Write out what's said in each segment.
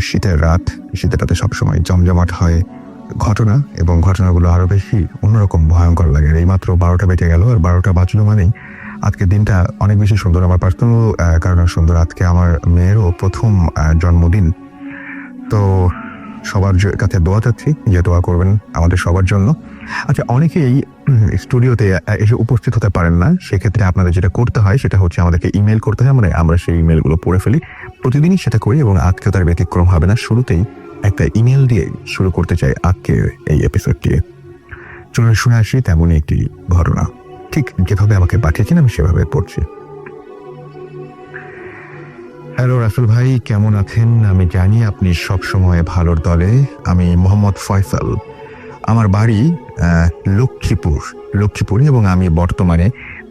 শীতের রাতে সবসময় জমজমাট হয় ঘটনা, এবং ঘটনাগুলো আরও বেশি অন্যরকম ভয়ঙ্কর লাগে। এইমাত্র 12টা বেজে গেল, আর 12টা বাজলো মানেই আজকের দিনটা অনেক বেশি সুন্দর। আমার পার্সোনাল কারণে সুন্দর। আজকে আমার মেয়েরও প্রথম জন্মদিন। তো সবার কাছে দোয়া চাচ্ছি যে দোয়া করবেন আমাদের সবার জন্য। আচ্ছা, অনেকেই স্টুডিওতে এসে উপস্থিত হতে পারেন না। সেক্ষেত্রে আপনাদের যেটা করতে হয় সেটা হচ্ছে আমাদেরকে ইমেল করতে হয়, মানে আমরা সেই ইমেলগুলো পড়ে ফেলি। প্রতিদিনই সেটা করি এবং আজকেও তার ব্যতিক্রম হবে না। শুরুতেই একটা ইমেল দিয়ে শুরু করতে চাই আজকে এই এপিসোডটি। চলুন শুনে আসি তেমনই একটি ঘটনা। ঠিক যেভাবে আমাকে পাঠিয়েছেন আমি সেভাবে পড়ছি। হ্যালো রাসেল ভাই, কেমন আছেন? আমি জানি আপনি সবসময় ভালোর দলে। আমি মোহাম্মদ ফয়সাল। আমার বাড়ি লক্ষ্মীপুর এবং আমি বর্তমানে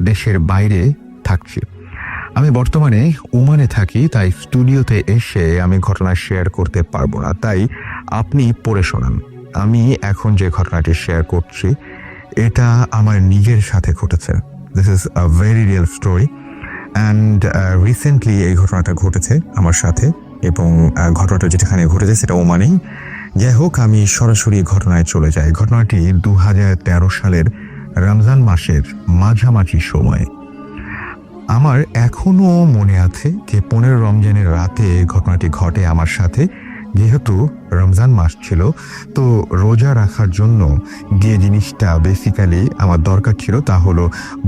দেশের বাইরে থাকছি। আমি বর্তমানে ওমানে থাকি, তাই স্টুডিওতে এসে আমি ঘটনা শেয়ার করতে পারবো না, তাই আপনি পড়ে শোনান। আমি এখন যে ঘটনাটি শেয়ার করছি এটা আমার নিজের সাথে ঘটেছে। This is a very real story and recently এই ঘটনাটা ঘটেছে আমার সাথে, এবং ঘটনাটা যেখানে ঘটেছে সেটা ওমানেই। যাই হোক, আমি সরাসরি ঘটনায় চলে যাই। ঘটনাটি 2013 সালের রমজান মাসের মাঝামাঝি সময়। আমার এখনো মনে আছে যে 15 রমজানের রাতে ঘটনাটি ঘটে আমার সাথে। যেহেতু রমজান মাস ছিল, তো রোজা রাখার জন্য যে জিনিসটা বেসিক্যালি আমার দরকার ছিল তা হলো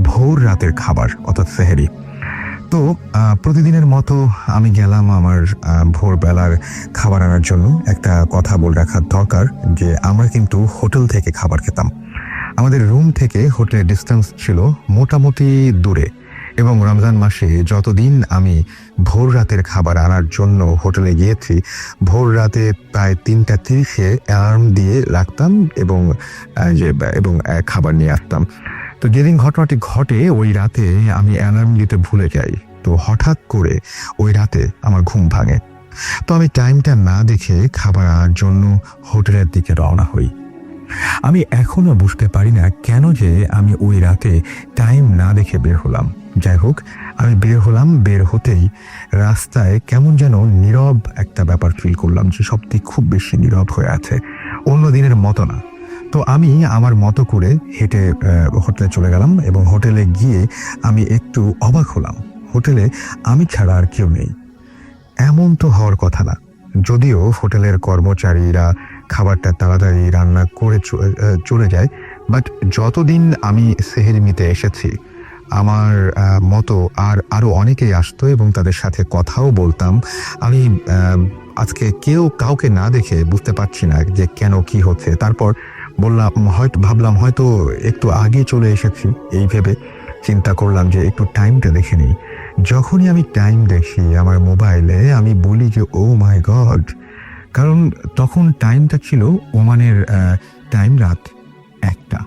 ভোর রাতের খাবার, অর্থাৎ সেহরি। তো প্রতিদিনের মতো আমি গেলাম আমার ভোরবেলার খাবার আনার জন্য। একটা কথা বলে রাখার দরকার যে আমরা কিন্তু হোটেল থেকে খাবার খেতাম। আমাদের রুম থেকে হোটেলের ডিস্টেন্স ছিল মোটামুটি দূরে, এবং রমজান মাসে যতদিন আমি ভোর রাতের খাবার আনার জন্য হোটেলে গিয়েছি, ভোর রাতে প্রায় 3:30-এ অ্যালার্ম দিয়ে রাখতাম এবং খাবার নিয়ে আসতাম। তো যেদিন ঘটনাটি ঘটে ওই রাতে আমি অ্যালার্ম দিতে ভুলে যাই। তো হঠাৎ করে ওই রাতে আমার ঘুম ভাঙে। তো আমি টাইমটা না দেখে খাবার আনার জন্য হোটেলের দিকে রওনা হই। আমি এখনো বুঝতে পারি না কেন যে আমি ওই রাতে টাইম না দেখে বের হলাম। যাই হোক, আমি বের হলাম। বের হতেই রাস্তায় কেমন যেন নীরব একটা ব্যাপার ফিল করলাম, যে সত্যি খুব বেশি নীরব হয়ে আছে, অন্য দিনের মতো না। তো আমি আমার মতো করে হেঁটে হোটেলে চলে গেলাম, এবং হোটেলে গিয়ে আমি একটু অবাক হলাম। হোটেলে আমি ছাড়া আর কেউ নেই। এমন তো হওয়ার কথা না। যদিও হোটেলের কর্মচারীরা খাবারটা তাড়াতাড়ি রান্না করে চলে যায়, বাট যতদিন আমি সেহরি নিতে এসেছি আমার মতো আরও অনেকেই আসতো এবং তাদের সাথে কথাও বলতাম। আমি আজকে কাউকে না দেখে বুঝতে পারছি না যে কেন কি হচ্ছে। তারপর ভাবলাম হয়তো একটু আগে চলে এসেছি। এই ভেবে চিন্তা করলাম যে একটু টাইমটা দেখে নিই। যখনই আমি টাইম দেখি আমার মোবাইলে, আমি বলি যে ও মাই গড, কারণ তখন টাইমটা ছিল ওমানের টাইম রাত 1টা।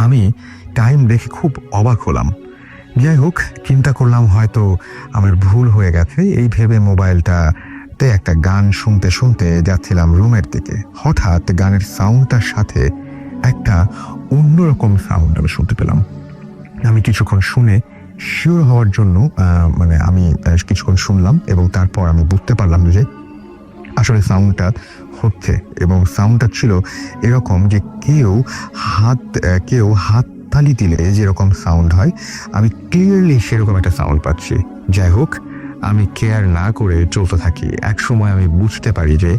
আমি টাইম দেখে খুব অবাক হলাম। যাই হোক, চিন্তা করলাম হয়তো আমার ভুল হয়ে গেছে। এই ভেবে মোবাইলটাতে একটা গান শুনতে শুনতে যাচ্ছিলাম রুমের দিকে। হঠাৎ গানের সাউন্ডটার সাথে একটা অন্যরকম সাউন্ড আমি শুনতে পেলাম। আমি কিছুক্ষণ শুনে শিওর হওয়ার জন্য আমি কিছুক্ষণ শুনলাম, এবং তারপর আমি বুঝতে পারলাম যে আসলে সাউন্ডটা হচ্ছে, এবং সাউন্ডটা ছিল এরকম যে কেউ হাত তালি দিলে যেরকম সাউন্ড হয়, আমি ক্লিয়ারলি সেরকম একটা সাউন্ড পাচ্ছি। যাই হোক, আমি কেয়ার না করে চলতে থাকি। এক সময় আমি বুঝতে পারি যে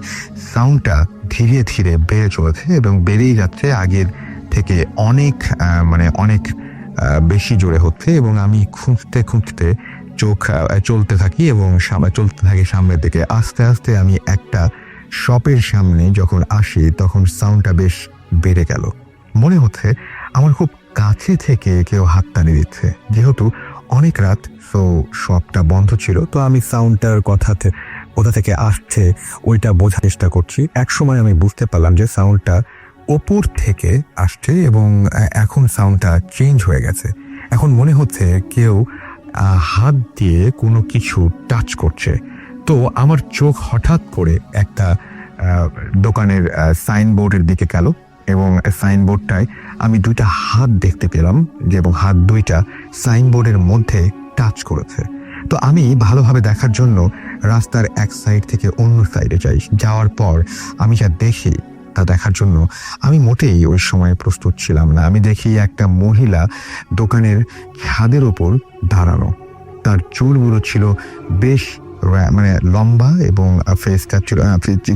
সাউন্ডটা ধীরে ধীরে বেড়ে চলেছে এবং বেড়েই যাচ্ছে, আগের থেকে অনেক বেশি জোরে হচ্ছে, এবং আমি খুঁজতে চলতে থাকি এবং চলতে থাকি সামনের দিকে। আস্তে আস্তে আমি একটা শপের সামনে যখন আসি তখন সাউন্ডটা বেশ বেড়ে গেল। মনে হচ্ছে আমার খুব কাছে থেকে কেউ হাততালি দিচ্ছে। যেহেতু অনেক রাত, সো শপটা বন্ধ ছিল, তো আমি সাউন্ডটার কোথা থেকে আসছে ওইটা বোঝার চেষ্টা করছি। এক সময় আমি বুঝতে পারলাম যে সাউন্ডটা ওপর থেকে আসছে, এবং এখন সাউন্ডটা চেঞ্জ হয়ে গেছে। এখন মনে হচ্ছে কেউ হাত দিয়ে কোনো কিছু টাচ করছে। তো আমার চোখ হঠাৎ করে একটা দোকানের সাইনবোর্ডের দিকে গেল, এবং সাইনবোর্ডটায় আমি 2টা হাত দেখতে পেলাম, এবং হাত 2টা সাইনবোর্ডের মধ্যে টাচ করেছে। তো আমি ভালোভাবে দেখার জন্য রাস্তার এক সাইড থেকে অন্য সাইডে যাই। যাওয়ার পর আমি যা দেখি তা দেখার জন্য আমি মোটেই ওই সময় প্রস্তুত ছিলাম না। আমি দেখি একটা মহিলা দোকানের ছাদের ওপর দাঁড়ানো। তার চুলগুলো ছিল বেশ মানে লম্বা এবং ফেসটা ছিল,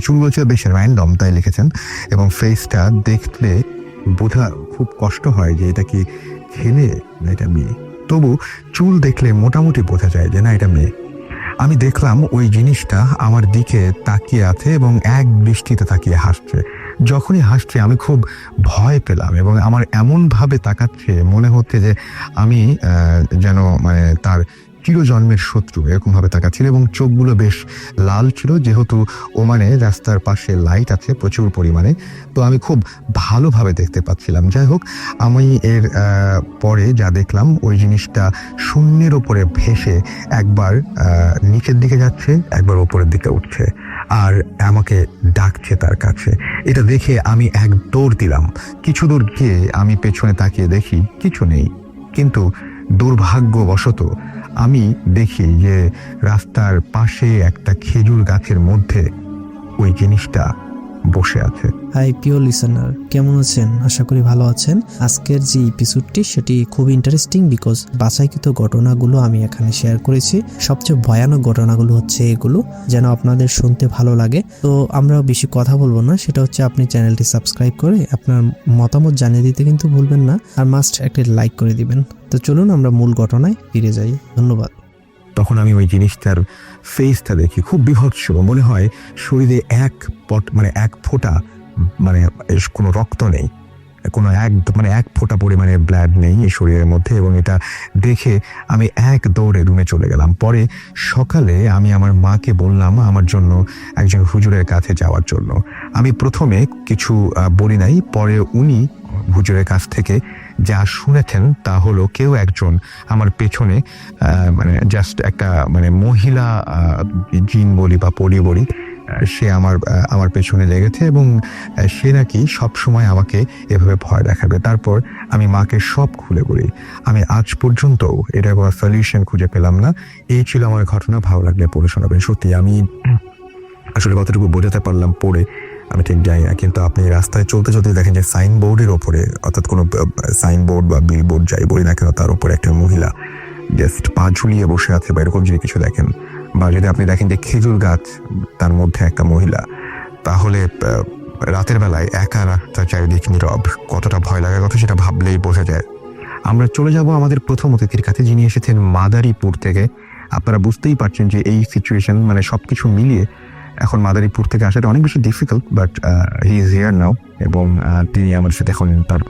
চুলগুলো ছিল বেশ র্যান্ডম, তাই লিখেছেন। এবং ফেসটা দেখলে বোঝা খুব কষ্ট হয় যে এটা কি ছেলে না এটা মেয়ে। তবু চুল দেখলে মোটামুটি বোঝা যায় যে না এটা মেয়ে। আমি দেখলাম ওই জিনিসটা আমার দিকে তাকিয়ে আছে এবং এক দৃষ্টিতে তাকিয়ে হাসছে। যখনই হাসছে আমি খুব ভয় পেলাম এবং আমার এমনভাবে তাকাচ্ছে মনে হচ্ছে যে আমি যেন মানে তার চিরজন্মের শত্রু, এরকমভাবে তাকাচ্ছিল। এবং চোখগুলো বেশ লাল ছিল, যেহেতু ওমানে রাস্তার পাশে লাইট আছে প্রচুর পরিমাণে, তো আমি খুব ভালোভাবে দেখতে পাচ্ছিলাম। যাই হোক, আমি এর পরে যা দেখলাম ওই জিনিসটা শূন্যের ওপরে ভেসে একবার নিচের দিকে যাচ্ছে, একবার ওপরের দিকে উঠছে আর আমাকে ডাকছে তার কাছে। এটা দেখে আমি এক দৌড় দিলাম। কিছু দূর গিয়ে আমি পেছনে তাকিয়ে দেখি কিছু নেই, কিন্তু দুর্ভাগ্যবশত আমি দেখি যে রাস্তার পাশে একটা খেজুর গাছের মধ্যে ওই জিনিসটা বসে আছে। হাই প্রিয় লিসেনার, কেমন আছেন? আশা করি ভালো আছেন। আজকের যে এপিসোডটি সেটি খুব ইন্টারেস্টিং, বিকজ বাছাইকৃত ঘটনাগুলো আমি এখানে শেয়ার করেছি। সবচেয়ে ভয়ানক ঘটনাগুলো হচ্ছে এগুলো, যেন আপনাদের শুনতে ভালো লাগে। তো আমরা বেশি কথা বলবো না, সেটা হচ্ছে আপনি চ্যানেলটি সাবস্ক্রাইব করে আপনার মতামত জানিয়ে দিতে কিন্তু ভুলবেন না, আর মাস্ট একটি লাইক করে দিবেন। তো চলুন আমরা মূল ঘটনায় ফিরে যাই। ধন্যবাদ। তখন আমি ওই জিনিসটার ফেসটা দেখি খুব বিভৎস, মনে হয় শরীরে এক ফোঁটা মানে কোনো রক্ত নেই, কোনো এক ফোঁটা পরিমাণে ব্লাড নেই এই শরীরের মধ্যে। এবং এটা দেখে আমি এক দৌড়ে রুমে চলে গেলাম। পরে সকালে আমি আমার মাকে বললাম আমার জন্য একজন হুজুরের কাছে যাওয়ার জন্য। আমি প্রথমে কিছু বলি নাই, পরে উনি হুজুরের কাছ থেকে যা শুনেছেন তা হলো কেউ একজন আমার পেছনে মানে জাস্ট একটা মানে মহিলা জিন বলি বা পরি বলি, সে আমার পেছনে লেগেছে এবং সে নাকি সবসময় আমাকে এভাবে ভয় দেখাবে। তারপর আমি মাকে সব খুলে বলি। আমি আজ পর্যন্ত এটা কোনো সলিউশন খুঁজে পেলাম না। এই ছিল আমার ঘটনা। ভালো লাগলে পড়ে শোনাবেন। সত্যি আমি আসলে কতটুকু বোঝাতে পারলাম পড়ে আমি ঠিক জানি না, কিন্তু আপনি রাস্তায় চলতে চলতে দেখেন যে সাইনবোর্ডের ওপরে, অর্থাৎ কোনো সাইনবোর্ড বা বিলবোর্ড যাই বলি না কেন, তার উপরে একটা মহিলা জাস্ট পা ঝুলিয়ে বসে আছে বা এরকম যদি কিছু দেখেন, বা যদি আপনি দেখেন যে খেজুর গাছ তার মধ্যে একটা মহিলা, তাহলে রাতের বেলায় একা রাস্তা চারিদিক নীরব, কতটা ভয় লাগার কথা সেটা ভাবলেই বোঝা যায়। আমরা চলে যাব আমাদের প্রথম অতিথির কাছে, যিনি এসেছেন মাদারীপুর থেকে। আপনারা বুঝতেই পারছেন যে এই সিচুয়েশন মানে সবকিছু মিলিয়ে এখন মাদারীপুর থেকে আসাটা অনেক বেশি difficult, but he is here নাও। এবং তিনি আমার সাথে এখন তার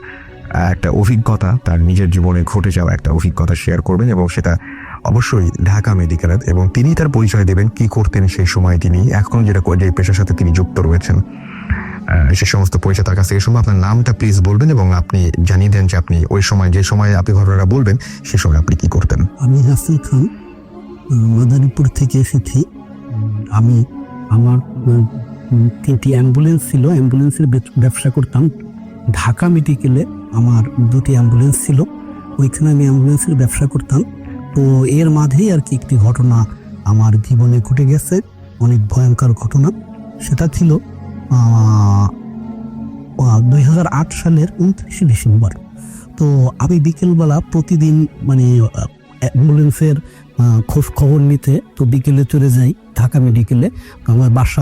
একটা অভিজ্ঞতা, তার নিজের জীবনে ঘটে যাওয়া একটা অভিজ্ঞতা শেয়ার করবেন, এবং সেটা অবশ্যই ঢাকা মেডিকেলের। এবং তিনি তার পরিচয় দেবেন কি করতেন সেই সময়, তিনি এখন যে পেশার সাথে তিনি যুক্ত রয়েছেন, সে সমস্ত পরিচয় তার কাছ থেকে শুনবো। আপনার নামটা প্লিজ বলবেন এবং আপনি জানিয়ে দেন যে আপনি ওই সময় যে সময় আপনি ঘটনাটা বলবেন সে সময় আপনি কি করতেন। আমি হাসান খান, মাদারীপুর থেকে এসেছি। আমি আমার 3টি অ্যাম্বুলেন্স ছিল, অ্যাম্বুলেন্সের ব্যবসা করতাম। ঢাকা মেডিকেলে আমার 2টি অ্যাম্বুলেন্স ছিল, ওইখানে আমি অ্যাম্বুলেন্সের ব্যবসা করতাম। তো এর মাঝেই আর কি একটি ঘটনা আমার জীবনে ঘটে গেছে, অনেক ভয়ঙ্কর ঘটনা। সেটা ছিল 2008 সালের 29শে ডিসেম্বর। তো আমি বিকেলবেলা প্রতিদিন মানে অ্যাম্বুলেন্সের খোঁজ খবর নিতে তো বিকেলে চলে যাই ঢাকা মেডিকেলে। আমার বাসা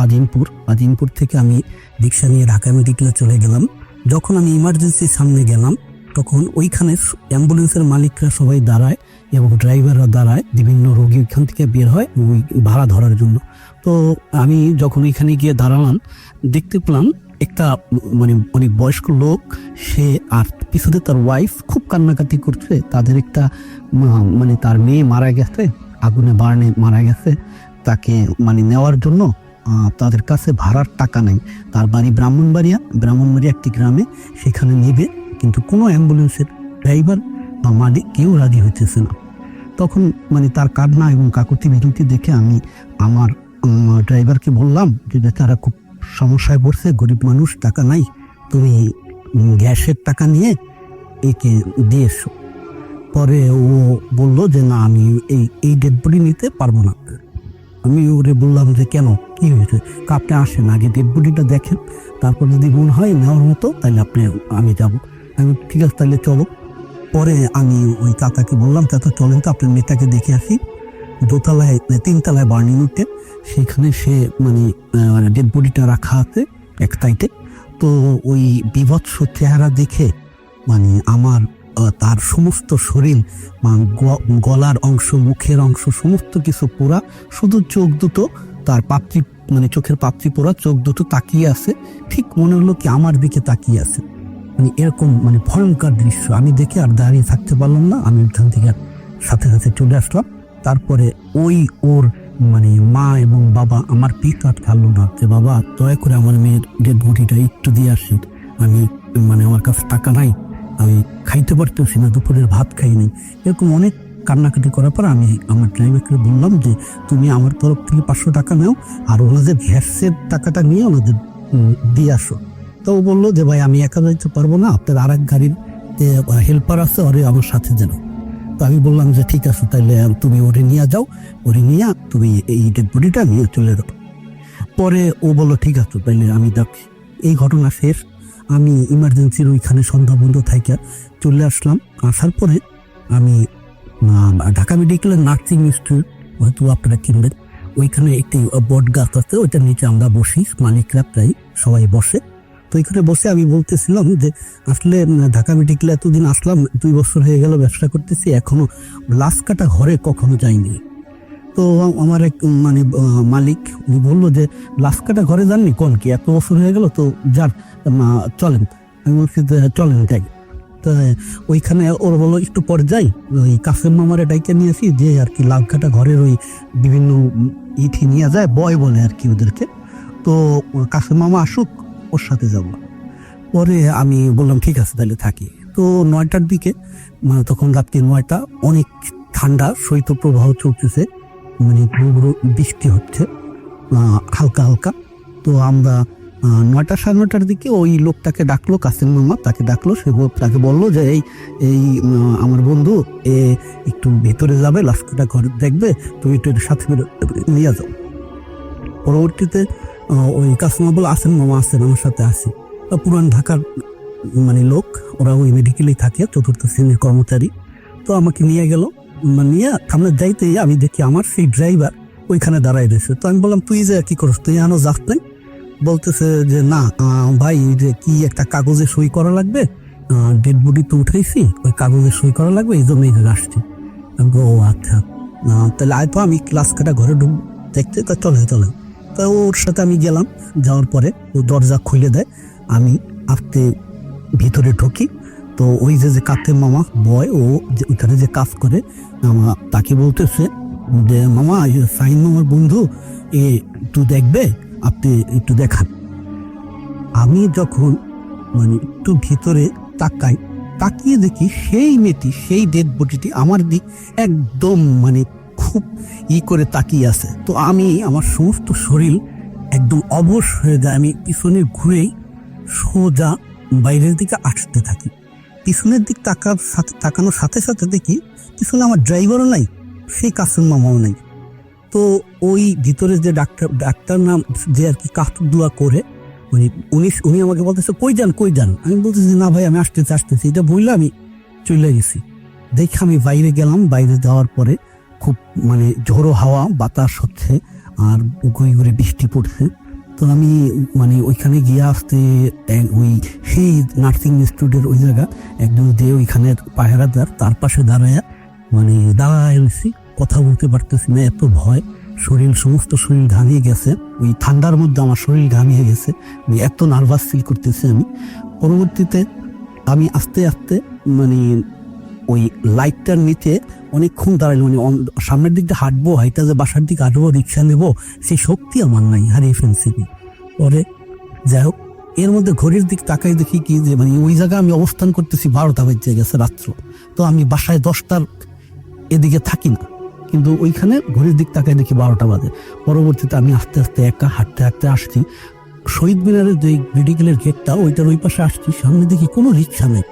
আজিমপুর থেকে আমি রিক্সা নিয়ে ঢাকা মেডিকেলে চলে গেলাম। যখন আমি ইমার্জেন্সির সামনে গেলাম তখন ওইখানে অ্যাম্বুলেন্সের মালিকরা সবাই দাঁড়ায় এবং ড্রাইভাররা দাঁড়ায়, বিভিন্ন রোগী ওইখান থেকে বের হয় ওই ভাড়া ধরার জন্য। তো আমি যখন ওইখানে গিয়ে দাঁড়ালাম দেখতে পেলাম একটা মানে অনেক বয়স্ক লোক, সে আর পিছনে তার ওয়াইফ খুব কান্নাকাটি করছে। তাদের একটা মানে তার মেয়ে মারা গেছে, আগুনে বার্নে মারা গেছে, তাকে মানে নেওয়ার জন্য তাদের কাছে ভাড়ার টাকা নেই। তার বাড়ি ব্রাহ্মণবাড়িয়া একটি গ্রামে, সেখানে নেবে, কিন্তু কোনো অ্যাম্বুলেন্সের ড্রাইভার বা মালিক কেউ রাজি হইতেছে না। তখন মানে তার কান্না এবং কাকুতি মিনতি দেখে আমি আমার ড্রাইভারকে বললাম যে তারা খুব সমস্যায় পড়ছে, গরিব মানুষ, টাকা নাই, তুমি গ্যাসের টাকা নিয়ে একে দিয়ে এসো। পরে ও বলল যে না, আমি এই ডেড বডি নিতে পারবো না। আমি ওরে বললাম যে কেন, কি হয়েছে? আপনি আসেন আগে, ডেড বডিটা দেখেন, তারপর যদি মনে হয় নেওয়ার মতো তাহলে আমি যাব। আমি ঠিক আছে তাহলে চলো। পরে আমি ওই কাকাকে বললাম, চাচা চলেন তো আপনার মেয়েটাকে দেখে আসি। দোতলায় 3 তলায় বার্নিং উঠে, সেখানে সে মানে ডেড বডিটা রাখা আছে এক সাইডে। তো ওই বিভৎস চেহারা দেখে মানে আমার তার সমস্ত শরীর, গলার অংশ, মুখের অংশ, সমস্ত কিছু পোড়া, শুধু চোখ দুটো তার পাপড়ি, মানে চোখের পাপড়ি পোড়া, চোখ দুটো তাকিয়ে আছে, ঠিক মনে হলো কি আমার দিকে তাকিয়ে আছে। মানে এরকম মানে ভয়ঙ্কর দৃশ্য আমি দেখে আর দাঁড়িয়ে থাকতে পারলাম না। আমি ওখান থেকে সাথে সাথে চলে আসলাম। তারপরে ওর মানে মা এবং বাবা আমার পিঠ হাত ছাড়লো না, যে বাবা দয়া করে আমার মেয়ের ডেড বডিটা একটু দিয়ে আসি, আমি মানে আমার কাছে টাকা নাই, আমি খাইতে পারতেছি না, দুপুরের ভাত খাইনি। এরকম অনেক কান্নাকাটি করার পর আমি আমার ড্রাইভারকে বললাম যে তুমি আমার তরফ থেকে 500 টাকা নাও, আর ওনাদের ভ্যাসের টাকাটা নিয়ে ওনাদের দিয়ে আসো। তো ও বললো যে ভাই আমি একা যাইতে পারবো না, আপনার আর এক গাড়ির হেল্পার আছে, ওরে আমার সাথে যেন। তো আমি বললাম যে ঠিক আছে, তাহলে তুমি ওরে নিয়ে যাও, ওরে নিয়ে তুমি এই ডেড বডিটা নিয়ে চলে যাও। পরে ও বললো ঠিক আছে, তাইলে আমি দেখি। এই ঘটনা শেষ। আমি ইমার্জেন্সির ওইখানে সন্ধ্যা বন্ধ থাইকা চলে আসলাম। আসার পরে আমি ঢাকা মেডিকেলের নার্সিং ইনস্টিটিউট, হয়তো আপনারা কিনবেন, ওইখানে একটি বট গাছ আছে, ওইটার নিচে আমরা বসি, মালিকরা প্রায় সবাই বসে। তো ওইখানে বসে আমি বলতেছিলাম যে আসলে ঢাকা মেডিকেলে এতদিন আসলাম, 2 বছর হয়ে গেল ব্যবসা করতেছি, এখনো লাশ কাটা ঘরে কখনো যাইনি। তো আমার এক মানে মালিক উনি বললো যে লাশ কাটা ঘরে যাননি, কোন কি এত বছর হয়ে গেল, তো যার চলেন। আমি বলছি যে চলেন যাই। তো ওইখানে ওর বললো একটু পরে যাই, ওই কাসেম মামারে ডাইকে নিয়ে আসি, যে আর কি লাশ কাটা ঘরের ওই বিভিন্ন ইথি নিয়ে যায়, বয় বলে আর কি ওদেরকে। তো কাসেম মামা আসুক, ওর সাথে যাব। পরে আমি বললাম ঠিক আছে তাহলে থাকি। তো 9টার দিকে, মানে তখন রাত্রি 9টা, অনেক ঠান্ডা, শৈত্যপ্রবাহ চলতেছে, মানে পুরো বৃষ্টি হচ্ছে হালকা হালকা। তো আমরা 9টা 9:30টার দিকে ওই লোকটাকে ডাকলো, কাসেম মামা তাকে ডাকলো। সে তাকে বললো যে এই আমার বন্ধু একটু ভেতরে যাবে, লাশটা ঘরে দেখবে, তুমি একটু সাথে নিয়ে যাও। পরবর্তীতে ওই কাসেম মামা বললো আসেন মামা, আসেন আমার সাথে আসি। পুরান ঢাকার মানে লোক, ওরা ওই মেডিকেলেই থাকে, 4র্থ শ্রেণীর কর্মচারী। তো আমাকে নিয়ে গেল, নিয়ে সামনে যাইতে আমি দেখি আমার সেই ড্রাইভার ওইখানে দাঁড়াই রয়েছে। তো আমি বললাম তুই যে কি করছ, তুই আনো যাস নাই? বলতেছে যে না ভাই, যে কি একটা কাগজে সই করা লাগবে, ডেড বডি তো উঠাইছি, ওই কাগজে সই করা লাগবে, এই জন্যই আসছি। আমি বলবো ও আচ্ছা, তাহলে আয় তো আমি ক্লাস কাটা ঘরে দেখতে। তা চলেন। তা ওর সাথে আমি গেলাম। যাওয়ার পরে ও দরজা খুলে দেয়, আমি আস্তে ভিতরে ঢুকি। তো ওই যে কাতের মামা বয়, ও ওইখানে যে কাজ করে, তাকে বলতেছে যে মামা সাইন মামার বন্ধু একটু দেখবে, আপনি একটু দেখান। আমি যখন মানে একটু ভিতরে তাকিয়ে দেখি সেই মেয়েটি, সেই ডেড বডিটি আমার দিক একদম মানে খুব করে তাকিয়ে আছে। তো আমি আমার সমস্ত শরীর একদম অবশ হয়ে যায়। আমি পিছনে ঘুরেই সোজা বাইরের দিকে আসতে থাকি। পিছনের দিক তাকানোর সাথে সাথে দেখি পিছনে আমার ড্রাইভারও নাই, সেই কাসেম মামাও নাই। তো ওই ভিতরে যে ডাক্তার নাম যে আর কি কাঠদুয়া করে, উনি আমাকে বলতেছে কই যান। আমি বলতেছি না ভাই আমি আসতেছি, এটা বললে আমি চলে গেছি। দেখে আমি বাইরে গেলাম। বাইরে যাওয়ার পরে খুব মানে ঝোড়ো হাওয়া বাতাস হচ্ছে, আর গুঁড়ি বৃষ্টি পড়ছে। তো আমি মানে ওইখানে গিয়ে আসতে ওই সেই নার্সিং ইনস্টিটিউটের ওই জায়গা একদম যে ওইখানে পাহারাদার, তার পাশে দাঁড়ায় রয়েছি, কথা বলতে পারতেছি না, এত ভয়। সমস্ত শরীর ঘামিয়ে গেছে, ওই ঠান্ডার মধ্যে আমার শরীর ঘামিয়ে গেছে, এত নার্ভাস ফিল করতেছি আমি। পরবর্তীতে আমি আস্তে আস্তে মানে ওই লাইটটার নিচে অনেকক্ষণ দাঁড়াইলো, মানে সামনের দিকটা হাঁটবো, হাইটা যে বাসার দিকে হাঁটবো, রিক্সা নেবো, সেই শক্তি আমার নাই, হারিয়ে ফেলছি। পরে যাই হোক, এর মধ্যে ঘড়ির দিক তাকাই দেখি কি যে মানে ওই জায়গায় আমি অবস্থান করতেছি 12টা বেজে গেছে রাত্র। তো আমি বাসায় 10টার এদিকে থাকি না, কিন্তু ওইখানে ঘড়ির দিক তাকাই দেখি 12টা বাজে। পরবর্তীতে আমি আস্তে আস্তে একা হাঁটতে আসছি শহীদ মিনারের যে মেডিকেলের গেটটা, ওইটার ওই পাশে আসছি। সামনে দেখি কোনো রিক্সা নেই,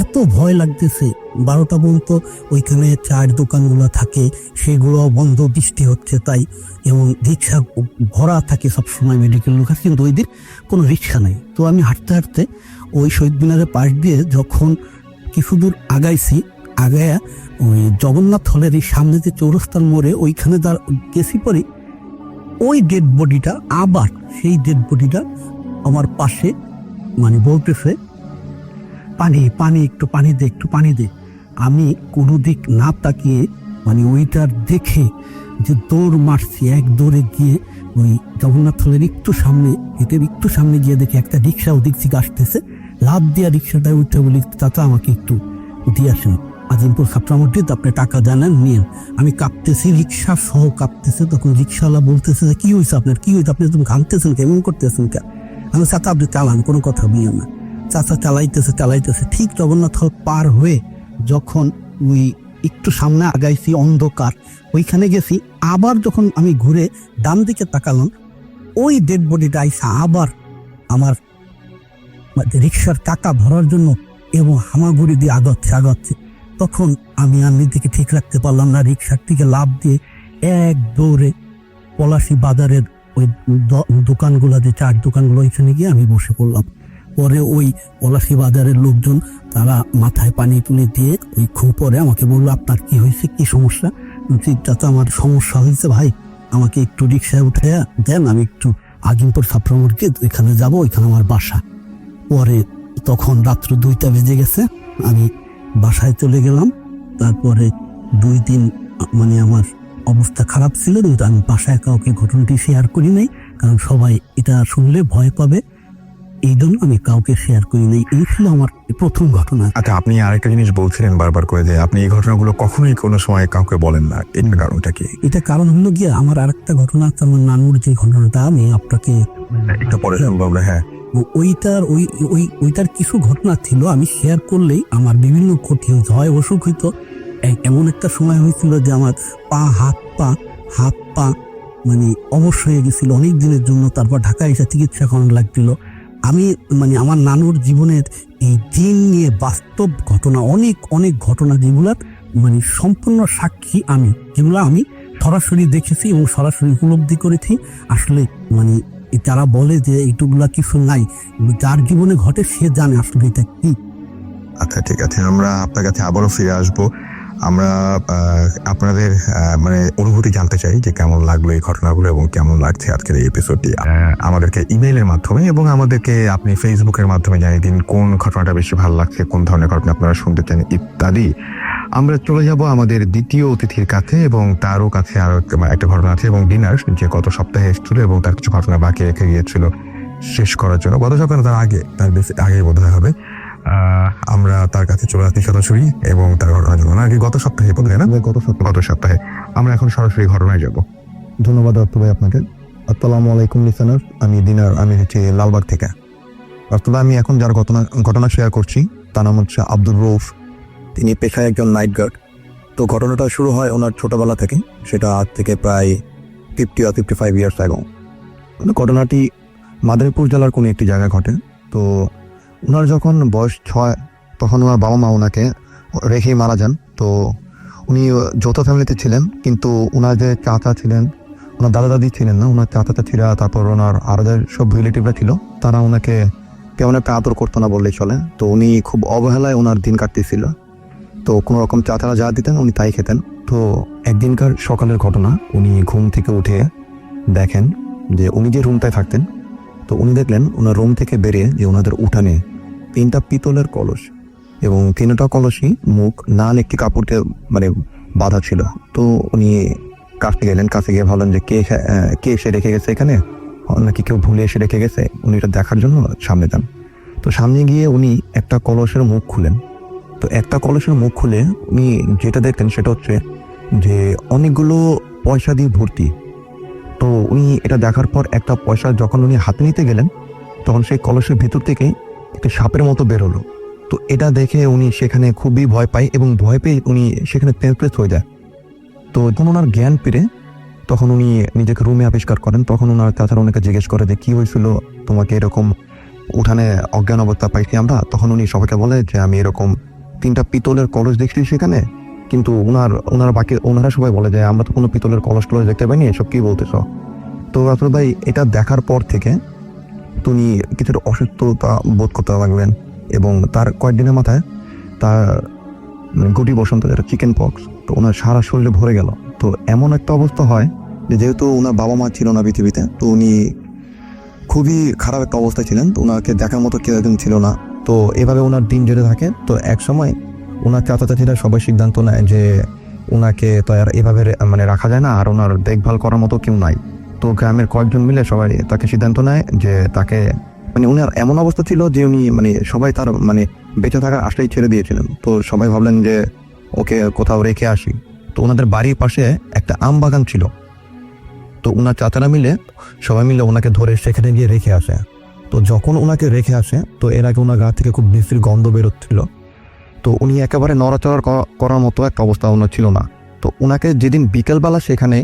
এত ভয় লাগতেছে। 12টা পর্যন্ত ওইখানে চায়ের দোকানগুলো থাকে, সেগুলো বন্ধ, বৃষ্টি হচ্ছে তাই, এবং রিক্সা ভরা থাকে সবসময় মেডিকেল লোক, কিন্তু ওই দিন কোনো রিক্সা নাই। তো আমি হাঁটতে হাঁটতে ওই শহীদ মিনারের পাশ দিয়ে যখন কিছু দূর আগাইছি, আগায়া ওই জগন্নাথ হলের এই সামনে যে চৌরাস্তার মোড়ে ওইখানে গেছি পরে ওই ডেড বডিটা আবার, সেই ডেড বডিটা আমার পাশে মানে বলতেছে, পানি পানি, একটু পানি দে, একটু পানি দে। আমি কোনো দিক না তাকিয়ে মানে ওইটার দেখে যে দৌড় মারছি, এক দৌড়ে গিয়ে ওই জগন্নাথ হলের একটু সামনে গিয়ে দেখে একটা রিক্সা ওদিক থেকে আসতেছে। লাভ দিয়া রিক্সাটায় উঠে বলি, চাচা আমাকে একটু দিয়ে আসেন, আজিমপুর ছাত্র মসজিদ, আপনি টাকা জানেন নিয়েন। আমি কাঁপতেছি, রিক্সা সহ কাঁপতেছে। তখন রিক্সাওয়ালা বলতেছে যে কি হয়েছে আপনার, কি হয়েছে, আপনি তুমি ঘামতেছেন কেমন করতেছেন কে? আমি, চাচা আপনি চালান, কোনো কথা বলিও না। চাচা চালাইতেছে। ঠিক জগন্নাথ হল পার হয়ে যখন ওই একটু সামনে আগাইছি, অন্ধকার, ওইখানে গেছি। আবার যখন আমি ঘুরে ডান দিকে তাকালাম, ওই ডেড বডিটা আইসা আবার আমার রিক্সার টাকা ধরার জন্য এবং হামাগুড়ি দিয়ে আগাচ্ছে। তখন আমি নিজেকে ঠিক রাখতে পারলাম না, রিক্সার থেকে লাফ দিয়ে এক দৌড়ে পলাশী বাজারের ওই দোকানগুলো, যে চার দোকানগুলো, ওইখানে গিয়ে আমি বসে পড়লাম। পরে ওই পলাশী বাজারের লোকজন তারা মাথায় পানি তুলে দিয়ে ওই খুব পরে আমাকে বললো, আপনার কি হয়েছে, কি সমস্যা? চাচা আমার সমস্যা হয়েছে ভাই, আমাকে একটু রিক্সায় উঠে দেন, আমি একটু আজিমপুর ছাত্র মসজিদ এখানে যাবো, ওইখানে আমার বাসা। পরে তখন রাত্র 2টা বেজে গেছে, আমি বাসায় চলে গেলাম। তারপরে 2 দিন মানে আমার অবস্থা খারাপ ছিল, কিন্তু আমি বাসায় কাউকে ঘটনাটি শেয়ার করি নাই, কারণ সবাই এটা শুনলে ভয় পাবে, এই জন্য আমি কাউকে শেয়ার করি নাই। এই ছিল আমার প্রথম ঘটনা। আচ্ছা, আপনি আরেকটা জিনিস বলছিলেন বারবার করে যে আপনি এই ঘটনাগুলো কখনোই কোনো সময় কাউকে বলেন না, এর কারণটা কি? এটা কারণ হলো গিয়ে আমার আরেকটা ঘটনা, আমার নানুর যে ঘটনাটা আমি আপনাকে একটু পরে বলবো। হ্যাঁ, ওইটার কিছু ঘটনা ছিল, আমি শেয়ার করলেই আমার বিভিন্ন ক্ষতি হয়েছে, হয় অসুখ হইতো। এমন একটা সময় হয়েছিল যে আমার হাত পা মানে অবশ হয়ে গেছিল অনেক দিনের জন্য। তারপর ঢাকায় এসে চিকিৎসা করানো লাগছিল। আমি মানে আমার নানুর জীবনের এই দিন নিয়ে বাস্তব ঘটনা, অনেক ঘটনা যেগুলার মানে সম্পূর্ণ সাক্ষী আমি, যেগুলো আমি সরাসরি দেখেছি এবং সরাসরি উপলব্ধি করেছি। আসলে মানে যারা বলে যে এইটুকুলা কিছু নাই, যার জীবনে ঘটে সে জানে আসলে এটা কি। আচ্ছা ঠিক আছে, আমরা আপনার কাছে আবারও ফিরে আসবো। আমরা আপনাদের মানে অনুভূতি জানতে চাই যে কেমন লাগলো এই ঘটনাগুলো এবং কেমন লাগছে আজকের এই এপিসোডটি। আমাদেরকে ইমেইলের মাধ্যমে এবং আমাদেরকে আপনি ফেসবুকের মাধ্যমে জানিয়ে দিন কোন ঘটনাটা বেশি ভালো লাগছে, কোন ধরনের ঘটনা আপনারা শুনতে চান ইত্যাদি। আমরা চলে যাব আমাদের দ্বিতীয় অতিথির কাছে, এবং তারও কাছে আরো একটা ঘটনা আছে, এবং ডিনার যে গত সপ্তাহে এসেছিল এবং তার কিছু ঘটনা বাকি রেখে গিয়েছিল শেষ করার জন্য। গত সপ্তাহে তার বেশি আগে বোধহয় হবে। আমরা তার কাছে চলে আসছি সরাসরি এবং তার ঘটনা জানবো না। গত সপ্তাহে বোধ হয় না, গত সপ্তাহে আমরা এখন সরাসরি ঘটনায় যাব। ধন্যবাদ অর্থ ভাই আপনাকে। আসসালামু আলাইকুম লিসেনার, আমি দিনার, আমি হচ্ছে লালবাগ থেকে। অর্থাৎ আমি এখন যার ঘটনা শেয়ার করছি তার নাম হচ্ছে আব্দুর রৌফ। তিনি পেশায় একজন নাইট গার্ড। তো ঘটনাটা শুরু হয় ওনার ছোটবেলা থেকে, সেটা আজ থেকে প্রায় 50 or 55 ইয়ার্স আগে। ঘটনাটি মাদারীপুর জেলার কোনো একটি জায়গায় ঘটে। তো ওনার যখন বয়স 6 তখন ওনার বাবা মা ওনাকে রেখেই মারা যান। তো উনি যৌথ ফ্যামিলিতে ছিলেন, কিন্তু ওনার যে চাচা ছিলেন, ওনার দাদা দাদি ছিলেন না, ওনার চাচা চাচিরা, তারপর ওনার আরো যে সব রিলেটিভরা ছিল, তারা ওনাকে কেমন একটা আদর করতো না বললেই চলে। তো উনি খুব অবহেলায় ওনার দিন কাটতেছিল। তো কোনো রকম চাচারা যা দিতেন উনি তাই খেতেন। তো একদিনকার সকালের ঘটনা, উনি ঘুম থেকে উঠে দেখেন যে উনি যে রুমটায় থাকতেন, তো উনি দেখলেন ওনার রুম থেকে বেরিয়ে যে ওনাদের উঠানে 3টা পিতলের কলস, এবং 3টা কলসই মুখ নাল একটি কাপড় দিয়ে মানে বাঁধা ছিল। তো উনি কাছে গেলেন, কাছে গিয়ে ভাবলেন যে কে এসে রেখে গেছে এখানে, নাকি কেউ ভুলে এসে রেখে গেছে। উনি এটা দেখার জন্য সামনে যান। তো সামনে গিয়ে উনি একটা কলসের মুখ খুলেন। তো একটা কলসের মুখ খুলে উনি যেটা দেখলেন সেটা হচ্ছে যে অনেকগুলো পয়সা দিয়ে ভর্তি। তো উনি এটা দেখার পর একটা পয়সা যখন উনি হাতে নিতে গেলেন, তখন সেই কলসের ভিতর থেকে একটা সাপের মতো বের হলো। তো এটা দেখে উনি সেখানে খুবই ভয় পায়, এবং ভয় পেয়ে উনি সেখানে পেনপ্লেস হয়ে যায়। তো যখন ওনার জ্ঞান ফিরে, তখন উনি নিজেকে রুমে আবিষ্কার করেন। তখন ওনার চাচারা ওনাকে জিজ্ঞেস করে যে কি হয়েছিল, তোমাকে এরকম উঠানে অজ্ঞান অবস্থা পাইছি আমরা। তখন উনি সবাইকে বলে যে আমি এরকম 3টা পিতলের কলস দেখছি সেখানে, কিন্তু ওনারা সবাই বলে যে আমরা তো কোনো পিতলের কলস দেখতে পাইনি, এসব কি বলতেছ। তো রাসেল ভাই এটা দেখার পর থেকে তিনি কিছুটা অসুস্থতা বোধ করতে লাগলেন, এবং তার কয়েকদিনের মাথায় তার গুটি বসন্ত, যেটা চিকেন পক্স, তো ওনার সারা শরীরে ভরে গেল। তো এমন একটা অবস্থা হয় যে যেহেতু ওনার বাবা মা ছিল না পৃথিবীতে, তো উনি খুবই খারাপ একটা অবস্থায় ছিলেন, তো ওনাকে দেখার মতো কেউ একজন ছিল না। তো এভাবে ওনার দিন যেতে থাকে। তো এক সময় ওনার চাচা চাচিরা সবাই সিদ্ধান্ত নেয় যে ওনাকে তো আর এভাবে রাখা যায় না, আর ওনার দেখভাল করার মতো কেউ নাই। তো গ্রামের কয়েকজন মিলে সবাই তাকে সিদ্ধান্ত নেয় যে তাকে উনার এমন অবস্থা ছিল যে উনি সবাই তার বেঁচে থাকার আশাই ছেড়ে দিয়েছিলেন। তো সবাই ভাবলেন যে ওকে কোথাও রেখে আসি। তো ওনাদের বাড়ির পাশে একটা আম বাগান ছিল। তো ওনার চাচারা সবাই মিলে ওনাকে ধরে সেখানে গিয়ে রেখে আসে। তো যখন ওনাকে রেখে আসে, তো এর আগে ওনার গা থেকে খুব বিশ্রী গন্ধ বেরোচ্ছিল। তো উনি একেবারে নড়াচড়া করার মতো একটা অবস্থা ওনার ছিল না। তো ওনাকে যেদিন বিকেলবেলা সেখানে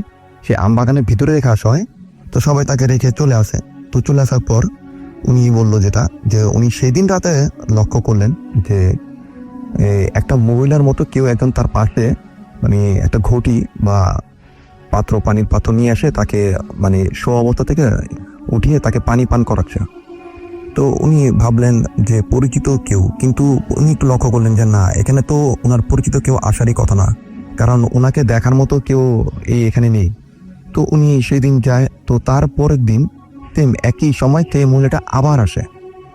সে আম বাগানের ভিতরে রেখে আসা হয়, তো সবাই তাকে রেখে চলে আসে। তো চলে আসার পর উনি বললো যে উনি সেই দিন রাতে লক্ষ্য করলেন যে একটা মহিলার মতো কেউ একজন তার পাশে একটা ঘটি বা পানির পাত্র নিয়ে আসে তাকে শো অবস্থা থেকে উঠিয়ে তাকে পানি পান করাচ্ছে। তো উনি ভাবলেন যে পরিচিত কেউ, কিন্তু উনি একটু লক্ষ্য করলেন যে না, এখানে তো ওনার পরিচিত কেউ আসারই কথা না, কারণ ওনাকে দেখার মতো কেউ এখানে নেই। তো উনি সেই দিন যায়। তো তার পরের দিন একই সময় সেই মহিলাটা আবার আসে।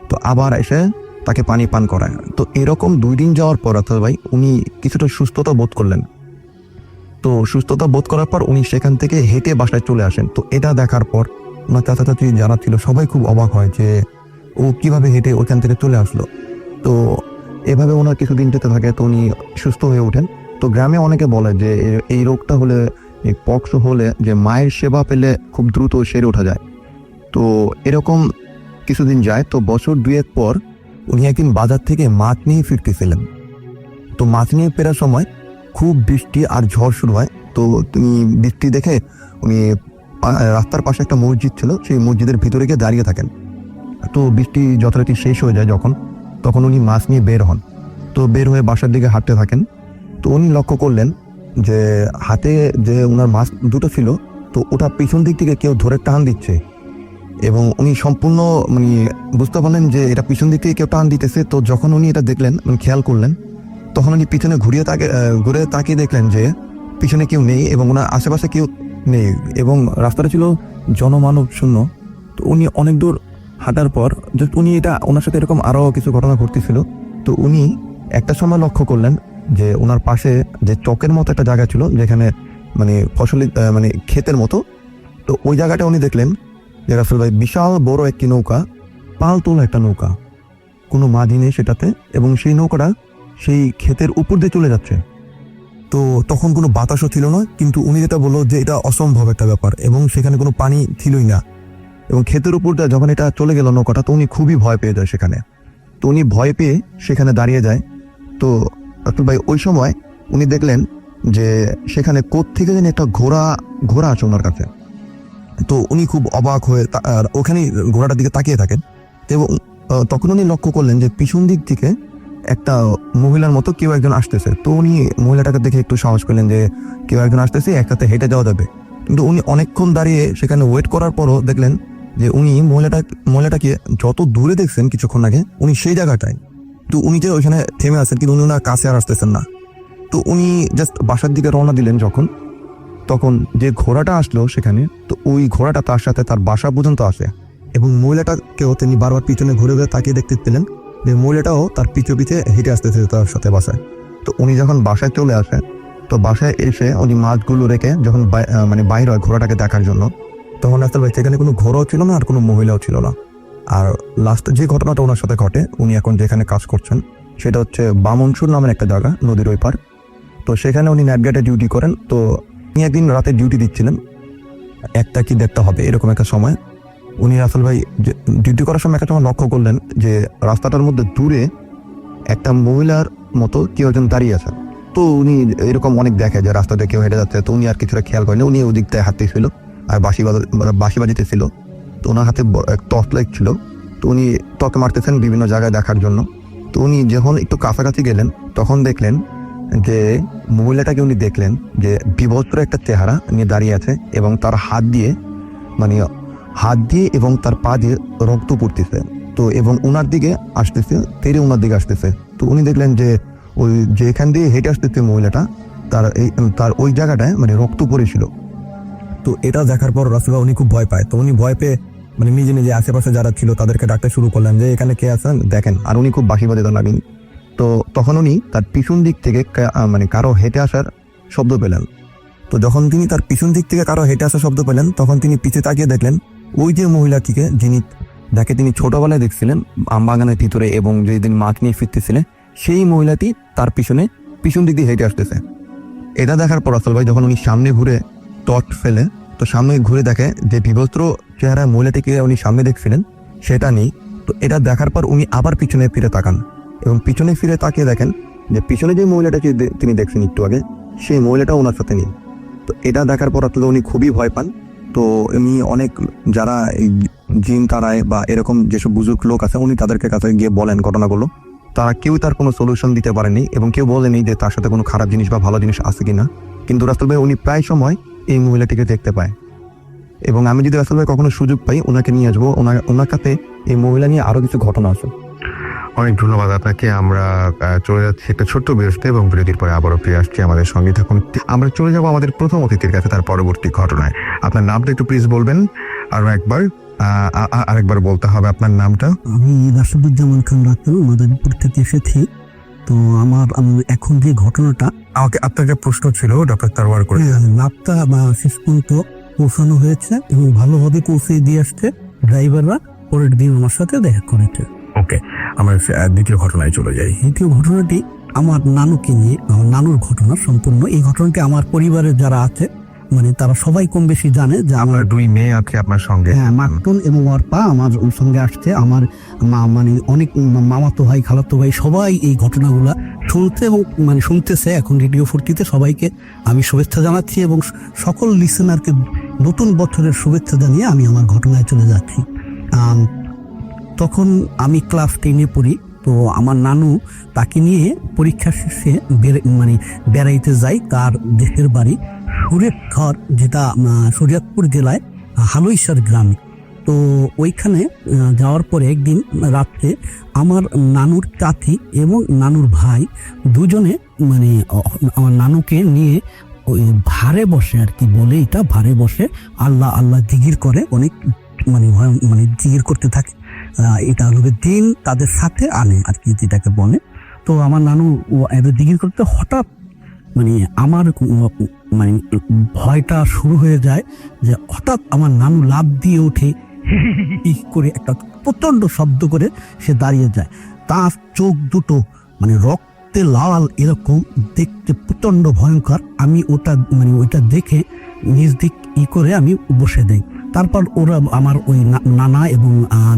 তো আবার এসে তাকে পানি পান করায়। তো এরকম 2 দিন যাওয়ার পর ভাই উনি কিছুটা সুস্থতা বোধ করলেন। তো সুস্থতা বোধ করার পর উনি সেখান থেকে হেঁটে বাসায় চলে আসেন। তো এটা দেখার পর ওনার চাচা চাচি যারা ছিল সবাই খুব অবাক হয় যে ও কিভাবে হেঁটে ওইখান থেকে চলে আসলো। তো এভাবে ওনার কিছুদিন যেতে থাকে। তো উনি সুস্থ হয়ে ওঠেন। তো গ্রামে অনেকে বলে যে এই রোগটা হলে, এই পক্স হলে, যে মায়ের সেবা পেলে খুব দ্রুত সেরে ওঠা যায়। তো এরকম কিছুদিন যায়। তো বছর 2 পর উনি একদিন বাজার থেকে মাছ নিয়ে ফিরতেছিলেন। তো মাছ নিয়ে ফেরার সময় খুব বৃষ্টি আর ঝড় শুরু হয়। তো তিনি বৃষ্টি দেখে উনি রাস্তার পাশে একটা মসজিদ ছিল, সেই মসজিদের ভিতরে গিয়ে দাঁড়িয়ে থাকেন। তো বৃষ্টি যথারীতি শেষ হয়ে যায় তখন উনি মাছ নিয়ে বের হন। তো বের হয়ে বাসার দিকে হাঁটতে থাকেন। তো উনি লক্ষ্য করলেন যে হাতে যে ওনার মাছ দুটো ছিল, তো ওটা পিছন দিক থেকে কেউ ধরে টান দিচ্ছে, এবং উনি সম্পূর্ণ বুঝতে পারলেন যে এটা পিছন দিক থেকে কেউ টান দিতেছে। তো যখন উনি এটা দেখলেন, খেয়াল করলেন, তখন উনি পিছনে ঘুরে তাকিয়ে দেখলেন যে পিছনে কেউ নেই এবং ওনার আশেপাশে কেউ নেই, এবং রাস্তাটা ছিল জনমানব শূন্য। তো উনি অনেক দূর হাঁটার পর উনি ওনার সাথে এরকম আরও কিছু ঘটনা ঘটতেছিল। তো উনি একটা সময় লক্ষ্য করলেন যে ওনার পাশে যে চকের মতো একটা জায়গা ছিল, যেখানে ফসলি ক্ষেতের মতো। তো ওই জায়গাটা উনি দেখলেন যে রাসেল ভাই বিশাল বড় একটি নৌকা, পাল তোলা একটা নৌকা, কোনো মাঝি নেই সেটাতে, এবং সেই নৌকাটা সেই ক্ষেতের উপর দিয়ে চলে যাচ্ছে। তো তখন কোনো বাতাসও ছিল না, কিন্তু উনি যেটা বললো যে এটা অসম্ভব একটা ব্যাপার, এবং সেখানে কোনো পানি ছিলই না, এবং ক্ষেতের উপর দিয়ে যখন এটা চলে গেল নৌকাটা, তো উনি খুবই ভয় পেয়ে যায় সেখানে। তো উনি ভয় পেয়ে সেখানে দাঁড়িয়ে যায়। তো রাসেল ভাই ওই সময় উনি দেখলেন যে সেখানে কোত্থেকে যেন একটা ঘোড়া আছে ওনার কাছে। তো উনি খুব অবাক হয়ে ওখানেই ঘোড়াটার দিকে তাকিয়ে থাকেন। এবং তখন উনি লক্ষ্য করলেন যে পিছন দিক থেকে একটা মহিলার মতো কেউ একজন আসতেছে। তো উনি মহিলাটাকে দেখে একটু সাহস পেলেন যে কেউ একজন আসতেছে, একসাথে হেঁটে যাওয়া যাবে। কিন্তু উনি অনেকক্ষণ দাঁড়িয়ে সেখানে ওয়েট করার পরও দেখলেন যে উনি মহিলাটাকে যত দূরে দেখছেন কিছুক্ষণ আগে, উনি সেই জায়গাটায়। তো উনি যে ওইখানে থেমে আছেন, কিন্তু উনি ওনার কাছে আর আসতেছেন না। তো উনি জাস্ট বাসার দিকে রওনা দিলেন তখন যে ঘোড়াটা আসলো সেখানে, তো ওই ঘোড়াটা তার সাথে তার বাসা পর্যন্ত আসে, এবং মহিলাটাকেও তিনি বারবার পিছনে ঘুরে ঘুরে তাকিয়ে দেখতে পেলেন যে মহিলাটাও তার পিছে হেঁটে আসতেছে তার সাথে বাসায়। তো উনি যখন বাসায় চলে আসে, তো বাসায় এসে উনি মাছগুলো রেখে যখন বাইর হয় ঘোড়াটাকে দেখার জন্য, তখন রাস্তার ভাই সেখানে কোনো ঘোড়াও ছিল না আর কোনো মহিলাও ছিল না। আর লাস্ট যে ঘটনাটা ওনার সাথে ঘটে, উনি এখন যেখানে কাজ করছেন সেটা হচ্ছে বামনসুর নামের একটা জায়গা, নদীর ওই পার। তো সেখানে উনি নাইট গার্ডে ডিউটি করেন। তো উনি একদিন রাতে ডিউটি দিচ্ছিলেন, 1টা কি 1:30 হবে এরকম একটা সময়। উনি রাসেল ভাই ডিউটি করার সময় একটা সময় লক্ষ্য করলেন যে রাস্তাটার মধ্যে দূরে একটা মহিলার মতো কেউ একজন দাঁড়িয়ে আছে। তো উনি এরকম অনেক দেখে যে রাস্তাতে কেউ হেঁটে যাচ্ছে। তো উনি আর কিছুটা খেয়াল করেন, উনি ওই দিকটায় হাঁটতেছিল আর বাঁশি বাজিতেছিল। তো ওনার হাতে টর্চ লাইট ছিল। তো উনি টর্চ মারতেছেন বিভিন্ন জায়গায় দেখার জন্য। তো উনি যখন একটু কাছাকাছি গেলেন তখন দেখলেন যে মহিলাটাকে উনি দেখলেন যে বিভৎস একটা চেহারা নিয়ে দাঁড়িয়ে আছে এবং তার হাত দিয়ে এবং তার পা দিয়ে রক্ত পড়তেছে। তো এবং ওনার দিকে আসতেছে, তেরে ওনার দিকে আসতেছে। তো উনি দেখলেন যে ওই যেখান দিয়ে হেঁটে আসতেছে মহিলাটা, তার ওই জায়গাটায় মানে রক্ত পড়েছিল। তো এটা দেখার পর রাসূল উনি খুব ভয় পায়। তো উনি ভয় পেয়ে মানে নিজে নিজে আশেপাশে যারা ছিল তাদেরকে ডাকতে শুরু করলেন যে এখানে কে আছেন দেখেন। আর উনি খুব বাঁশি বাজাতে লাগলেন। তো তখন উনি তার পিছন দিক থেকে মানে কারো হেঁটে আসার শব্দ পেলেন। তো যখন তিনি তার পিছন দিক থেকে কারো হেঁটে আসার শব্দ পেলেন তখন তিনি পিছে তাকিয়ে দেখলেন ওই যে মহিলাটিকে যাকে তিনি ছোটবেলায় দেখছিলেন আমবাগানের ভিতরে এবং যেদিন মাছ নিয়ে ফিরতেছিলেন, সেই মহিলাটি তার পিছন দিক দিয়ে হেঁটে আসতেছে। এটা দেখার পর রাসূল ভাই যখন উনি সামনে ঘুরে টর্চ ফেলে, তো সামনে ঘুরে দেখে যে বিভস্ত্র চেহারা মহিলাটিকে উনি সামনে দেখছিলেন সেটা নেই। তো এটা দেখার পর উনি আবার পিছনে ফিরে তাকান এবং পিছনে ফিরে তাকিয়ে দেখেন যে পিছনে যে মহিলাটাকে তিনি দেখছেন একটু আগে, সেই মহিলাটা ওনার সাথে নেই। তো এটা দেখার পর আসলে উনি খুবই ভয় পান। তো এমনি অনেক যারা এই জিন তারায় বা এরকম যেসব বুজুর্গ লোক আছে উনি তাদেরকে কাছে গিয়ে বলেন ঘটনাগুলো, তারা কেউ তার কোনো সলিউশন দিতে পারেনি এবং কেউ বলেনি যে তার সাথে কোনো খারাপ জিনিস বা ভালো জিনিস আছে কিনা। কিন্তু রাসূল ভাই উনি প্রায় সময় এই মহিলাটিকে দেখতে পায় এবং আমি যদি রাসূল ভাই কখনো সুযোগ পাই ওনাকে নিয়ে আসবো, ওনার কাছে এই মহিলা নিয়ে আরো কিছু ঘটনা আছে। অনেক ধন্যবাদ আপনাকে। আমরা চলে যাচ্ছি একটা ছোট্ট বিরতিতে এবং বিরতির পরে আবারও ফিরে আসছি, আমাদের সঙ্গে থাকুন। আমরা চলে যাবো আমাদের প্রথম অতিথির কাছে তার পরবর্তী ঘটনায়। আপনার নামটা একটু প্লিজ বলবেন। আরেকবার বলতে হবে আপনার নামটা। আমি রাশিদুজ্জামান খান রাতুল মাদারীপুর থেকে এসেছি। তো আমি এখন যে ঘটনাটা আপনাকে প্রশ্ন ছিল ডক্টর তারওয়ার করে লাভটা শেষ পর্যন্ত পৌঁছানো হয়েছে এবং ভালোভাবে পৌঁছে দিয়ে আসছে ড্রাইভাররা। পরের দিন আমার সাথে দেখা করেছে। ওকে, আমরা দ্বিতীয় ঘটনায় চলে যাই। দ্বিতীয় ঘটনাটি আমার নানুকে নিয়ে, আমার নানুর ঘটনা সম্পূর্ণ। এই ঘটনাটি আমার পরিবারের যারা আছে মানে তারা সবাই কম বেশি জানে যে আমার দুই মেয়ে আছে আপনার সঙ্গে। হ্যাঁ, মাকটুন এবং অর্পা আমার সঙ্গে আসছে। আমার মা মানে অনেক মামাতো ভাই, খালাতো ভাই সবাই এই ঘটনাগুলা শুনতে এবং মানে শুনতেছে। এখন রেডিও ফুর্তিতে সবাইকে আমি শুভেচ্ছা জানাচ্ছি এবং সকল লিসেনারকে নতুন বছরের শুভেচ্ছা জানিয়ে আমি আমার ঘটনায় চলে যাচ্ছি। তখন আমি ক্লাস 10-এ পড়ি। তো আমার নানু তাকে নিয়ে পরীক্ষা শেষে বেড়াইতে যাই তার দেশের বাড়ি সুরেতঘর, যেটা শরীয়তপুর জেলায় হালুইসার গ্রামে। তো ওইখানে যাওয়ার পরে একদিন রাত্রে আমার নানুর চাচি এবং নানুর ভাই দুজনে মানে আমার নানুকে নিয়ে ওই ভারে বসে আর কি বলে, এটা ভারে বসে আল্লাহ আল্লাহ জিকির করে, অনেক মানে জিকির করতে থাকে। এটা হলো দিন তাদের সাথে আনে আর কি, যেটাকে বলে। তো আমার নানু এদের জিকির করতে হঠাৎ মানে আমার মানে ভয়টা শুরু হয়ে যায় যে হঠাৎ আমার নানু লাফ দিয়ে উঠে করে একটা প্রচন্ড শব্দ করে সে দাঁড়িয়ে যায়। তার চোখ দুটো মানে রক্তে লাল, এরকম দেখতে প্রচন্ড ভয়ঙ্কর। আমি ওইটা দেখে নিজ দিক করে আমি বসে দেই। তারপর ওরা আমার ওই নানা এবং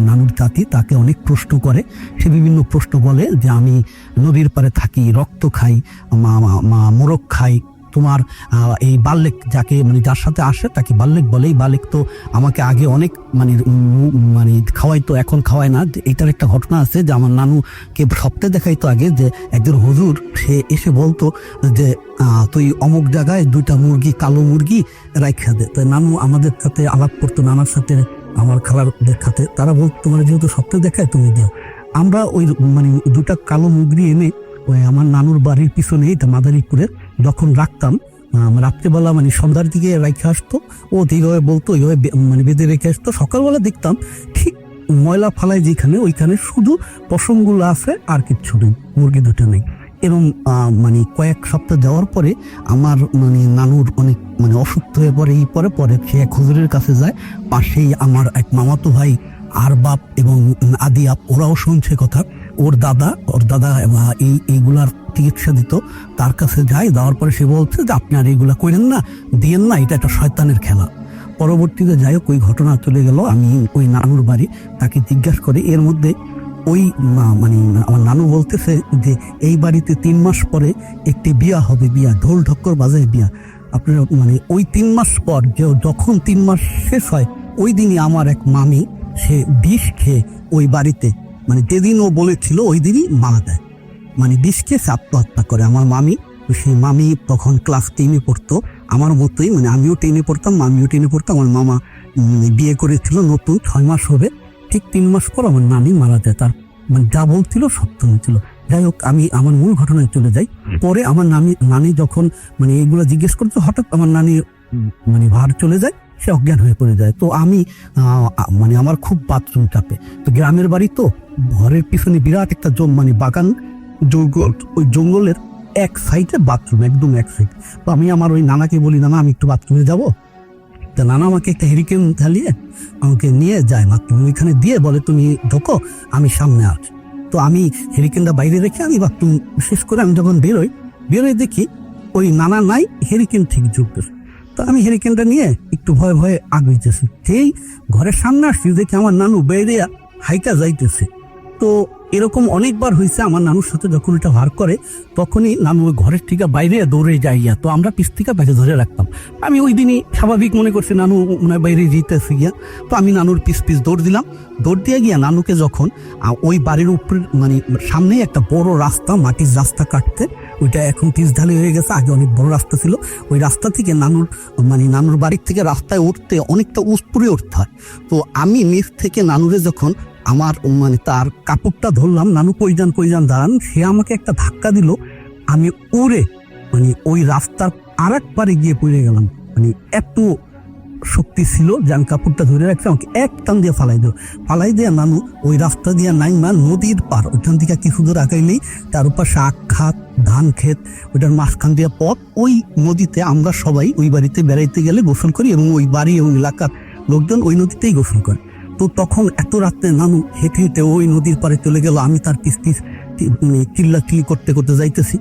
নানুর চাচি তাকে অনেক প্রশ্ন করে। সে বিভিন্ন প্রশ্ন বলে যে আমি নদীর পাড়ে থাকি, রক্ত খাই, মোরগ খাই। তোমার এই বাল্যেক যাকে মানে যার সাথে আসে তাকে বাল্যেক বলে। এই বাল্যেক তো আমাকে আগে অনেক মানে খাওয়াইতো, এখন খাওয়ায় না। এটার একটা ঘটনা আছে যে আমার নানুকে সপ্তাহে দেখাইতো আগে যে একজন হুজুর সে এসে বলতো যে তুই অমুক জায়গায় 2টা মুরগি, কালো মুরগি রাইখা দে। তো নানু আমাদের সাথে আলাপ করতো, নানার সাথে আমার খালারদের সাথে। তারা বলতো তোমার যেহেতু সপ্তাহে দেখায় তুমি দিও। আমরা ওই 2টা কালো মুরগি এনে ওই আমার নানুর বাড়ির পিছনে, এটা মাদারীপুরের, যখন রাখতাম রাত্রেবেলা মানে সন্ধ্যার দিকে রেখে আসতো। ও এইভাবে বলতো, এইভাবে বেঁধে রেখে আসতো। সকালবেলা দেখতাম ঠিক ময়লা ফালায় যেখানে, ওইখানে শুধু পশমগুলো আছে, আর কিচ্ছু নেই, মুরগি 2টা নেই। এবং কয়েক সপ্তাহ যাওয়ার পরে আমার নানুর অনেক অসুস্থ হয়ে পড়ে। পরে সে এক হুজুরের কাছে যায়। পাশেই আমার এক মামাতো ভাই আর বাপ এবং আদি আপ, ওরাও শুনছে কথা। ওর দাদা এইগুলার চিকিৎসা দিত, তার কাছে যায়। যাওয়ার পরে সে বলছে যে আপনি আর এইগুলা করেন না, দিয়েন না, এটা একটা শয়তানের খেলা। পরবর্তীতে যাই হোক ওই ঘটনা চলে গেল। আমি ওই নানুর বাড়ি তাকে জিজ্ঞাসা করি। এর মধ্যে ওই আমার নানু বলতেছে যে এই বাড়িতে 3 মাস পরে একটি বিয়া হবে, বিয়া ঢোল ঢক্কর বাজায় বিয়া। আপনার ওই 3 মাস পর যখন 3 মাস শেষ হয় ওই দিনই আমার এক মামি সে বিষ খেয়ে ওই বাড়িতে মানে যেদিন ও বলেছিল ওই দিনই মারা যায়, মানে বিষ খেয়ে আত্মহত্যা করে। আমার মামি, সেই মামি তখন ক্লাস 10-এ পড়তো, আমার মতোই, মানে আমিও 10-এ পড়তাম, মামিও 10-এ পড়তো। আমার মামা বিয়ে করেছিল নতুন, 6 মাস হবে, ঠিক 3 মাস পর আমার নানি মারা যায়। তার মানে যা বলছিল সত্য হয়েছিল। যাই হোক, আমি আমার মূল ঘটনায় চলে যাই। পরে আমার নানি যখন মানে এগুলো জিজ্ঞেস করতো, হঠাৎ আমার নানি মানে ভার চলে যায়, সে অজ্ঞান হয়ে পড়ে যায়। তো আমি মানে আমার খুব বাথরুম চাপে, তো গ্রামের বাড়ি তো, ঘরের পিছনে বিরাট একটা মানে বাগান, জঙ্গল, ওই জঙ্গলের এক সাইডে বাথরুম, একদম এক সাইড। তো আমি আমার ওই নানাকে বলি, নানা আমি একটু বাথরুমে যাবো। তা নানা আমাকে একটা হেরিকেন ঢালিয়ে আমাকে নিয়ে যায় বাথরুম, ওইখানে দিয়ে বলে তুমি ঢোকো, আমি সামনে আছি। তো আমি হেরিকেনটা বাইরে রেখে আমি বাথরুম শেষ করে আমি যখন বেরোই দেখি ওই নানা নাই, হেরিকেন ঠিক ঝুঁকতেছে। তো আমি হেরিকেনটা নিয়ে একটু ভয়ে ভয়ে আগুইতেছি, সেই ঘরের সামনে আসছি দেখি আমার নানু বাইরে হাইটা যাইতেছে। তো এরকম অনেকবার হয়েছে আমার নানুর সাথে, যখন এটা ভার করে তখনই নানু ওই ঘরের থেকে বাইরে দৌড়ে যাইয়া, তো আমরা পিছ থেকে বাইরে ধরে রাখতাম। আমি ওই দিনই স্বাভাবিক মনে করছি নানু মনে হয় বাইরে যেতেছে গিয়া, তো আমি নানুর পিছ দৌড় দিলাম। দৌড় দিয়ে গিয়া নানুকে যখন ওই বাড়ির উপরে মানে সামনেই একটা বড় রাস্তা, মাটির রাস্তা কাটতে, ওইটা এখন পিচ ঢালি হয়ে গেছে, আগে অনেক বড় রাস্তা ছিল। ওই রাস্তা থেকে নানুর বাড়ির থেকে রাস্তায় উঠতে অনেকটা উস্তুরে উঠতে হয়। তো আমি নিচ থেকে নানুরে যখন আমার মানে তার কাপড়টা ধরলাম, নানু কইজান দাঁড়ান, সে আমাকে একটা ধাক্কা দিল, আমি উড়ে মানে ওই রাস্তার আর এক পারে গিয়ে পড়ে গেলাম। মানে এত শক্তি ছিল যে আমি কাপড়টা ধরে রাখছি, আমাকে এক টান দিয়ে ফালাই দিয়ে নানু ওই রাস্তা দিয়ে নাইমা নদীর পার, ওইখান থেকে কিছু দূর আগাইলেই তার উপর শাক খাত, ধান ক্ষেত, ওইটার মাঝখান দিয়ে পথ। ওই নদীতে আমরা সবাই ওই বাড়িতে বেড়াইতে গেলে গোসল করি, এবং ওই বাড়ি এবং এলাকার লোকজন ওই নদীতেই গোসল করে। তো তখন এত রাত্রে নানু হেঁটে হেঁটে ওই নদীর পারে চলে গেল, আমি তার পিছ চিল্লাচিল্লি করতে করতে যাইতেছি।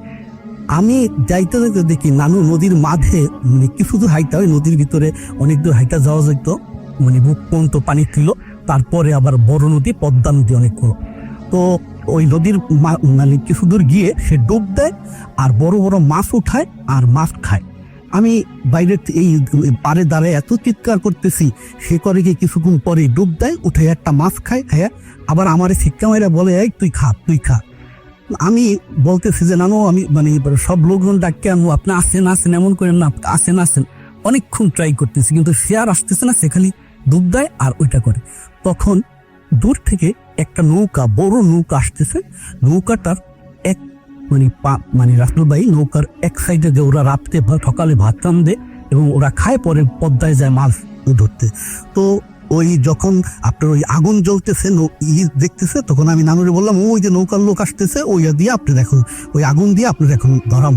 আমি যাইতে যাইতে দেখি নানু নদীর মাঝে মানে কিছু দূর হাইটা, ওই নদীর ভিতরে অনেক দূর হাইটা যাওয়া যেত, মানে বুক পর্যন্ত পানি ছিল। তারপরে আবার বড় নদী, পদ্মা নদী অনেক বড়। তো ওই নদীর মানে কিছু দূর গিয়ে সে ডুব দেয়, আর বড় বড় মাছ উঠায় আর মাছ খায়। আমি বাইরে এই পারে দাঁড়ায় এত চিৎকার করতেছি, সে করে গিয়ে কিছুক্ষণ পরে ডুব দেয়, উঠে একটা মাছ খায়, হ্যাঁ আবার আমার শিক্ষা মায়েরা বলে এই তুই খা। আমি বলতেছি যে নানু আমি মানে সব লোকজন ডাককে আনবো, আপনি আসেন এমন করেন না, আসেন। অনেকক্ষণ ট্রাই করতেছি, কিন্তু সে আর আসতেছে না, সে খালি ডুব দেয় আর ওইটা করে। তখন দূর থেকে একটা নৌকা, বড় নৌকা আসতেছে। নৌকাটার এক মানে রাসেল ভাই, নৌকার এক সাইডে যে ওরা রাত্রে সকালে ভাত রান্ধে এবং ওরা খায়, পরে পদ্মায় যায় মাছ ধরতে। তো ওই যখন আপনার ওই আগুন জ্বলতেছে, দেখতেছে, তখন আমি নানুরে বললাম ওই যে নৌকার লোক আসতেছে, ওই দিয়ে আপনি দেখুন, ওই আগুন দিয়ে আপনার এখন ধরাম।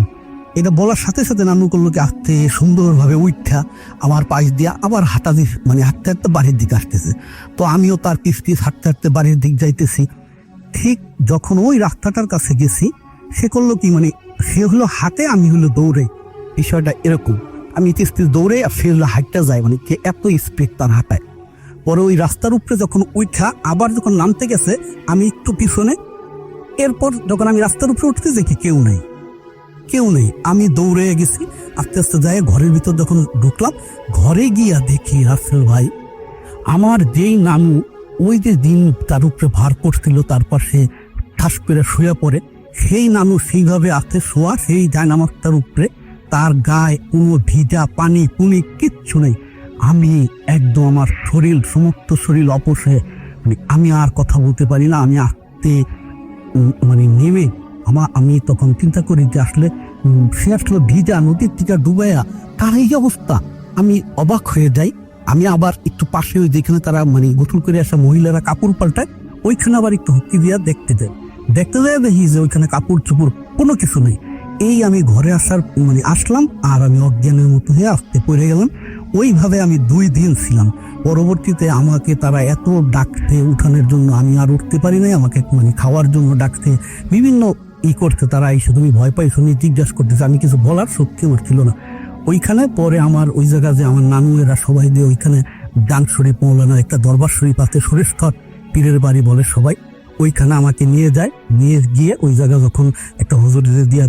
এটা বলার সাথে সাথে নানু করলোকে আসতে সুন্দরভাবে উঠা আমার পাশ দিয়া আবার হাঁটতে হাঁটতে বাড়ির দিকে আসতেছে। তো আমিও তার পিছ হাঁটতে বাড়ির দিক যাইতেছি। ঠিক যখন ওই রাস্তাটার কাছে গেছি, সে করলো কি মানে সে হলো হাতে, আমি হলো দৌড়ে। বিষয়টা এরকম, আমি দৌড়ে আর সে হলো হাঁটতে যায়, মানে এত স্পিড তার হাঁটায়। পরে ওই রাস্তার উপরে যখন উঠা আবার যখন নামতে গেছে, আমি একটু পিছনে, এরপর যখন আমি রাস্তার উপরে উঠতে দেখি কেউ নেই। আমি দৌড়ে গেছি, আস্তে আস্তে যাই ঘরের ভিতর যখন ঢুকলাম, ঘরে গিয়া দেখি রাসেল ভাই আমার যেই নানু ওই যে দিন তার উপরে ভার করছিল, তারপর সে ঠাস করে শুয়ে পড়ে, সেই নানু সেইভাবে আস্তে শোয়া, সেই জায়নামাজটার উপরে, তার গায়ে কোনো ভিজা পানি পুনি কিচ্ছু নেই। আমি একদম আমার সমস্ত শরীর অপসে, মানে আমি আর কথা বলতে পারি না। আমি আসতে মানে নেমে আমি তখন চিন্তা করি যে আসলে সে আসলে ভিজা নদীর থেকে ডুবাইয়া তার এই অবস্থা, আমি অবাক হয়ে যাই। আমি আবার একটু পাশে ওই যেখানে তারা মানে গোসল করে আসা মহিলারা কাপড় পাল্টায়, ওইখানে আবার একটু হকি দিয়া দেখতে যায় দেখি যে ওইখানে কাপড় চোপড় কোনো কিছু নেই। এই আমি ঘরে আসলাম, আর আমি অজ্ঞানের মতো হয়ে আসতে পড়ে গেলাম। ওইভাবে আমি 2 দিন ছিলাম। পরবর্তীতে আমাকে তারা এত ডাকতে উঠানোর জন্য, আমি আর উঠতে পারি নাই, আমাকে খাওয়ার জন্য ডাকতে, বিভিন্ন করতে, তারা এসে তুমি ভয় পাইছো নি জিজ্ঞাসা করতেছে। আমি কিছু বলার শক্তি আমার ছিল না ওইখানে। পরে আমার ওই জায়গায় যে আমার নানু এরা সবাই দিয়ে ওইখানে ডান শরীফ মৌলানা একটা দরবার শরীফ আছে, সুরেশখর পীরের বাড়ি বলে সবাই, ওইখানে আমাকে নিয়ে গিয়ে ওই জায়গা যখন একটা হুজুর দিয়ে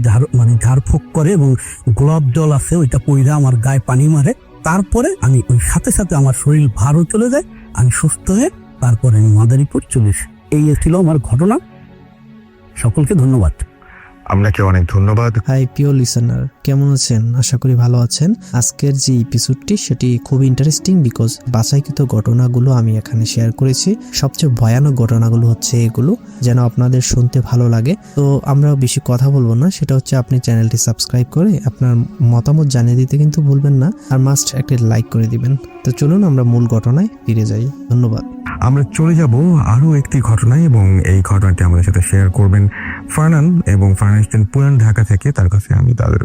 ঝাড়ফুঁক করে এবং গোলাপ জল আছে, ওইটা পইরা আমার গায়ে পানি মারে। তারপরে আমি ওই সাথে সাথে আমার শরীর ভারও চলে যায়, আমি সুস্থ হয়ে তারপরে আমি মাদারীপুর চলে এসে এই ছিল আমার ঘটনা। সকলকে ধন্যবাদ। আপনাকে অনেক ধন্যবাদ। হাই প্রিয় লিসেনার, কেমন আছেন? আশা করি ভালো আছেন। আজকের যে এপিসোডটি সেটি খুব ইন্টারেস্টিং বিকজ বাছাইকৃত ঘটনাগুলো আমি এখানে শেয়ার করেছি। সবচেয়ে ভয়ানক ঘটনাগুলো হচ্ছে এগুলো, যেন আপনাদের শুনতে ভালো লাগে। তো আমরা বেশি কথা বলবো না, সেটা হচ্ছে আপনি চ্যানেলটি সাবস্ক্রাইব করে আপনার মতামত জানিয়ে দিতে কিন্তু ভুলবেন না, আর মাস্ট একটা লাইক করে দিবেন। তো চলুন আমরা মূল ঘটনায় ফিরে যাই। ধন্যবাদ। আমরা চলে যাব আরও একটি ঘটনায়, এবং এই ঘটনাটি আমাদের সাথে শেয়ার করবেন ফারহান, এবং ফারহান এসেছেন পুরান ঢাকা থেকে। তার কাছে আমি তাদের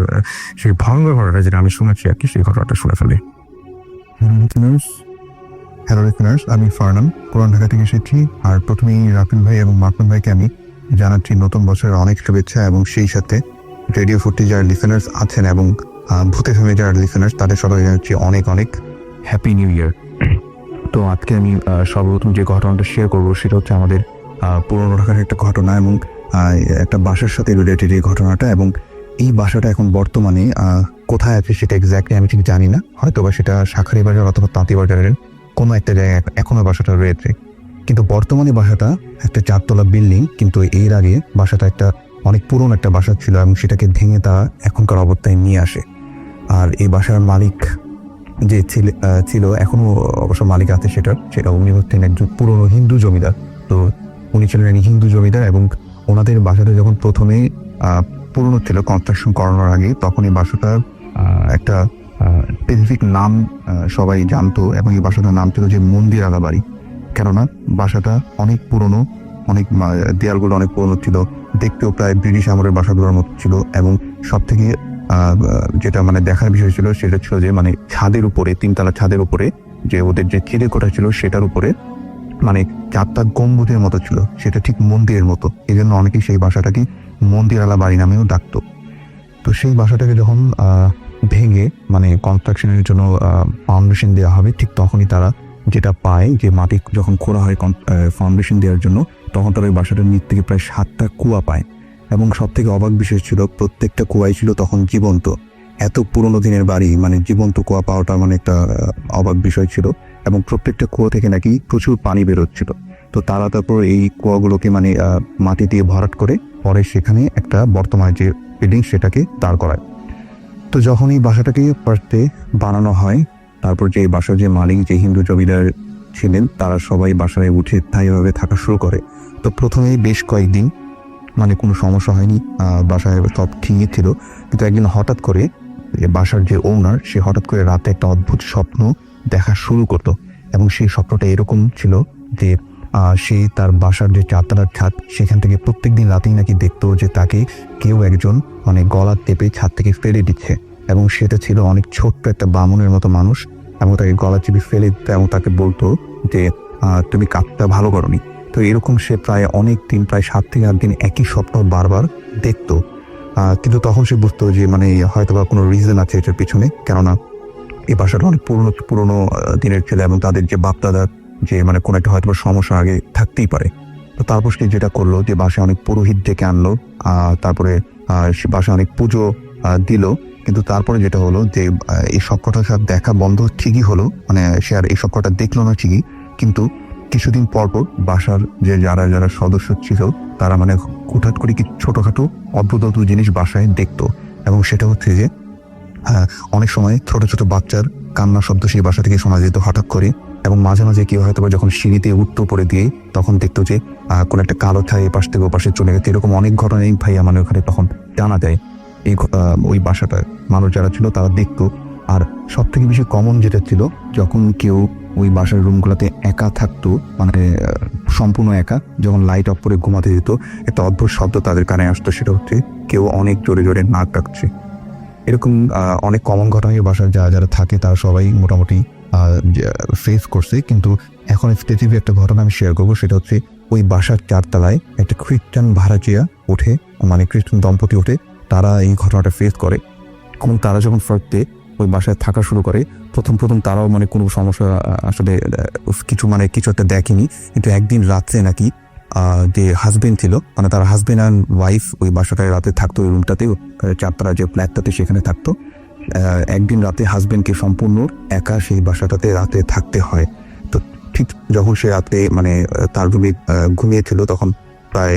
সেই ভয়ঙ্কর ঘটনাটা যেটা আমি শুনেছি আর কি, সেই ঘটনাটা শুনে ফেলি। হ্যালো লিসেনার্স, আমি ফারহান পুরান ঢাকা থেকে এসেছি। আর প্রথমেই রাফিল ভাই এবং মাকমুন ভাইকে আমি জানাচ্ছি নতুন বছরের অনেক শুভেচ্ছা, এবং সেই সাথে রেডিও 40 যারা লিসেনার্স আছেন এবং ভূতে ফেমে যারা লিসেনার্স, তাদের সবাই জানাচ্ছি অনেক অনেক হ্যাপি নিউ ইয়ার। তো আজকে আমি সর্বপ্রথম যে ঘটনাটা শেয়ার করবো সেটা হচ্ছে আমাদের পুরনো ঢাকার একটা ঘটনা, এবং একটা বাসার সাথে রিলেটেড এই ঘটনাটা। এবং এই বাসাটা এখন বর্তমানে কোথায় আছে সেটা এক্স্যাক্টলি আমি ঠিক জানি না, হয়তো বা সেটা শাখারি বাজার অথবা তাঁতি বাজারের কোনো একটা জায়গায় এখনো বাসাটা রয়েছে। কিন্তু বর্তমানে বাসাটা একটা 4 তলা বিল্ডিং, কিন্তু এর আগে বাসাটা একটা অনেক পুরনো একটা বাসা ছিল, এবং সেটাকে ভেঙে তারা এখনকার অবস্থায় নিয়ে আসে। আর এই বাসার মালিক যে ছিল এখনো অবশ্য মালিক আছে সেটা উনি হচ্ছেন একজন পুরনো হিন্দু জমিদার। তো উনি ছিলেন হিন্দু জমিদার, এবং ওনাদের বাসাটা যখন প্রথমে পুরনো ছিল কনস্ট্রাকশন করানোর আগে, তখন এই বাসাটার একটা স্পেসিফিক নাম সবাই জানতো, এবং এই বাসাটার নাম ছিল যে মন্দির আলা বাড়ি। কেননা বাসাটা অনেক পুরনো, অনেক দেয়ালগুলো অনেক পুরনো ছিল, দেখতেও প্রায় ব্রিটিশ আমলের বাসাগুলোর মতো ছিল। এবং সব থেকে যেটা মানে দেখার বিষয় ছিল সেটা ছিল যে মানে ছাদের উপরে, 3 তলা ছাদের উপরে যে ওদের যে খিদে কোঠা ছিল সেটার উপরে মানে 4টা গম্বুজের মতো ছিল, সেটা ঠিক মন্দিরের মতো। এই জন্য অনেকেই সেই বাসাটাকে মন্দির আলা বাড়ি নামেও ডাকতো। তো সেই বাসাটাকে যখন ভেঙে মানে কনস্ট্রাকশনের জন্য ফাউন্ডেশন দেওয়া হবে, ঠিক তখনই তারা যেটা পায় যে মাটি যখন খোঁড়া হয় ফাউন্ডেশন দেওয়ার জন্য, তখন তারা ওই বাসাটার নিচ থেকে প্রায় 7টা কুয়া পায়। এবং সব থেকে অবাক বিষয় ছিল প্রত্যেকটা কুয়াই ছিল তখন জীবন্ত। এত পুরোনো দিনের বাড়ি, মানে জীবন্ত কুয়া পাওয়াটা মানে একটা অবাক বিষয় ছিল। এবং প্রত্যেকটা কুয়া থেকে নাকি প্রচুর পানি বেরোচ্ছিল। তো তারা তারপর এই কুয়াগুলোকে মানে মাটি দিয়ে ভরাট করে পরে সেখানে একটা বর্তমানে যে বিল্ডিং সেটাকে দাঁড় করায়। তো যখন এই বাসাটাকে ফার্স্টে বানানো হয়, তারপর যে বাসার যে মালিক, যে হিন্দু জমিদার ছিলেন, তারা সবাই বাসায় উঠে স্থায়ীভাবে থাকা শুরু করে। তো প্রথমেই বেশ কয়েকদিন মানে কোনো সমস্যা হয়নি, বাসায় সব ঠিকই ছিল। কিন্তু একদিন হঠাৎ করে বাসার যে ওনার, সে হঠাৎ করে রাতে একটা অদ্ভুত স্বপ্ন দেখা শুরু করতো। এবং সেই স্বপ্নটা এরকম ছিল যে সে তার বাসার যে 4 তলার ছাদ, সেখান থেকে প্রত্যেকদিন রাতেই নাকি দেখতো যে তাকে কেউ একজন মানে গলা টেপে ছাদ থেকে ফেলে দিচ্ছে। এবং সেটা ছিল অনেক ছোট্ট একটা বামুনের মতো মানুষ, এবং তাকে গলা চেপে ফেলে দিত এবং তাকে বলতো যে তুমি কাজটা ভালো করোনি। তো এরকম সে প্রায় অনেক দিন, প্রায় 7 থেকে 8 দিন একই স্বপ্ন বারবার দেখতো। কিন্তু তখন সে বুঝতো যে মানে হয়তো বা কোনো রিজন আছে এটার পিছনে, কেননা এই বাসাটা অনেক পুরনো দিনের ছিল, এবং তাদের যে বাপদাদার যে মানে কোনো একটা হয়তো সমস্যা আগে থাকতেই পারে। তো তারপর সে যেটা করলো যে বাসায় অনেক পুরোহিত ডেকে আনলো, তারপরে সে বাসায় অনেক পুজো দিল। কিন্তু তারপরে যেটা হলো যে এই সবকটার সাথে দেখা বন্ধ ঠিকই হলো, মানে সে আর এই সবকটা দেখলো না ঠিকই, কিন্তু কিছুদিন পর বাসার যে যারা সদস্য ছিল তারা মানে হঠাৎ করে কি ছোটখাটো অদ্ভুত জিনিস বাসায় দেখতো। এবং সেটা হচ্ছে যে অনেক সময় ছোট ছোট বাচ্চার কান্নার শব্দ সেই বাসা থেকে শোনা যেত হঠাৎ করে। এবং মাঝে মাঝে কি হয়তো যখন সিঁড়িতে উঠতো পরে দিয়ে, তখন দেখতো যে কোনো একটা কালো ছায়া এপাশ থেকে ওপাশে চলে গেছে। এরকম অনেক ঘটনাই ভাইয়া মানে ওখানে তখন জানা যায়। এই ওই বাসাটা মানুষ যারা ছিল তারা দেখতো। আর সব থেকে বেশি কমন যেটা ছিল, যখন কেউ ওই বাসার রুমগুলোতে একা থাকতো, মানে সম্পূর্ণ একা, যখন লাইট অফ করে ঘুমাতে যেত, একটা অদ্ভুত শব্দ তাদের কানে আসতো, সেটা হচ্ছে কেউ অনেক জোরে জোরে নাক ডাকছে। এরকম অনেক কমন ঘটনা এই বাসার যারা থাকে তারা সবাই মোটামুটি ফেস করছে। কিন্তু এখন স্পেসিফিক একটা ঘটনা আমি শেয়ার করবো, সেটা হচ্ছে ওই বাসার 4 তলায় একটা খ্রিস্টান ভাড়াটিয়া ওঠে, মানে খ্রিস্টান দম্পতি ওঠে। তারা এই ঘটনাটা ফেস করে, এবং তারা যখন ফার্স্টে ওই বাসায় থাকা শুরু করে, প্রথম তারাও মানে কোনো সমস্যা আসলে কিছু একটা দেখেনি। কিন্তু একদিন রাত্রে নাকি যে হাজবেন্ড ছিল, মানে তার হাজবেন্ড অ্যান্ড ওয়াইফ ওই বাসাটায় রাতে থাকতো, ওই রুমটাতে 4 তলা যে ফ্ল্যাটটাতে সেখানে থাকতো। একদিন রাতে হাজবেন্ডকে সম্পূর্ণ একা সেই বাসাটাতে রাতে থাকতে হয়। তো ঠিক যখন সে রাতে মানে তার রুমে ঘুমিয়েছিল, তখন প্রায়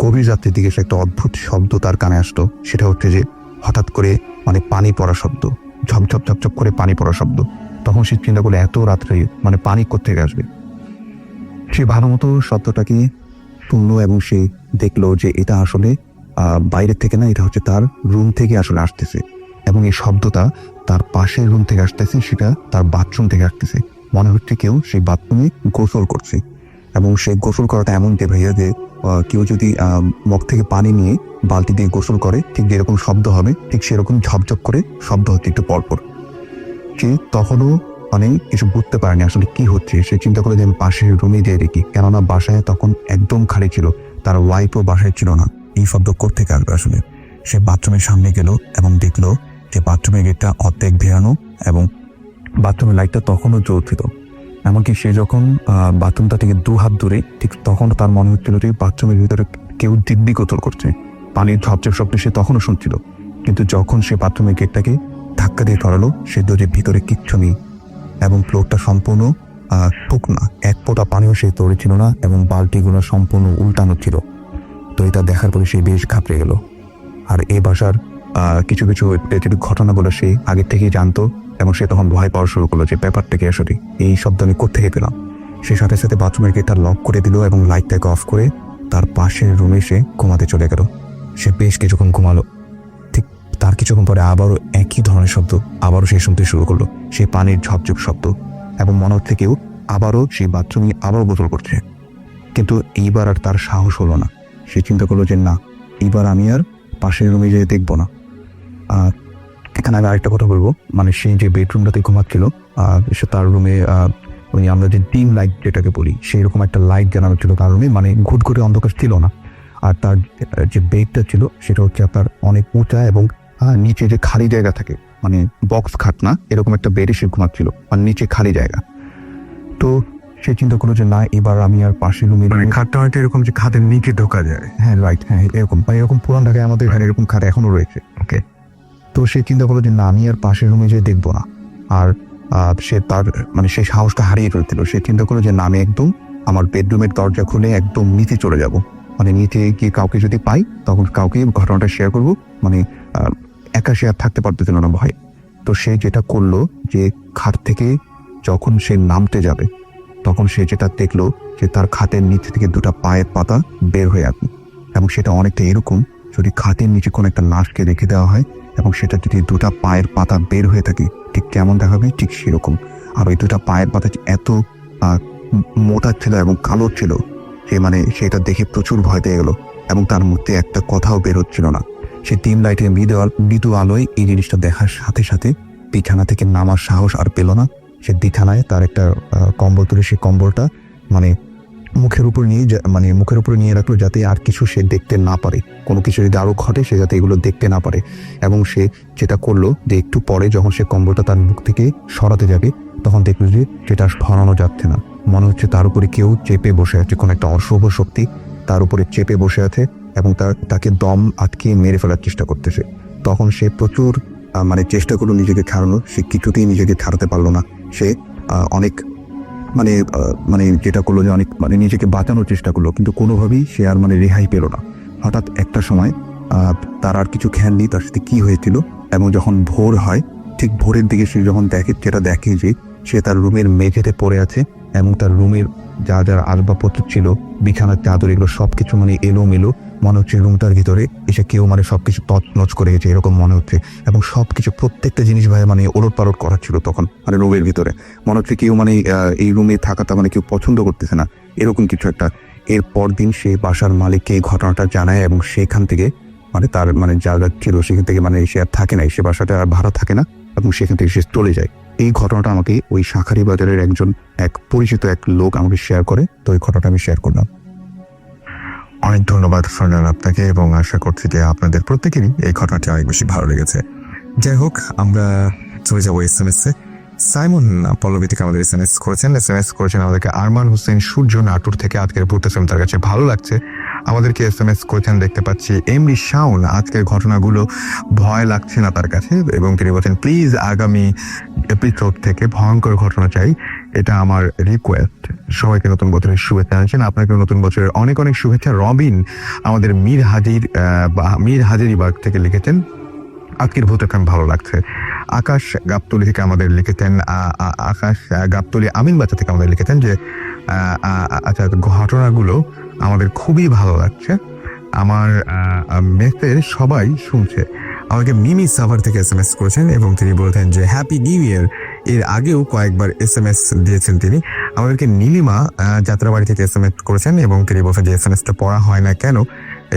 গভীর রাত্রের দিকে সে একটা অদ্ভুত শব্দ তার কানে আসতো। সেটা হচ্ছে যে হঠাৎ করে মানে পানি পড়া শব্দ, ঝপঝপ ঝপঝপ করে পানি পড়া শব্দ। তখন সে চিন্তা করলো এত রাত্রে মানে পানি কোত্থেকে আসবে। সে ভালো মতো শব্দটাকে শুনলো এবং সে দেখলো যে এটা আসলে বাইরের থেকে না, এটা হচ্ছে তার রুম থেকে আসলে আসতেছে। এবং এই শব্দটা তার পাশের রুম থেকে আসতেছে, সেটা তার বাথরুম থেকে আসতেছে। মনে হচ্ছে কেউ সেই বাথরুমে গোসল করছে। এবং সে গোসল করাটা এমন যে ভাইয়া যে কেউ যদি মগ থেকে পানি নিয়ে বালতি দিয়ে গোসল করে ঠিক যেরকম শব্দ হবে, ঠিক সেরকম ঝপঝপ করে শব্দ হচ্ছে একটু পরপর। সে তখনও মানে কিছু বুঝতে পারেনি আসলে কি হচ্ছে। সে চিন্তা করে যে আমি পাশের রুমে যেয়ে দেখি, কেননা বাসায় তখন একদম খালি ছিল, তার ওয়াইফও বাসায় ছিল না। এই শব্দ কোত্থেকে আসবে আসলে? সে বাথরুমের সামনে গেল এবং দেখলো যে বাথরুমের গেটটা অর্ধেক ভেড়ানো এবং বাথরুমের লাইটটা তখনও জ্বলছিল। এমনকি সে যখন বাথরুমটা থেকে 2 হাত দূরে, ঠিক তখন তার মনে হচ্ছিল যে বাথরুমের ভিতরে কেউ দিব্যি গোসল করছে। পানির ঝপঝপ শব্দ সে তখনও শুনছিল। কিন্তু যখন সে বাথরুমের গেটটাকে ধাক্কা দিয়ে ধরালো, সে দৌড়ের ভিতরে কিচ্ছু নেই এবং ফ্লোরটা সম্পূর্ণ শুকনা, এক ফোঁটা পানিও সে দৌড়ে ছিল না এবং বালতিগুলো সম্পূর্ণ উল্টানো ছিল। তো এটা দেখার পরে সে বেশ ঘাবড়ে গেল। আর এই বাসার কিছু কিছু ঘটনাগুলো সে আগে থেকেই জানতো এবং সে তখন ভয় পাওয়া শুরু করলো যে ব্যাপারটাকে আসলে এই শব্দ আমি কোত্থেকে পেলাম। সে সাথে সাথে বাথরুমের গেটটা লক করে দিল এবং লাইটটাকে অফ করে তার পাশের রুমে সে ঘুমাতে চলে গেল। সে বেশ কিছুক্ষণ ঘুমালো। ঠিক তার কিছুক্ষণ পরে আবারও একই ধরনের শব্দ আবারও সে শুনতে শুরু করলো, সে পানির ঝপঝপ শব্দ, এবং মনে হচ্ছে কেউ আবারও সেই বাথরুমে আবারও গোসল করছে। কিন্তু এইবার আর তার সাহস হলো না। সে চিন্তা করলো যে না, এইবার আমি আর পাশের রুমে যেয়ে দেখবো না। এখানে আমি আরেকটা কথা বলবো, মানে সেই যে বেডরুমটাতে ঘুমাচ্ছিল সে তার রুমে আমরা যে ডিম লাইট যেটাকে বলি, সেই রকম একটা লাইট জ্বালানো ছিল তার রুমে, মানে ঘুটঘুটে অন্ধকার ছিল না। আর তার যে বেডটা ছিল সেটা হচ্ছে আপনার অনেক উঁচা এবং নিচে যে খালি জায়গা থাকে, মানে বক্স খাট না, এরকম একটা বেডে সে ঘুমাচ্ছিল আর নিচে খালি জায়গা। তো সে চিন্তা করলো যে না, এবার আমি আর পাশের রুমে, মানে খাটটা হয়তো এরকম যে খাটের নিচে ঢোকা যায়, হ্যাঁ রাইট, হ্যাঁ এরকম, বা এরকম পুরান ঢাকায় আমাদের এখানে এরকম খাট এখনো রয়েছে। ওকে, তো সে চিন্তা করলো যে না, আমি আর পাশের রুমে যেয়ে দেখবো না। আর সে তার মানে সেই সাহসটা হারিয়ে ফেলছিল। সে চিন্তা করলো যে না, আমি একদম আমার বেডরুমের দরজা খুলে একদম নিচে চলে যাব। মানে নিচে গিয়ে কাউকে যদি পাই তখন কাউকে ঘটনাটা শেয়ার করবো। মানে একা সে আর থাকতে পারতেছিল না ভয়। তো সে যেটা করলো যে খাট থেকে যখন সে নামতে যাবে তখন সে যেটা দেখলো যে তার খাটের নিচে থেকে 2টা পায়ের পাতা বের হয়ে আসবে। এবং সেটা অনেকটা এরকম, যদি খাটের নিচে কোনো একটা লাশকে রেখে দেওয়া হয় এবং সেটা যদি 2টা পায়ের পাতা বের হয়ে থাকে ঠিক কেমন দেখাবে, ঠিক সেরকম। আর ওই 2টা পায়ের পাতা এত মোটা ছিল এবং কালো ছিল যে মানে সেটা দেখে প্রচুর ভয় পেয়ে গেল এবং তার মধ্যে একটা কথাও বের হচ্ছিল না। সে ডিম লাইটের মৃদু আলোয় এই জিনিসটা দেখার সাথে সাথে বিছানা থেকে নামার সাহস আর পেল না। সে বিছানায় তার একটা কম্বল তুলে সেই কম্বলটা মানে মুখের উপর নিয়ে রাখলো, যাতে আর কিছু সে দেখতে না পারে। কোনো কিছু যদি আরো ঘটে সে যাতে এগুলো দেখতে না পারে। এবং সে যেটা করলো যে একটু পরে যখন সে কম্বলটা তার মুখ থেকে সরাতে যাবে তখন দেখলো যে সেটা সরানো যাচ্ছে না। মনে হচ্ছে তার উপরে কেউ চেপে বসে আছে, কোনো একটা অশুভ শক্তি তার উপরে চেপে বসে আছে এবং তাকে দম আটকে মেরে ফেলার চেষ্টা করতেছে। তখন সে প্রচুর মানে চেষ্টা করলো নিজেকে ছাড়ানোর, সে কিছুতেই নিজেকে ছাড়াতে পারলো না। সে অনেক মানে যেটা করলো যে অনেক মানে নিজেকে বাঁচানোর চেষ্টা করলো, কিন্তু কোনোভাবেই সে আর মানে রেহাই পেল না। হঠাৎ একটা সময় তার আর কিছু খেয়াল নেই তার সাথে কি হয়েছিল। এবং যখন ভোর হয় ঠিক ভোরের দিকে সে যখন দেখে যে সে তার রুমের মেঝেতে পড়ে আছে এবং তার রুমের যা যা আসবাবপত্র ছিল, বিছানার চাদর, এগুলো সবকিছু মানে এলোমেলো। মনে হচ্ছে রুমটার ভিতরে এসে কেউ মানে সবকিছু তছনছ করে গেছে এরকম মনে হচ্ছে। এবং সবকিছু প্রত্যেকটা জিনিস ভাই মানে ওলট পালট করা ছিল তখন মানে রুমের ভিতরে। মনে হচ্ছে কেউ মানে এই রুমে থাকাটা মানে কেউ পছন্দ করতেছে না, এরকম কিছু একটা। এর পরদিন সে বাসার মালিককে এই ঘটনাটা জানায় এবং সেখান থেকে মানে তার মানে জায়গা ছিল সেখান থেকে মানে সে আর থাকে না, সে বাসাটা আর ভাড়া থাকে না এবং সেখান থেকে সে চলে যায়। এই ঘটনাটা আমাকে ওই শাঁখারি বাজারের এক পরিচিত এক লোক আমাকে শেয়ার করে, তো ওই ঘটনাটা আমি শেয়ার করলাম। অনেক ধন্যবাদ ফারনান আপনাকে, এবং আশা করছি যে আপনাদের প্রত্যেকেরই এই ঘটনাটি অনেক বেশি ভালো লেগেছে। যাই হোক, আমরা চলে যাবো SMS এ। সাইমন পল্লবী থেকে আমাদের SMS করেছেন আমাদেরকে আরমান হোসেন সূর্য নাটুর থেকে। আজকের পড়তেছেন, তার কাছে ভালো লাগছে, আমাদেরকে SMS করেছেন দেখতে পাচ্ছি। এমডি শাওন, আজকের ঘটনাগুলো ভয় লাগছে না তার কাছে, এবং তিনি বলছেন প্লিজ আগামী এপিসোড থেকে ভয়ঙ্কর ঘটনা চাই এটা আমার রিকোয়েস্ট। সবাইকে নতুন বছরের শুভেচ্ছা জানাচ্ছেন, আপনাকে নতুন বছরের অনেক অনেক শুভেচ্ছা। রবিন আমাদের মীর হাজিরিবাগ থেকে লিখেছেন, আজকের ভূত FM ভালো লাগছে। আকাশ গাবতলি থেকে আমাদের লিখেছেন, আকাশ গাবতলি আমিনবাচ্চা থেকে আমাদের লিখেছেন যে আচ্ছা, ঘটনাগুলো আমাদের খুবই ভালো লাগছে, আমার মেসের সবাই শুনছে। আমাকে মিমি সাভার থেকে SMS করেছেন এবং তিনি বলেছেন যে হ্যাপি নিউ ইয়ার। এর আগেও কয়েকবার SMS দিয়েছেন তিনি। আমাদেরকে নীলিমা যাত্রাবাড়ি থেকে SMS করেছেন এবং তিনি বলছেন যে SMS-টা পড়া হয় না কেন,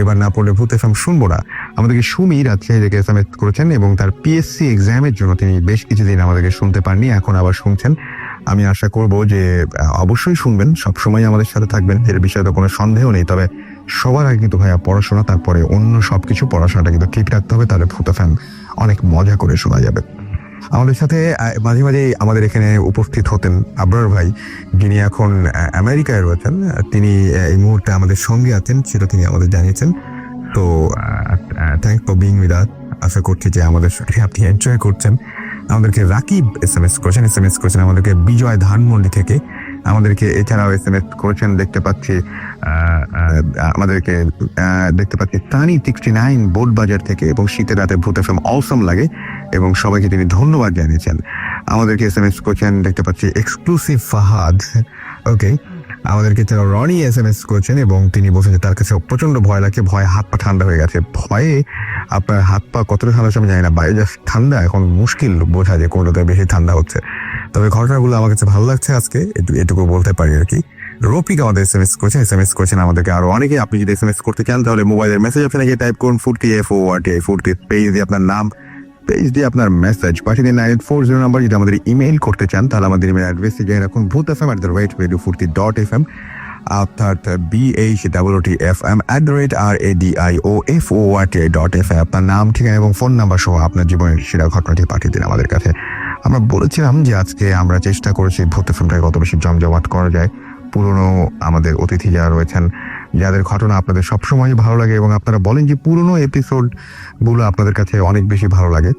এবার না পড়লে ভূত FM শুনবো না। আমাদেরকে সুমি রাজশাহী থেকে SMS করেছেন এবং তার PSC এক্সামের জন্য তিনি বেশ কিছুদিন আমাদেরকে শুনতে পাননি, এখন আবার শুনছেন। আমি আশা করব যে অবশ্যই শুনবেন, সবসময় আমাদের সাথে থাকবেন, এর বিষয়ে তো কোনো সন্দেহ নেই। তবে সবার আগে কিন্তু ভাইয়া পড়াশোনা, তারপরে অন্য সবকিছু। পড়াশোনাটা কিন্তু ঠিক রাখতে হবে, তাহলে ভূত FM অনেক মজা করে শোনা যাবে। আমাদের সাথে মাঝে মাঝে আমাদের এখানে উপস্থিত হতেন আবরার ভাই, যিনি এখন আমেরিকায় রয়েছেন। তিনি এই মুহূর্তে আমাদের সঙ্গে আছেন, সেটা তিনি আমাদের জানিয়েছেন। তো thanks for being with us. আশা করছি যে আমাদের সাথে আপনি এনজয় করছেন। আমাদেরকে রাকিব SMS করেছেন আমাদেরকে বিজয় ধানমন্ডি থেকে। আমাদেরকে এছাড়াও SMS করেছেন দেখতে পাচ্ছি তানি 69 বোর্ড বাজার থেকে, এবং শীতের রাতে ভূত FM অসম লাগে এবং সবাইকে তিনি ধন্যবাদ জানিয়েছেন। আমাদেরকে SMS করেছেন দেখতে পাচ্ছি এক্সক্লুসিভ ফাহাদ। ওকে, আমাদেরকে এছাড়াও রনি SMS করেছেন এবং তিনি বলছেন যে তার কাছে প্রচন্ড ভয় লাগছে, ভয়ে হাত পা ঠান্ডা হয়ে গেছে। ভয়ে আপনার হাত পা কতটা ঠান্ডা আমি জানি না, বাইরে জাস্ট ঠান্ডা, এখন মুশকিল বোঝা যে কোনটাতে বেশি ঠান্ডা হচ্ছে। তবে ঘটনাগুলো আমার কাছে ভালো লাগছে আজকে, এটুকু বলতে পারি আর কি। রফিক আমাদের SMS করেছেন আমাদেরকে আরো অনেকে। আপনি যদি SMS করতে চান তাহলে মোবাইলের মেসেজ অপশনে গিয়ে টাইপ করুন FORTI পেজ দিয়ে আপনার নাম, পেজ দিয়ে আপনার মেসেজ পাঠিয়ে দিন 9840 নাম্বার। যদি আমাদের ইমেইল করতে চান তাহলে আমাদের ইমেল অ্যাড্রেসে গিয়ে রাখুন bhoothfm@radiofurti.fm, অর্থাৎ BHOOTFM@RADIOFORTI.fm। আপনার নাম, ঠিকানা এবং ফোন নাম্বার সহ আপনার জীবনের সেরা ঘটনাটি পাঠিয়ে দিন আমাদের কাছে। আমরা বলেছিলাম যে আজকে আমরা চেষ্টা করেছি ভূত FMটাকে কত বেশি জমজমাট করা যায়। পুরনো আমাদের অতিথি যারা রয়েছেন, যাদের ঘটনা আপনাদের সবসময় ভালো লাগে এবং আপনারা বলেন যে পুরনো এপিসোডগুলো আপনাদের কাছে অনেক বেশি ভালো লাগে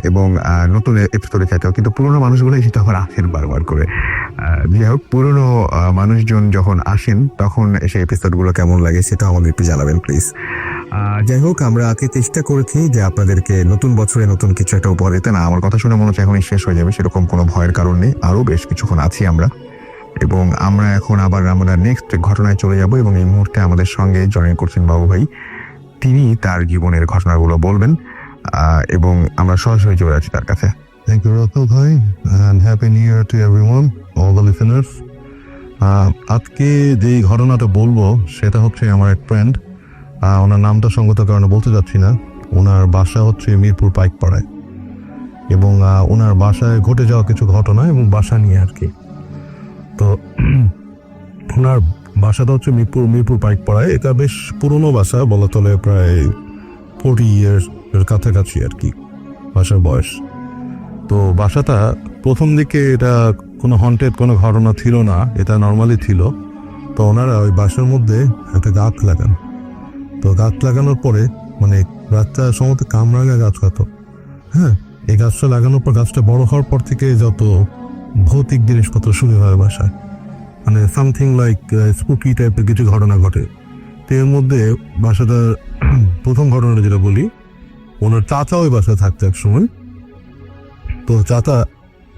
এবং নতুন এপিসোডে চাইতেও, কিন্তু পুরনো মানুষগুলো সেটা আবার আসেন বারবার করে। যাই হোক, পুরনো মানুষজন যখন আসেন তখন সেই এপিসোডগুলো কেমন লাগে সেটা আমাদের একটু জানাবেন প্লিজ। যাই হোক, আমরা আগে চেষ্টা করেছি যে আপনাদেরকে নতুন বছরে নতুন কিছু একটা উপহার দিতে। না, আমার কথা শুনে মনে হচ্ছে এখনই শেষ হয়ে যাবে, সেরকম কোনো ভয়ের কারণ নেই, আরও বেশ কিছুক্ষণ আছি আমরা। এবং আমরা এখন আবার আমরা নেক্সট ঘটনায় চলে যাব এবং এই মুহূর্তে আমাদের সঙ্গে জয়েন করছেন বাবু ভাই। তিনি তার জীবনের ঘটনাগুলো বলবেন এবং আমরা সরাসরি চলে যাচ্ছি তার কাছে। Thank you, Ratul bhai, and happy new year to everyone, all the listeners. আজকে যে ঘটনাটা বলবো সেটা হচ্ছে আমার এক ফ্রেন্ড, ওনার নামটা সঙ্গত কারণে বলতে যাচ্ছি না। ওনার বাসা হচ্ছে মিরপুর পাইকপাড়ায় এবং ওনার বাসায় ঘটে যাওয়া কিছু ঘটনা এবং বাসা নিয়ে আর কি। তো ওনার বাসাটা হচ্ছে মিরপুর পাইকপাড়ায়। এটা বেশ পুরনো বাসা, বলা চলে প্রায় 40 years এর কাছাকাছি আর কি বাসার বয়স। তো বাসাটা প্রথম দিকে এটা কোনো হন্টেড কোনো ঘটনা ছিল না, এটা নর্মালি ছিল। তো ওনারা ওই বাসার মধ্যে একটা গাছ লাগান। তো গাছ লাগানোর পরে মানে গাছটা সম্ভবত কামরাঙা গাছ হতো। হ্যাঁ, এই গাছটা লাগানোর পর গাছটা বড় হওয়ার পর থেকে যত ভৌতিক জিনিসপত্র শুরু হয় বাসায়, মানে সামথিং লাইক স্পুকি টাইপের কিছু ঘটনা ঘটে। তো এর মধ্যে বাসাটার প্রথম ঘটনাটা যেটা বলি, ওনার চাচা ওই বাসায় থাকতো এক সময়। তো চাচা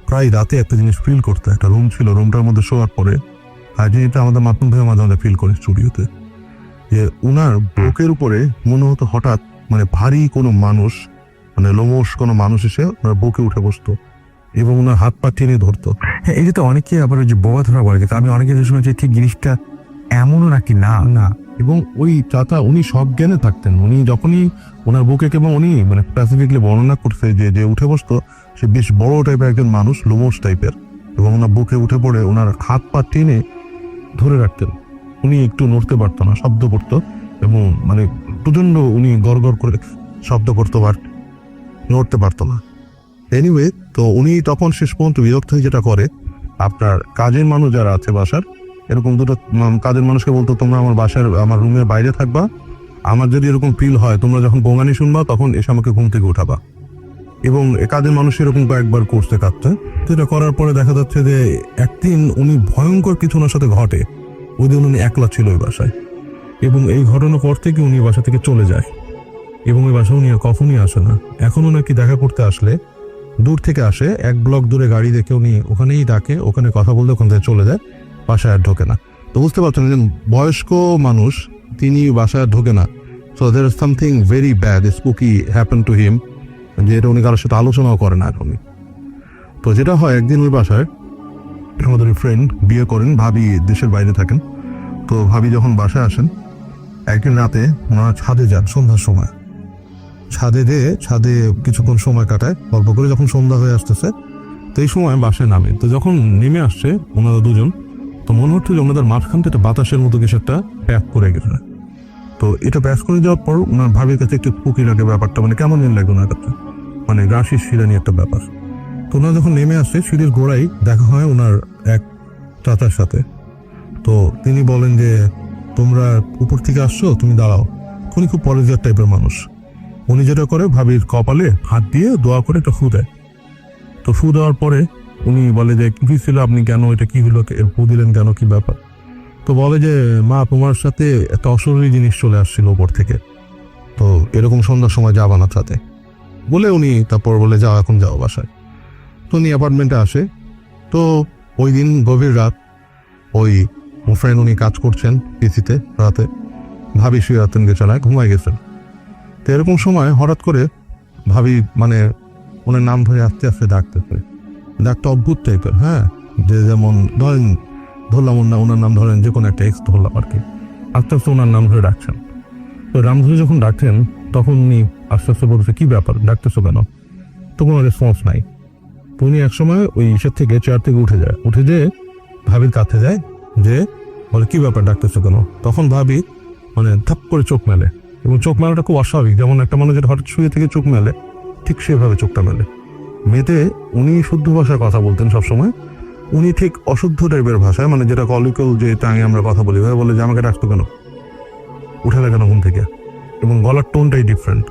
প্রায় রাতে একটা জিনিস ফিল করতো, একটা রুম ছিল, রুমটার মধ্যে শোয়ার পরে আর জিনিসটা আমাদের মাধ্যম ভাবে মাঝে মাঝে ফিল করে স্টুডিওতে, যে উনার বুকের উপরে মনে হতো হঠাৎ মানে ভারী কোনো মানুষ, মানে লোমশ কোনো মানুষ এসে ওনার বুকে উঠে বসতো এবং ওনার হাত পা টেনে ধরতো। হ্যাঁ, এটা তো অনেকে আবার ওই যে বোয়া ধরা বলে, কিন্তু আমি অনেকে শুনেছি ঠিক জিনিসটা এমনও নাকি না। এবং ওই চাচা উনি সব জ্ঞানে থাকতেন। উনি যখনই ওনার বুকে, এবং উনি মানে স্পেসিফিকলি বর্ণনা করছে যে উঠে বসতো সে বেশ বড় টাইপের একজন মানুষ, লোমশ টাইপের, এবং ওনার বুকে উঠে পড়ে ওনার হাত পা টেনে ধরে রাখতেন। উনি একটু নড়তে পারতো না, শব্দ করতো এবং মানে প্রচন্ড উনি গড় করে শব্দ করতো, বাট নড়তে পারতো না। এনিওয়ে, তো উনি তখন শেষ পর্যন্ত বিরক্ত হয়ে যেটা করে, আপনার কাজের মানুষ যারা আছে বাসার, এরকম দুটো কাজের মানুষকে বলতো, তোমরা আমার বাসার আমার রুমের বাইরে থাকবা, আমার যদি এরকম ফিল হয়, তোমরা যখন গোঙানি শুনবা তখন এসে আমাকে ঘুম থেকে উঠাবা। এবং কাজের মানুষ এরকম কয়েকবার করছে কাজটা। তো এটা করার পরে দেখা যাচ্ছে যে একদিন উনি ভয়ঙ্কর কিছু ওনার সাথে ঘটে। ওই দিন উনি একলা ছিল ওই বাসায়, এবং এই ঘটনার পর থেকে উনি বাসা থেকে চলে যায়, এবং ওই বাসা উনি আর কখনই আসে না। এখন ওনাকে দেখা করতে আসলে দূর থেকে আসে, 1 ব্লক দূরে গাড়ি দেখে উনি ওখানেই ডাকে, ওখানে কথা বলতে ওখান থেকে চলে যায়, বাসায় আর ঢোকে না। তো বুঝতে পারছেন যে বয়স্ক মানুষ, তিনি বাসায় আর ঢোকে না। So there is something very bad spooky happen to him, যে এটা উনি কারোর সাথে আলোচনাও করে না এখনই। তো যেটা হয়, একদিন ওই বাসায় আমাদের ফ্রেন্ড বিয়ে করেন, ভাবি দেশের বাইরে থাকেন। তো ভাবি যখন বাসায় আসেন, একদিন রাতে ওনারা ছাদে যান সন্ধ্যার সময়। ছাদে কিছুক্ষণ সময় কাটায় গল্প করে। যখন সন্ধ্যা হয়ে আসতেছে, তো এই সময় বাসায় নামে। তো যখন নেমে আসছে ওনারা দুজন, তো মনে হচ্ছে যে ওনাদের মাঝখান থেকে বাতাসের মতো কিছু একটা প্যাক করে গেছে। তো এটা প্যাক করে যাওয়ার পর ওনার ভাবির কাছে একটু স্পুকি লাগে ব্যাপারটা, মানে কেমন যেন লাগে ওনার কাছে, মানে গা শিরশিরানি একটা ব্যাপার। তো ওনারা যখন নেমে আসছে, সিঁড়ির গোড়ায় দেখা হয় ওনার এক চাচার সাথে। তো তিনি বলেন যে, তোমরা উপর থেকে আসছো, তুমি দাঁড়াও। উনি খুব পলিজিয়ার টাইপের মানুষ। উনি যেটা করে, ভাবির কপালে হাত দিয়ে দোয়া করে একটা ফু দেয়। তো ফু দেওয়ার পরে উনি বলে যে, কি ছিল, আপনি কেন, এটা কি হলো, ফু দিলেন কেন, কি ব্যাপার? তো বলে যে, মা, তোমার সাথে একটা অশরীরী জিনিস চলে আসছিল উপর থেকে, তো এরকম সন্ধ্যার সময় যাবা না সাথে বলে উনি তারপর বলে, যাও, এখন যাও বাসায়। তো উনি অ্যাপার্টমেন্টে আসে। তো ওই দিন গভীর রাত, ওই ফ্রেন্ড উনি কাজ করছেন পিসিতে রাতে, ভাবি শুয়ে রাতেন, চালায় ঘুমাই গেছেন। তো এরকম সময় হঠাৎ করে ভাবি মানে ওনার নাম ধরে আস্তে আস্তে ডাকতেছে। ডাকটা অদ্ভুত টাইপের, হ্যাঁ, যে যেমন ধরলাম ওনার নাম ধরেন, যে কোনো একটা এক্স ধরলাম আর কি, আস্তে আস্তে ওনার নাম ধরে ডাকছেন। তো নাম ধরে যখন ডাকছেন, তখন উনি আস্তে আস্তে বলছে, কি ব্যাপার, ডাকতেছো কেন? তো কোনো রেসপন্স নাই। তো উনি একসময় ওই ইসের থেকে, চেয়ার থেকে উঠে যেয়ে ভাবির কাছে যায়, যে বলে, কি ব্যাপার, ডাকতেছো কেন? তখন ভাবি মানে ধাপ করে চোখ মেলে, এবং চোখ মেলাটা খুব অস্বাভাবিক, যেমন একটা মানুষ যেটা হঠাৎ শুয়ে থেকে চোখ মেলে, ঠিক সেভাবে চোখটা মেলে। মেতে উনি শুদ্ধ ভাষায় কথা বলতেন সবসময়। উনি ঠিক অশুদ্ধ টাইপের ভাষায়, মানে যেটা কলিকল যে টাঙে আমরা কথা বলি, ভাই বলে যে, আমাকে ডাকতো কেন, উঠে না কেন ঘুম থেকে, এবং গলার টোনটাই ডিফারেন্ট।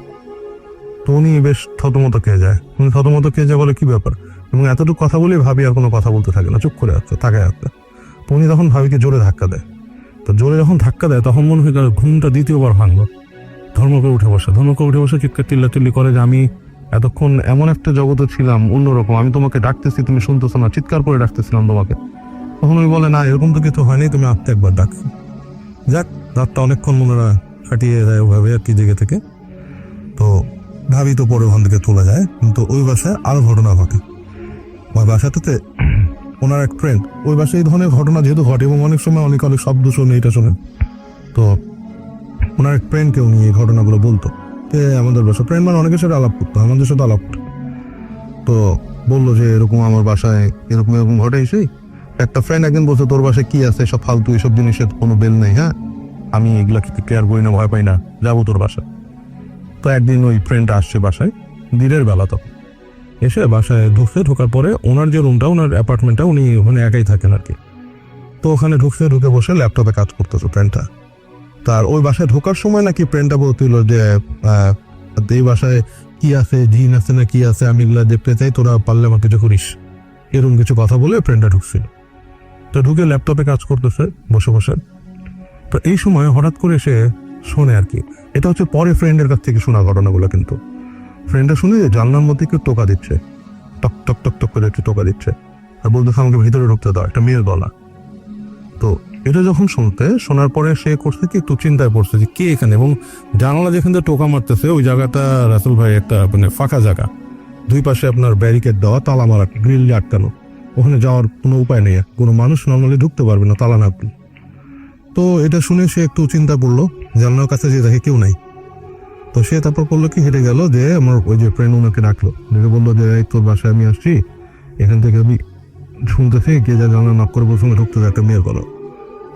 তো উনি বেশ থতমত খেয়ে যায়। বলে, কি ব্যাপার? এবং এতটুকু কথা বলে ভাবি আর কোনো কথা বলতে থাকে না, চুপ করে আসছে, তাকায় আসছে। তো উনি তখন ভাবিকে জোরে ধাক্কা দেয়। তো জোরে যখন ধাক্কা দেয়, তখন মনে হয় ঘুমটা দ্বিতীয়বার ভাঙলো। ধর্ম করে উঠে বসে চিৎকার চিল্লাচিল্লি করে যে, আমি এতক্ষণ এমন একটা জগতে ছিলাম অন্যরকম, আমি তোমাকে ডাকতেছি, তুমি শুনতেছো না, চিৎকার করে ডাকতেছিলাম তোমাকে। তখন উনি বলে, না, এরকম তো কিছু হয়নি, তুমি আসতে একবার ডাক। যাক, রাতটা অনেকক্ষণ মনেরা কাটিয়ে যায় ওভাবে আর কি, জেগে থেকে। তো ভাবি তো পরে ওখান থেকে চলে যায়। কিন্তু ওই বাসায় আরো ঘটনা ঘটে। ওই বাসাটাতে ওনার এক ফ্রেন্ড, ওই বাসায় এই ধরনের ঘটনা যেহেতু ঘটে, এবং অনেক সময় অনেক শব্দ শোনে, এটা শোনেন, তো ওনার এক ফ্রেন্ডকে উনি এই ঘটনাগুলো বলতো, আমাদের বাসা ফ্রেন্ড মানে অনেকের সাথে আলাপ করতো, আমাদের সাথে আলাপ করতো। তো বললো যে, এরকম আমার বাসায় এরকম ঘটে। সেই একটা ফ্রেন্ড একদিন বলছে, তোর বাসায় কি আছে, সব ফালতু এইসব জিনিসের কোনো বেল নেই, হ্যাঁ, আমি এগুলা কিছু কেয়ার করি না, ভয় পাই না, যাবো তোর বাসায়। তো একদিন ওই ফ্রেন্ডটা আসছে বাসায় দিনের বেলা, তো এসে বাসায় ঢোকার পরে ওনার যে রুমটা, ওনার অ্যাপার্টমেন্টটা, উনি ওখানে একাই থাকেন আর কি। তো ওখানে ঢুকে বসে ল্যাপটপে কাজ করতেছে ফ্রেন্ডটা। তার ওই বাসায় ঢোকার সময় নাকি ফ্রেন্ডটা বলছিল যে, এই বাসায় কি আছে, জিন আছে না কি আছে, আমি এগুলা দেখতে চাই, তোরা পারলে আমাকে কিছু করিস, এরকম কিছু কথা বলে ফ্রেন্ডটা ঢুকছিল। তো ঢুকে ল্যাপটপে কাজ করতেছে বসে। তো এই সময় হঠাৎ করে সে শোনে আর কি, এটা হচ্ছে পরে ফ্রেন্ডের কাছ থেকে শোনা ঘটনাগুলো, কিন্তু ফ্রেন্ডটা শুনে যে জানলার মধ্যে কেউ টোকা দিচ্ছে, টক টক টক টক করে একটু টোকা দিচ্ছে, আর বলতেছে, আমাকে ভিতরে ঢুকতে দাও, একটা মেয়ের গলা। তো এটা যখন শোনার পরে সে করছে কি, একটু চিন্তায় পড়ছে যে কে এখানে, এবং জানালা যেখান থেকে টোকা মারতেছে ওই জায়গাটা রাসেল ভাই একটা মানে ফাঁকা জায়গা, দুই পাশে আপনার ব্যারিকেড দেওয়া, তালা মারা, গ্রিল আটকানো, ওখানে যাওয়ার কোনো উপায় নেই, কোনো মানুষ নর্মালি ঢুকতে পারবে না তালা না। তো এটা শুনে সে একটু চিন্তা করলো, জানলার কাছে যে দেখে কেউ নাই। তো সে তারপর করলো কি, হেঁটে গেল, যে আমার ওই যে ফ্রেন্ড ওনাকে ডাকলো, বললো যে, তোর বাসায় আমি আসছি, এখান থেকে আমি শুনতেছি কে যা জানলা নক করে বলছে ঢুকতে একটা মেয়ের গলা।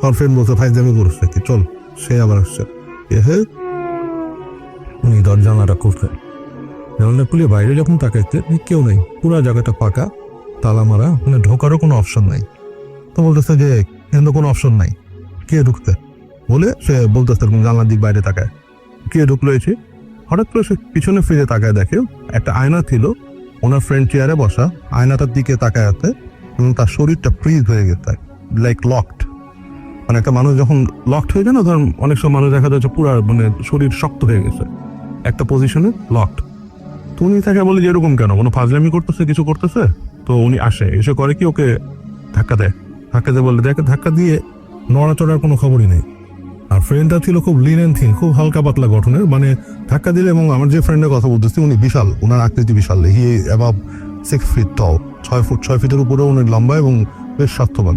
আমার ফ্রেন্ড বলছে, ফাইজলামি করছে কি, চল। সে আবার আসছে, উনি জানালাটা খুলছে, জানালা খুলে বাইরে যখন তাকাইতে কেউ নেই, পুরো জায়গাটা ফাঁকা, তালা মারা, মানে ঢোকারও কোনো অপশন নাই। তো বলতেছে যে, এখানে কোনো অপশন নাই, কে ঢুকতে বলে সে বলতেছে, জানলার দিক বাইরে তাকায়, কে ঢুকলো এসে। হঠাৎ করে সে পিছনে ফিরে তাকায় দেখে একটা আয়না ছিল ওনার ফ্রেন্ড চেয়ারে বসা, আয়নাটার দিকে তাকায় আছে এবং তার শরীরটা ফ্রিজ হয়ে গেছে, লাইক লকড। মানে একটা মানুষ যখন লকড হয়ে যায় না, ধরুন অনেক সময় মানুষ দেখা যাচ্ছে পুরো মানে শরীর শক্ত হয়ে গেছে একটা পজিশনে, লকড। তো উনি তাকে বলে যে এরকম কেন, কোনো ফাজলামি করতেছে, কিছু করতেছে? তো উনি আসে, এসে করে কি ওকে ধাক্কা দেয়, বলে দেখে ধাক্কা দিয়ে নড়াচড়ার কোনো খবরই নেই। আর ফ্রেন্ডটা ছিল খুব লিন অ্যান্ড থিন, খুব হালকা পাতলা গঠনের, মানে ধাক্কা দিলে, এবং আমার যে ফ্রেন্ডের কথা বলতেছি উনি বিশাল, ওনার আকৃতি বিশাল, হি অ্যাবাভ 6 feet tall, 6 ফিটের উপরে উনি লম্বা এবং বেশ স্বাস্থ্যবান।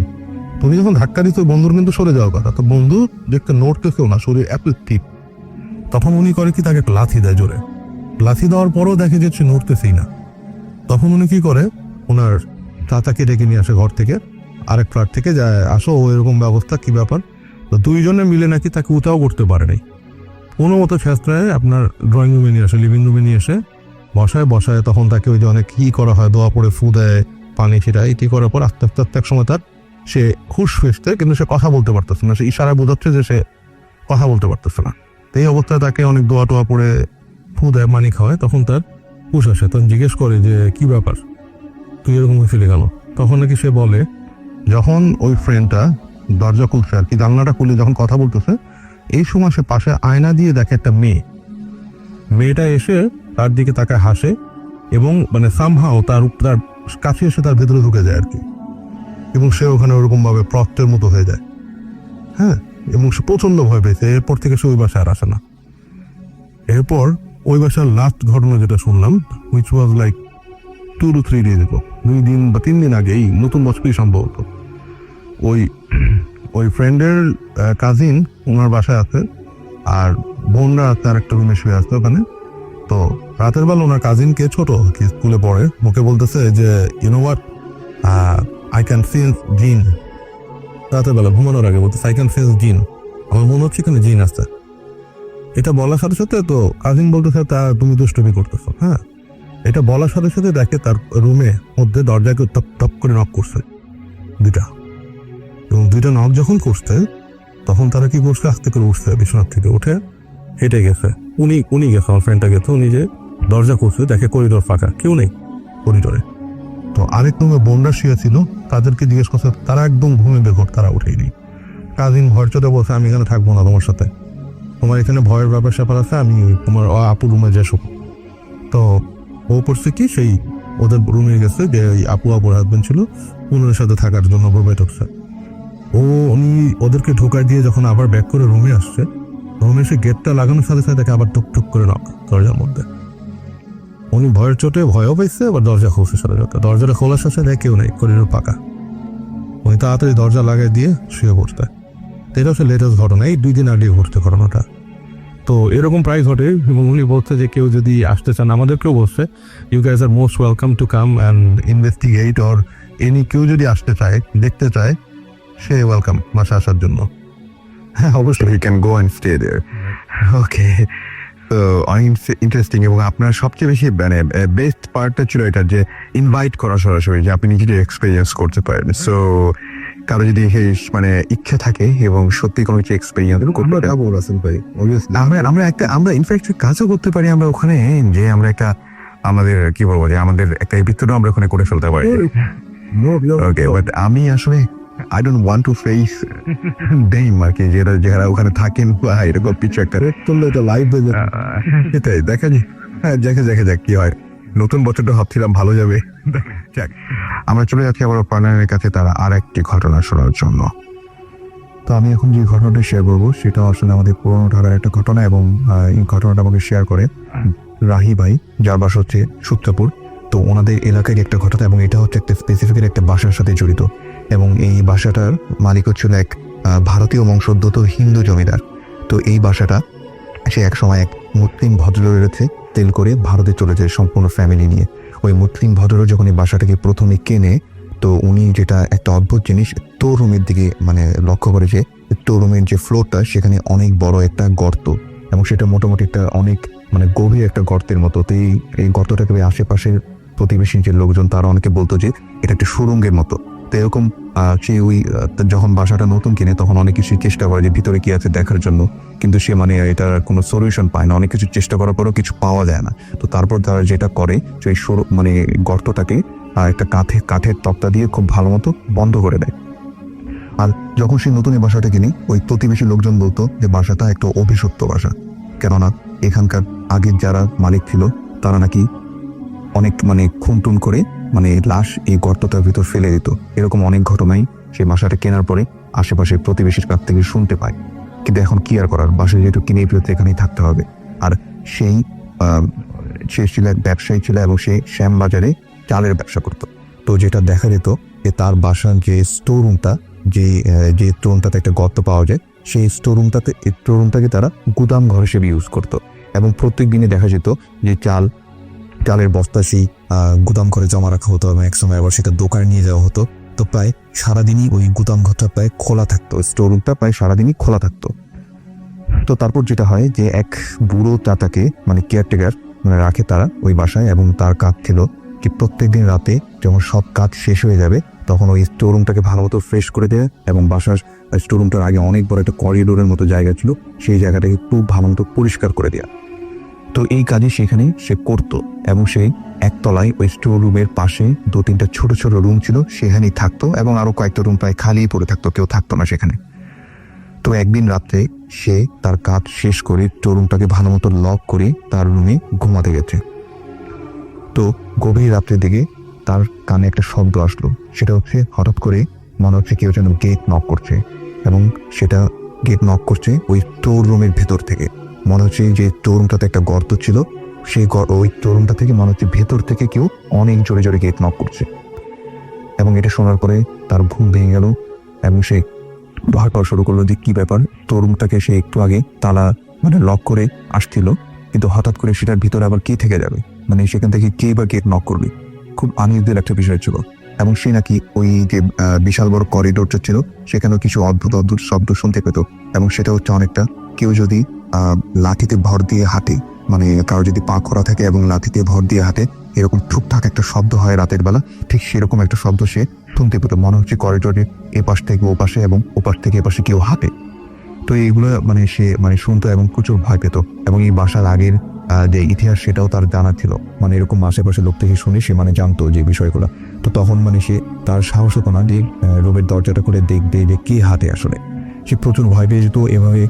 তুমি যখন ধাক্কা দিত বন্ধুর কিন্তু সরে যাওয়ার কথা, তো বন্ধু দেখতে নড়তেছেও না, শরীর এত টিপ। তখন উনি করে কি, তাকে একটা লাথি দেয় জোরে। লাথি দেওয়ার পরও দেখে যে সে নড়তেছেই না। তখন উনি কি করে, ওনার চাচাকে ডেকে নিয়ে আসে ঘর থেকে, আরেক ফ্ল্যাট থেকে, যায় আসো ও এরকম ব্যবস্থা, কি ব্যাপার। তো দুইজনে মিলে নাকি তাকে উঠাও করতে পারে নাই, কোনো মতো ছেঁচড়ায় আপনার ড্রয়িং রুমে নিয়ে আসে, লিভিং রুমে নিয়ে এসে বসায়। তখন তাকে ওই যে অনেক কি করা হয়, দোয়া পড়ে ফু দেয়, পানি ছিটায়, এটি করার পর আস্তে আস্তে এক সময় তার সে হুঁশ ফিরছে, কিন্তু সে কথা বলতে পারতেছে না, সে ইশারায় বোঝাচ্ছে যে সে কথা বলতে পারতেছে না। তো এই অবস্থায় তাকে অনেক দোয়া টোয়া পড়ে ফু দেয়, পানি খাওয়ায়, তখন তার হুঁশ আসে। তখন জিজ্ঞেস করে যে কি ব্যাপার, তুই এরকম হয়েছিলি কেন? তখন নাকি সে বলে, যখন ওই ফ্রেন্ডটা দরজা খুলছে আর কি, জানলাটা খুলে যখন কথা বলতেছে, এই সময় সে পাশে আয়না দিয়ে দেখে একটা মেয়েটা এসে তার দিকে তাকায়, হাসে, এবং মানে সামহাও তার কাছে এসে তার ভেতরে ঢুকে যায় আর কি, এবং সে ওখানে ওরকম ভাবে প্রক্টের মতো হয়ে যায়। হ্যাঁ, এবং সে প্রচন্ড ভয় পেয়েছে। এরপর থেকে সে ওই বাসায় আর আসে না। এরপর ওই বাসার লাস্ট ঘটনা যেটা শুনলাম, which was like 2 to 3 days ago, 2 দিন বা 3 দিন আগে, এই নতুন বছরই সম্ভবত, ওই ফ্রেন্ডের কাজিন ওনার বাসায় আছে, আর বোনরা আছে আর একটা রুমে শুয়ে আছে ওখানে। তো রাতের বেলা ওনার কাজিনকে, ছোট কি স্কুলে পড়ে, মুখে বলতেছে যে you know what, I can sense জিন। রাতের বেলা ঘুমানোর আগে বলতেছে আই ক্যান সেন্স জিন, আমার মনে হচ্ছে এখানে জিন আছে। এটা বলার সাথে সাথে তো কাজিন বলতেছে তা তুমি দুষ্টুমি করতেছো। হ্যাঁ, এটা বলার সাথে সাথে দেখে তার রুমে মধ্যে দরজাকে টপ টপ করে নক করছে দুইটা, এবং দুইটা নক যখন করছে তখন তারা কি করছে, আস্তে করে উঠছে, বিছানার থেকে উঠে হেঁটে গেছে। উনি গেছে, আমার ফ্রেন্ডটা গেছে, উনি যে দরজা করছে দেখে করিডোর ফাঁকা, কেউ নেই করিডোরে। তো আরেক রুমে বোনরা শুয়েছিল, তাদেরকে জিজ্ঞেস করছে, তারা একদম ঘুমে বেঘর, তারা উঠেই নেই। কাজিন ভয়ের চোটে বলছে আমি এখানে থাকবো না তোমার সাথে, তোমার এখানে ভয়ের ব্যাপার স্যাপার আছে, আমি তোমার আপু রুমে যে শোবো। তো ও করছে কি, সেই ওদের রুমে গেছে, যে ওই আপুর হাজবেন্ড ছিল, ওনার সাথে থাকার জন্য রুমে ঢুকছে। উনি ওদেরকে ঢোকায় দিয়ে যখন আবার ব্যাক করে রুমে আসছে, রুমে এসে গেটটা লাগানোর সাথে সাথে দেখে আবার টুকটুক করে নক দরজার মধ্যে। উনি ভয়ের চোটে ভয়ও পাইছে, আবার দরজা খুলছে সাথে সাথে। দরজাটা খোলার সাথে দেখে কেউ নেই, করিডোর ফাঁকা। উনি তাড়াতাড়ি দরজা লাগাই দিয়ে শুয়ে পড়তে। এটা হচ্ছে লেটেস্ট ঘটনা, এই 2 দিন আগে ঘটছে ঘটনাটা। তো এরকম প্রায় ঘটে, এবং উনি বলছে যে কেউ যদি আসতে চান, আমাদেরকেও বলছে you guys are most welcome to come and investigate, or কেউ যদি আসতে চায়, দেখতে চায়, সে ওয়েলকাম বাসা আসার জন্য। হ্যাঁ, অবশ্যই You can go and stay there. Okay. তো অনেক ইন্টারেস্টিং, এবং আপনার সবচেয়ে বেশি মানে বেস্ট পার্টটা ছিল এটা যে ইনভাইট করা সরাসরি, যে আপনি নিজেদের এক্সপিরিয়েন্স করতে পারেন। সো কারো যদি মানে ইচ্ছা থাকে এবং সত্যি কোনো কিছু এক্সপিরিয়েন্স আমরা ইনফ্যাক্ট কাজও করতে পারি, আমরা ওখানে যে আমরা একটা আমাদের কি বলবো, যে আমাদের একটা এপিসোডও আমরা ওখানে করে ফেলতে পারি। ওকে, বাট আমি আসলে I don't want to face them আর কি, যারা ওখানে থাকেন বা এরকম কিছু একটা তুললে এটা লাইভ হয়ে যাবে। এটাই দেখা যাক কি হয়। নতুন বছরটা ভাবছিলাম ভালো যাবে, যাক। আমরা চলে যাচ্ছি আমার পার্টনারের কাছে তারা আর একটি ঘটনা শোনার জন্য। তো আমি এখন যে ঘটনাটা শেয়ার করবো সেটা আসলে আমাদের পুরোনো ধারার একটা ঘটনা, এবং এই ঘটনাটা আমাকে শেয়ার করে রাহি ভাই, যার বাসা হচ্ছে সূত্রাপুর। তো ওনাদের এলাকায় একটা ঘটনা, এবং এটা হচ্ছে একটা স্পেসিফিক একটা বাসার সাথে জড়িত, এবং এই বাসাটার মালিক হচ্ছিল এক ভারতীয় বংশোদ্ভূত হিন্দু জমিদার। তো এই বাসাটা সে এক সময় এক মুসলিম ভদ্রলোকের কাছে তেল করে ভারতে চলে যায় সম্পূর্ণ ফ্যামিলি নিয়ে। ওই মুসলিম ভদ্রলোক যখন এই বাসাটাকে প্রথমে কেনে, তো উনি যেটা একটা অদ্ভুত জিনিস, স্টোর রুমের দিকে মানে লক্ষ্য করে, যে স্টোর রুমের যে ফ্লোরটা সেখানে অনেক বড় একটা গর্ত, এবং সেটা মোটামুটি একটা অনেক মানে গভীর একটা গর্তের মতো। তো এই গর্তটাকে আশেপাশের প্রতিবেশী যে লোকজন তারা অনেকে বলতো যে এটা একটা সুড়ঙ্গের মতো। তো এরকম সে ওই যখন বাসাটা নতুন কিনে তখন অনেক কিছু চেষ্টা করে যে ভিতরে কি আছে দেখার জন্য, কিন্তু সে মানে এটার কোনো সলিউশন পায় না, অনেক কিছু চেষ্টা করার পরেও কিছু পাওয়া যায় না। তো তারপর তারা যেটা করে যে মানে গর্তটাকে একটা কাঠের তক্তা দিয়ে খুব ভালো মতো বন্ধ করে দেয়। আর যখন সে নতুন এই বাসাটা কিনে ওই প্রতিবেশী লোকজন বলতো যে বাসাটা একটা অভিশপ্ত বাসা, কেননা এখানকার আগের যারা মালিক ছিল তারা নাকি অনেক মানে খুনটুন করে মানে লাশ এই গর্তটার ভিতর ফেলে দিত। এরকম অনেক ঘটনাই সেই বাসাটা কেনার পরে আশেপাশের প্রতিবেশীর কাছ থেকে শুনতে পায়। কিন্তু এখন কি আর করার, বাসা যেহেতু কিনে ফেলতে এখানেই থাকতে হবে। আর সে ছিল এক ব্যবসায়ী ছিল এবং সে শ্যামবাজারে চালের ব্যবসা করত। তো যেটা দেখা যেত যে তার বাসার যে স্টোর রুমটা, যে রুমটাতে একটা গর্ত পাওয়া যায়, সেই স্টোর রুমটাকে তারা গুদাম ঘর হিসেবে ইউজ করত। এবং প্রত্যেক দিনে দেখা যেত যে চালের বস্তা সেই গুদাম ঘরে জমা রাখা হতো এবং একসময় আবার সেটা দোকানে নিয়ে যাওয়া হতো। তো প্রায় সারাদিনই ওই গুদাম ঘরটা প্রায় খোলা থাকতো, স্টোর রুমটা প্রায় সারাদিনই খোলা থাকতো। তো তারপর যেটা হয় যে এক বুড়ো চাচাকে মানে কেয়ারটেকার মানে রাখে তারা ওই বাসায়, এবং তার কাজ ছিল কি প্রত্যেকদিন রাতে যখন সব কাজ শেষ হয়ে যাবে তখন ওই স্টোর রুমটাকে ভালো মতো ফ্রেশ করে দেয়, এবং বাসার স্টোর রুমটার আগে অনেক বড় একটা করিডোরের মতো জায়গা ছিল, সেই জায়গাটাকে খুব ভালো মতো পরিষ্কার করে দেওয়া। তো এই কাজে সেখানে সে করত, এবং সেই একতলায় ওই স্টোর রুমের পাশে 2-3টা ছোট ছোট রুম ছিল, সেখানেই থাকতো, এবং আরো কয়েকটা রুম প্রায় খালি পড়ে থাকতো, কেউ থাকতো না সেখানে। তো একদিন রাত্রে সে তার কাজ শেষ করে স্টোর রুমটাকে ভালো মতো লক করে তার রুমে ঘুমাতে গেছে। তো গভীর রাত্রের দিকে তার কানে একটা শব্দ আসলো, সেটা হচ্ছে হঠাৎ করে মনে হচ্ছে কেউ যেন গেট নক করছে, এবং সেটা গেট নক করছে ওই স্টোর রুমের ভেতর থেকে। মনে হচ্ছে যে স্টোর রুমটাতে একটা গর্ত ছিল, সেই ওই স্টোর রুমটা থেকে মনে হচ্ছে ভেতর থেকে কেউ অনেক জোরে জোরে গেট নক করছে। এবং এটা শোনার পরে তার ঘুম ভেঙে গেল, এবং সে ভয় পাওয়া শুরু করলো যে কি ব্যাপার। স্টোর রুমটাকে সে একটু আগে তালা মানে লক করে আসছিল, কিন্তু হঠাৎ করে সেটার ভিতরে আবার কে থেকে যাবে, মানে সেখান থেকে কে বা গেট নক করবে, খুব আনইউজুয়াল একটা বিষয় ছিল। এবং সে নাকি ওই যে বিশাল বড় করিডোরটা ছিল সেখানেও কিছু অদ্ভুত অদ্ভুত শব্দ শুনতে পেত, এবং সেটা হচ্ছে অনেকটা কেউ যদি লাঠিতে ভর দিয়ে হাঁটে, মানে কারো যদি পা খোড়া থাকে এবং লাঠিতে ভর দিয়ে হাঁটে, এরকম ঠুকঠাক একটা শব্দ হয় রাতের বেলা, ঠিক সেরকম একটা শব্দ সে শুনতে পেত। মনে হচ্ছে করিডোরের এপাশ থেকে ওপাশে এবং ওপাশ থেকে এপাশে কেউ হাঁটে। তো এইগুলো মানে সে মানে শুনতো এবং প্রচুর ভয় পেত। এবং এই বাসার আগের যে ইতিহাস সেটাও তার জানা ছিল, মানে এরকম আশেপাশে লোক থেকে শুনে সে মানে জানতো যে বিষয়গুলো। তো তখন মানে সে তার সাহস হতো না যে রুমের দরজাটা করে দেখবে যে কে হাঁটে আসলে। সে প্রচুর ভয় পেয়ে যেত। এভাবে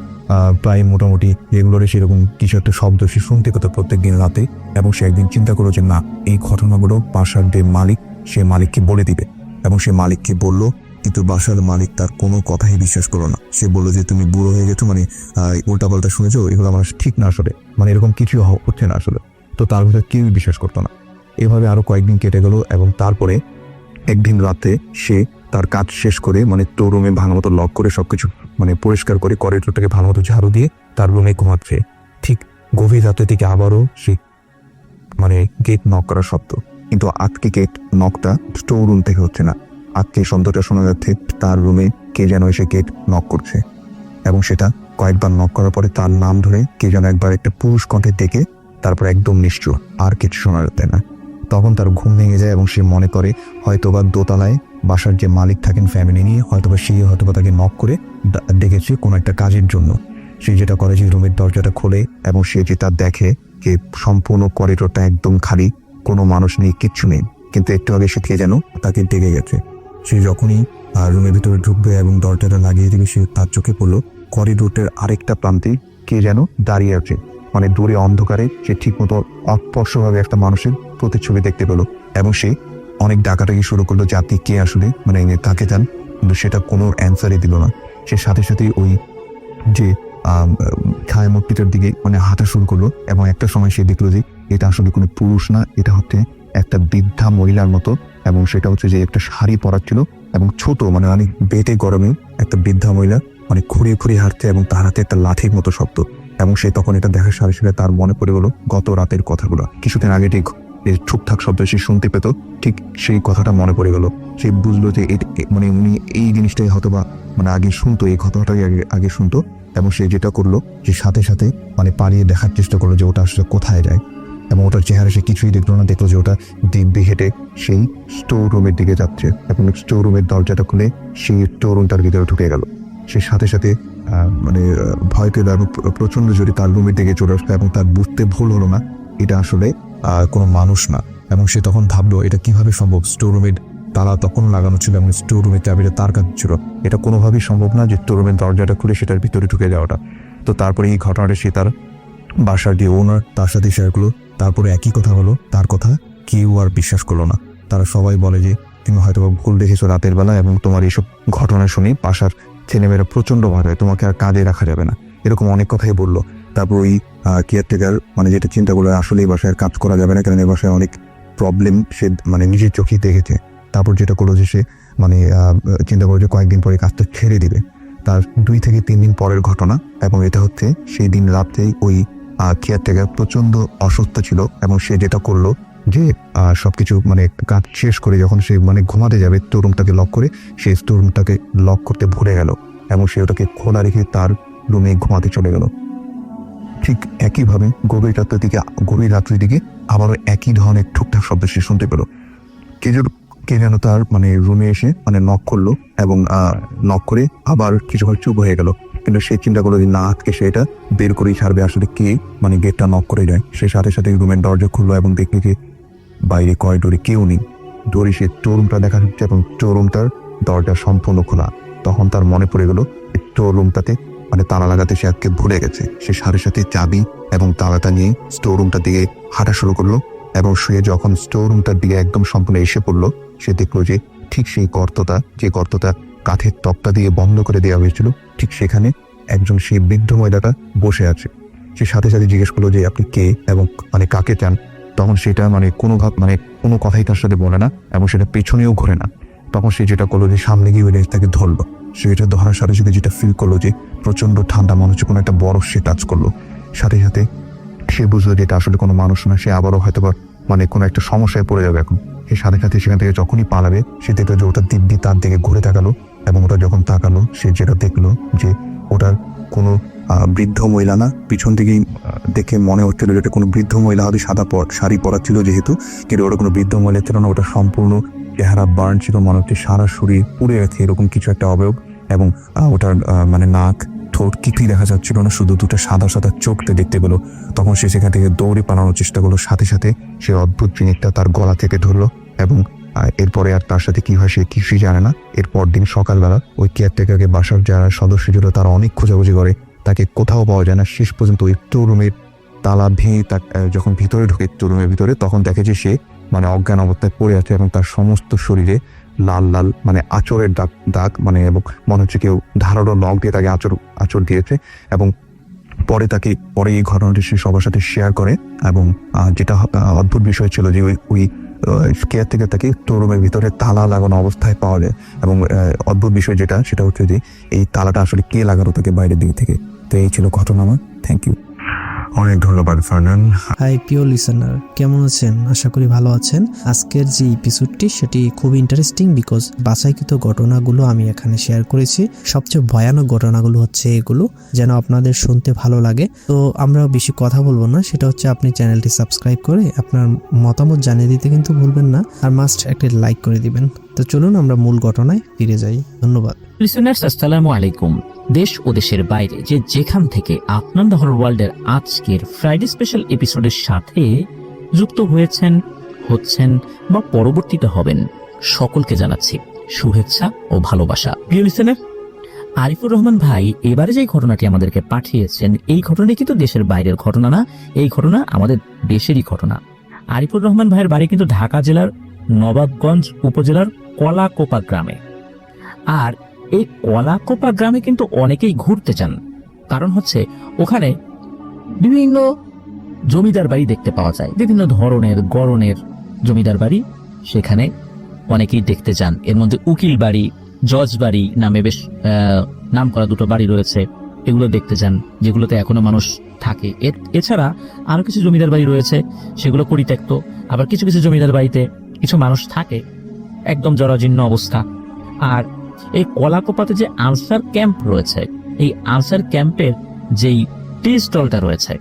প্রায় মোটামুটি যেগুলোর সেরকম কিছু একটা শব্দ সে শুনতে পেত প্রত্যেক দিন রাতে। এবং সে একদিন চিন্তা করলো যে না, এই ঘটনাগুলো বাসার যে মালিক সে মালিককে বলে দিবে। এবং সে মালিককে বলল, কিন্তু বাসার মালিক তার কোনো কথাই বিশ্বাস করলো না। সে বললো যে তুমি বুড়ো হয়ে গেছো, মানে উল্টাপাল্টা শুনেছো, এগুলো আমার ঠিক না আসলে, মানে এরকম কিছু হচ্ছে না আসলে। তো তার ভিতরে কেউই বিশ্বাস করতো না। এভাবে আরো কয়েকদিন কেটে গেল, এবং তারপরে একদিন রাতে সে তার কাজ শেষ করে মানে স্টোর রুমে ভালো মতো লক করে সবকিছু মানে পরিষ্কার করে করিডোরটাকে ভালো মতো ঝাড়ু দিয়ে তার রুমে ঘুমাচ্ছে। ঠিক গভীর রাতের দিকে আবারও সে মানে গেট নক করার শব্দ, কিন্তু আজকে গেট নকটা স্টোর রুম থেকে হচ্ছে না, আজকে শব্দটা শোনা যাচ্ছে তার রুমে কে যেন এসে গেট নক করছে। এবং সেটা কয়েকবার নক করার পরে তার নাম ধরে কে যেন একবার একটা পুরুষ কণ্ঠে ডেকে তারপর একদম নিশ্চুপ, আর কিছু শোনা যাচ্ছে না। তখন তার ঘুম ভেঙে যায় এবং সে মনে করে হয়তোবা দোতলায় বাসার যে মালিক থাকেন ফ্যামিলি নিয়ে, হয়তোবা সে হয়তোবা তাকে নক করে ডেকেছে কোনো একটা কাজের জন্য। সে যেটা করে যে রুমের দরজাটা খোলে, এবং সে যেটা দেখে যে সম্পূর্ণ করিডোরটা একদম খালি, কোনো মানুষ নেই, কিচ্ছু নেই, কিন্তু একটু আগে সে কে যেন তাকে ডেকে গেছে। সে যখনই রুমের ভিতরে ঢুকবে এবং দরজাটা লাগিয়ে দিবে, সে তার চোখে পড়লো করিডোরটার আরেকটা প্রান্তে কে যেন দাঁড়িয়ে আছে, মানে দূরে অন্ধকারে সে ঠিক মতো অস্পষ্টভাবে একটা মানুষের প্রতিচ্ছবি দেখতে পেলো। এবং সে অনেক ডাকাডাকি শুরু করলো যে আপনি কে আসলে, মানে তাকে যান, কিন্তু সেটা কোনো অ্যান্সারই দিল না। সে সাথে সাথে ওই যে ছায়া মূর্তিটার দিকে মানে হাঁটা শুরু করলো, এবং একটা সময় সে দেখলো যে এটা আসলে কোনো পুরুষ না, এটা হচ্ছে একটা বৃদ্ধা মহিলার মতো। এবং সেটা হচ্ছে যে একটা শাড়ি পরা ছিল এবং ছোট, মানে অনেক বেটে গরমে একটা বৃদ্ধা মহিলা মানে খুঁড়িয়ে খুঁড়িয়ে হাঁটছে, এবং তার হাতে একটা লাঠির মতো শব্দ। এবং সে তখন এটা দেখার সাথে সাথে তার মনে পড়ে গেলো গত রাতের কথাগুলো, কিছুদিন আগে ঠিক ঠুকঠাক শব্দ সে শুনতে পেত, ঠিক সেই কথাটা মনে পড়ে গেল। সে বুঝলো যে মানে উনি এই জিনিসটাই হয়তোবা মানে আগে শুনতো, এই ঘটনাটাই আগে শুনতো। এবং সে যেটা করলো যে সাথে সাথে মানে পালিয়ে দেখার চেষ্টা করলো যে ওটা আসলে কোথায় যায়। এবং ওটার চেহারা সে কিছুই দেখলো না। দেখলো যে ওটা দিব্যি হেঁটে সেই স্টোর রুমের দিকে যাচ্ছে এবং স্টোর রুমের দরজাটা খুলে সেই স্টোর রুমটার ভিতরে ঢুকে গেল। সে সাথে সাথে ভয় পেল এবং প্রচন্ড জোরে তার রুমের দিকে চলে আসলো এবং তার বুঝতে ভুল হলো না এটা আসলে কোনো মানুষ না। এবং সে তখন ভাবলো এটা কিভাবে সম্ভব, স্টোর রুমের তালা তখন লাগানো ছিল এবং স্টোর রুমের চাবিটা তার কাছে ছিল, এটা কোনোভাবেই সম্ভব না যে স্টোর রুমের দরজাটা খুলে সেটার ভিতরে ঢুকে যাওয়াটা। তো তারপরে এই ঘটনাটা সে তার বাসার যে ওনার তার সাথে শেয়ার করলো। তারপরে একই কথা হলো, তার কথা কেউ আর বিশ্বাস করলো না। তারা সবাই বলে যে তুমি হয়তো ভুল দেখেছো রাতের বেলা এবং তোমার এইসব ঘটনা শুনে বাসার ছেলেমেয়েরা প্রচন্ড ভয় হয়, তোমাকে আর কাজে রাখা যাবে না, এরকম অনেক কথাই বললো। তারপর ওই কেয়ারটেকার যেটা চিন্তা করলো আসলে এই বাসায় কাজ করা যাবে না, কারণ এই বাসায় অনেক প্রবলেম সে নিজের চোখেই দেখেছে। তারপর যেটা করলো যে সে চিন্তা করলো যে কয়েকদিন পরে কাজটা ছেড়ে দিবে। তার 2 থেকে 3 দিন পরের ঘটনা এবং এটা হচ্ছে সেই দিন রাতেই ওই কেয়ারটেকার প্রচন্ড অসুস্থ ছিল এবং সে যেটা করলো যে সবকিছু কাজ শেষ করে যখন সে ঘুমাতে যাবে স্টোর রুমটাকে লক করে, সেই স্টোর রুমটাকে লক করতে ভুলে গেল এবং সে ওটাকে খোলা রেখে তার রুমে ঘুমাতে চলে গেল। ঠিক একইভাবে গভীর রাত্রির দিকে আবারও একই ধরনের ঠুকঠাক শব্দ সে শুনতে পেল। কে যেন তার রুমে এসে নক করলো এবং নক করে আবার কিছুক্ষণ চুপ হয়ে গেল। কিন্তু সে চিন্তা করলো যে না, আজকে সে এটা বের করেই ছাড়বে আসলে কে গেটটা নক করে যায়। সে সাথে সাথে রুমের দরজা খুললো এবং দেখলো যে বাইরে করিডোরে কেউ নেই। দৌড়ে সে স্টোর রুমটা দেখা যাচ্ছে এবং স্টোর রুমটার দরজা সম্পূর্ণ খোলা। তখন তার মনে পড়ে গেল স্টোর রুমটাতে তালা লাগাতে সে আজকে ভুলে গেছে। সে সাথে সাথে চাবি এবং তালাটা নিয়ে স্টোর রুমটার দিকে হাঁটা শুরু করলো এবং সে যখন স্টোর রুমটার দিকে একদম সম্পূর্ণ এসে পড়লো, সে দেখলো যে ঠিক সেই গর্তটা কাঠের তক্তা দিয়ে বন্ধ করে দেওয়া হয়েছিল, ঠিক সেখানে একজন সেই বৃদ্ধ মহিলাটা বসে আছে। সে সাথে সাথে জিজ্ঞেস করলো যে আপনি কে এবং কাকে চান। তখন সেটা কোনো কথাই তার সাথে বলে না এবং সেটা পেছনেও ঘোরে না। তখন সে যেটা করলো যে সামনে গিয়ে তাকে ধরলো। সে এটা ধরার সাথে সাথে যেটা ফিল করলো যে প্রচন্ড ঠান্ডা, মনে হচ্ছে কোনো একটা বরফ সে টাচ করলো। সাথে সাথে সে বুঝলো যে এটা আসলে কোনো মানুষ না, সে আবারও হয়তো কোনো একটা সমস্যায় পড়ে যাবে এখন। সে সাথে সাথে সেখান থেকে যখনই পালাবে সে দেখলো যে ওটা দিব্যি তার দিকে ঘুরে তাকালো এবং ওটা যখন তাকালো সে যেটা দেখলো যে ওটার কোনো বৃদ্ধ মহিলা না, পিছন থেকেই দেখে মনে হচ্ছিল যে এটা কোনো বৃদ্ধ মহিলা, হয়তো সাদা শাড়ি পরা ছিল যেহেতু, কিন্তু ওটা কোনো বৃদ্ধ মহিলা ছিল না। ওটা সম্পূর্ণ চেহারা বার্ন ছিল, মনে হচ্ছে সারা শরীর পুড়ে গেছে এরকম কিছু একটা অবয়ব এবং ওটার নাক ঠোঁট কিছুই দেখা যাচ্ছিল না, শুধু দুটো সাদা সাদা চোখতে দেখতে পেলো। তখন সে সেখান থেকে দৌড়ে পালানোর চেষ্টা করলো। সাথে সাথে সে অদ্ভুত জিনিসটা তার গলা থেকে ধরলো এবং এরপরে আর তার সাথে কি হয় সে কিছুই জানে না। এরপর দিন সকালবেলা ওই কেয়ারটেকারকে বাসার যারা সদস্য ছিল তারা অনেক খোঁজাখুঁজি করে, তাকে কোথাও পাওয়া যায় না। শেষ পর্যন্ত ওই স্টোর রুমের তালা ভেঙে যখন ভিতরে ঢুকে স্টোর রুমের ভিতরে, তখন দেখে যে সে অজ্ঞান অবস্থায় পড়ে আছে এবং তার সমস্ত শরীরে লাল লাল আঁচড়ের দাগ এবং মনে হচ্ছে কেউ ধারালো নখ দিয়ে তাকে আঁচড় দিয়েছে। এবং পরে এই ঘটনাটি সে সবার সাথে শেয়ার করে এবং যেটা অদ্ভুত বিষয় ছিল যে ওই কেয়ার থেকে তাকে স্টোর রুমের ভিতরে তালা লাগানো অবস্থায় পাওয়া যায়। এবং অদ্ভুত বিষয় সেটা হচ্ছে যে এই তালাটা আসলে কে লাগানো তাকে বাইরের দিক থেকে। তো এই ছিল ঘটনা। থ্যাংক ইউ, অনেক ধন্যবাদ ফারনান। হাই প্রিয় লিসেনার, কেমন আছেন? আশা করি ভালো আছেন। আজকের যে এপিসোডটি সেটি খুব ইন্টারেস্টিং বিকজ বাছাইকৃত ঘটনাগুলো আমি এখানে শেয়ার করেছি। সবচেয়ে ভয়ানক ঘটনাগুলো হচ্ছে এগুলো, যেন আপনাদের শুনতে ভালো লাগে। তো আমরা বেশি কথা বলবো না, সেটা হচ্ছে আপনি চ্যানেলটি সাবস্ক্রাইব করে আপনার মতামত জানিয়ে দিতে কিন্তু ভুলবেন না, আর মাস্ট একটা লাইক করে দিবেন। তো চলুন আমরা মূল ঘটনায় ফিরে যাই। ধন্যবাদ। লিসেনার্স, আসসালামু আলাইকুম। দেশ ও দেশের বাইরে যেখান থেকে আপনার দ্য হরর ওয়ার্ল্ডের আজকের ফ্রাইডে স্পেশাল এপিসোডের সাথে যুক্ত হচ্ছেন বা পরবর্তীতে হবেন, সকলকে জানাচ্ছি শুভেচ্ছা ও ভালোবাসা। প্রিয় লিসেনার, আরিফুর রহমান ভাই এবারে যে ঘটনাটি আমাদেরকে পাঠিয়েছেন, এই ঘটনাটি কিন্তু দেশের বাইরের ঘটনা না, এই ঘটনা আমাদের দেশেরই ঘটনা। আরিফুর রহমান ভাইয়ের বাড়ি কিন্তু ঢাকা জেলার নবাবগঞ্জ উপজেলার কলাকোপা গ্রামে। আর এই কলাকোপা গ্রামে কিন্তু অনেকেই ঘুরতে চান, কারণ হচ্ছে ওখানে বিভিন্ন জমিদার বাড়ি দেখতে পাওয়া যায়, বিভিন্ন ধরনের গড়নের জমিদার বাড়ি সেখানে অনেকেই দেখতে চান। এর মধ্যে উকিল বাড়ি, জজ বাড়ি নামে বেশ নাম করা দুটো বাড়ি রয়েছে, এগুলো দেখতে চান, যেগুলোতে এখনো মানুষ থাকে। এছাড়া আরো কিছু জমিদার বাড়ি রয়েছে, সেগুলো পরিত্যক্ত। আবার কিছু কিছু জমিদার বাড়িতে কিছু মানুষ থাকে একদম জরাজীর্ণ অবস্থা। আর এই কলাকোপাতে যে আনসার ক্যাম্প রয়েছে, এই আনসার ক্যাম্পের যেই টি স্টলটা রয়েছে,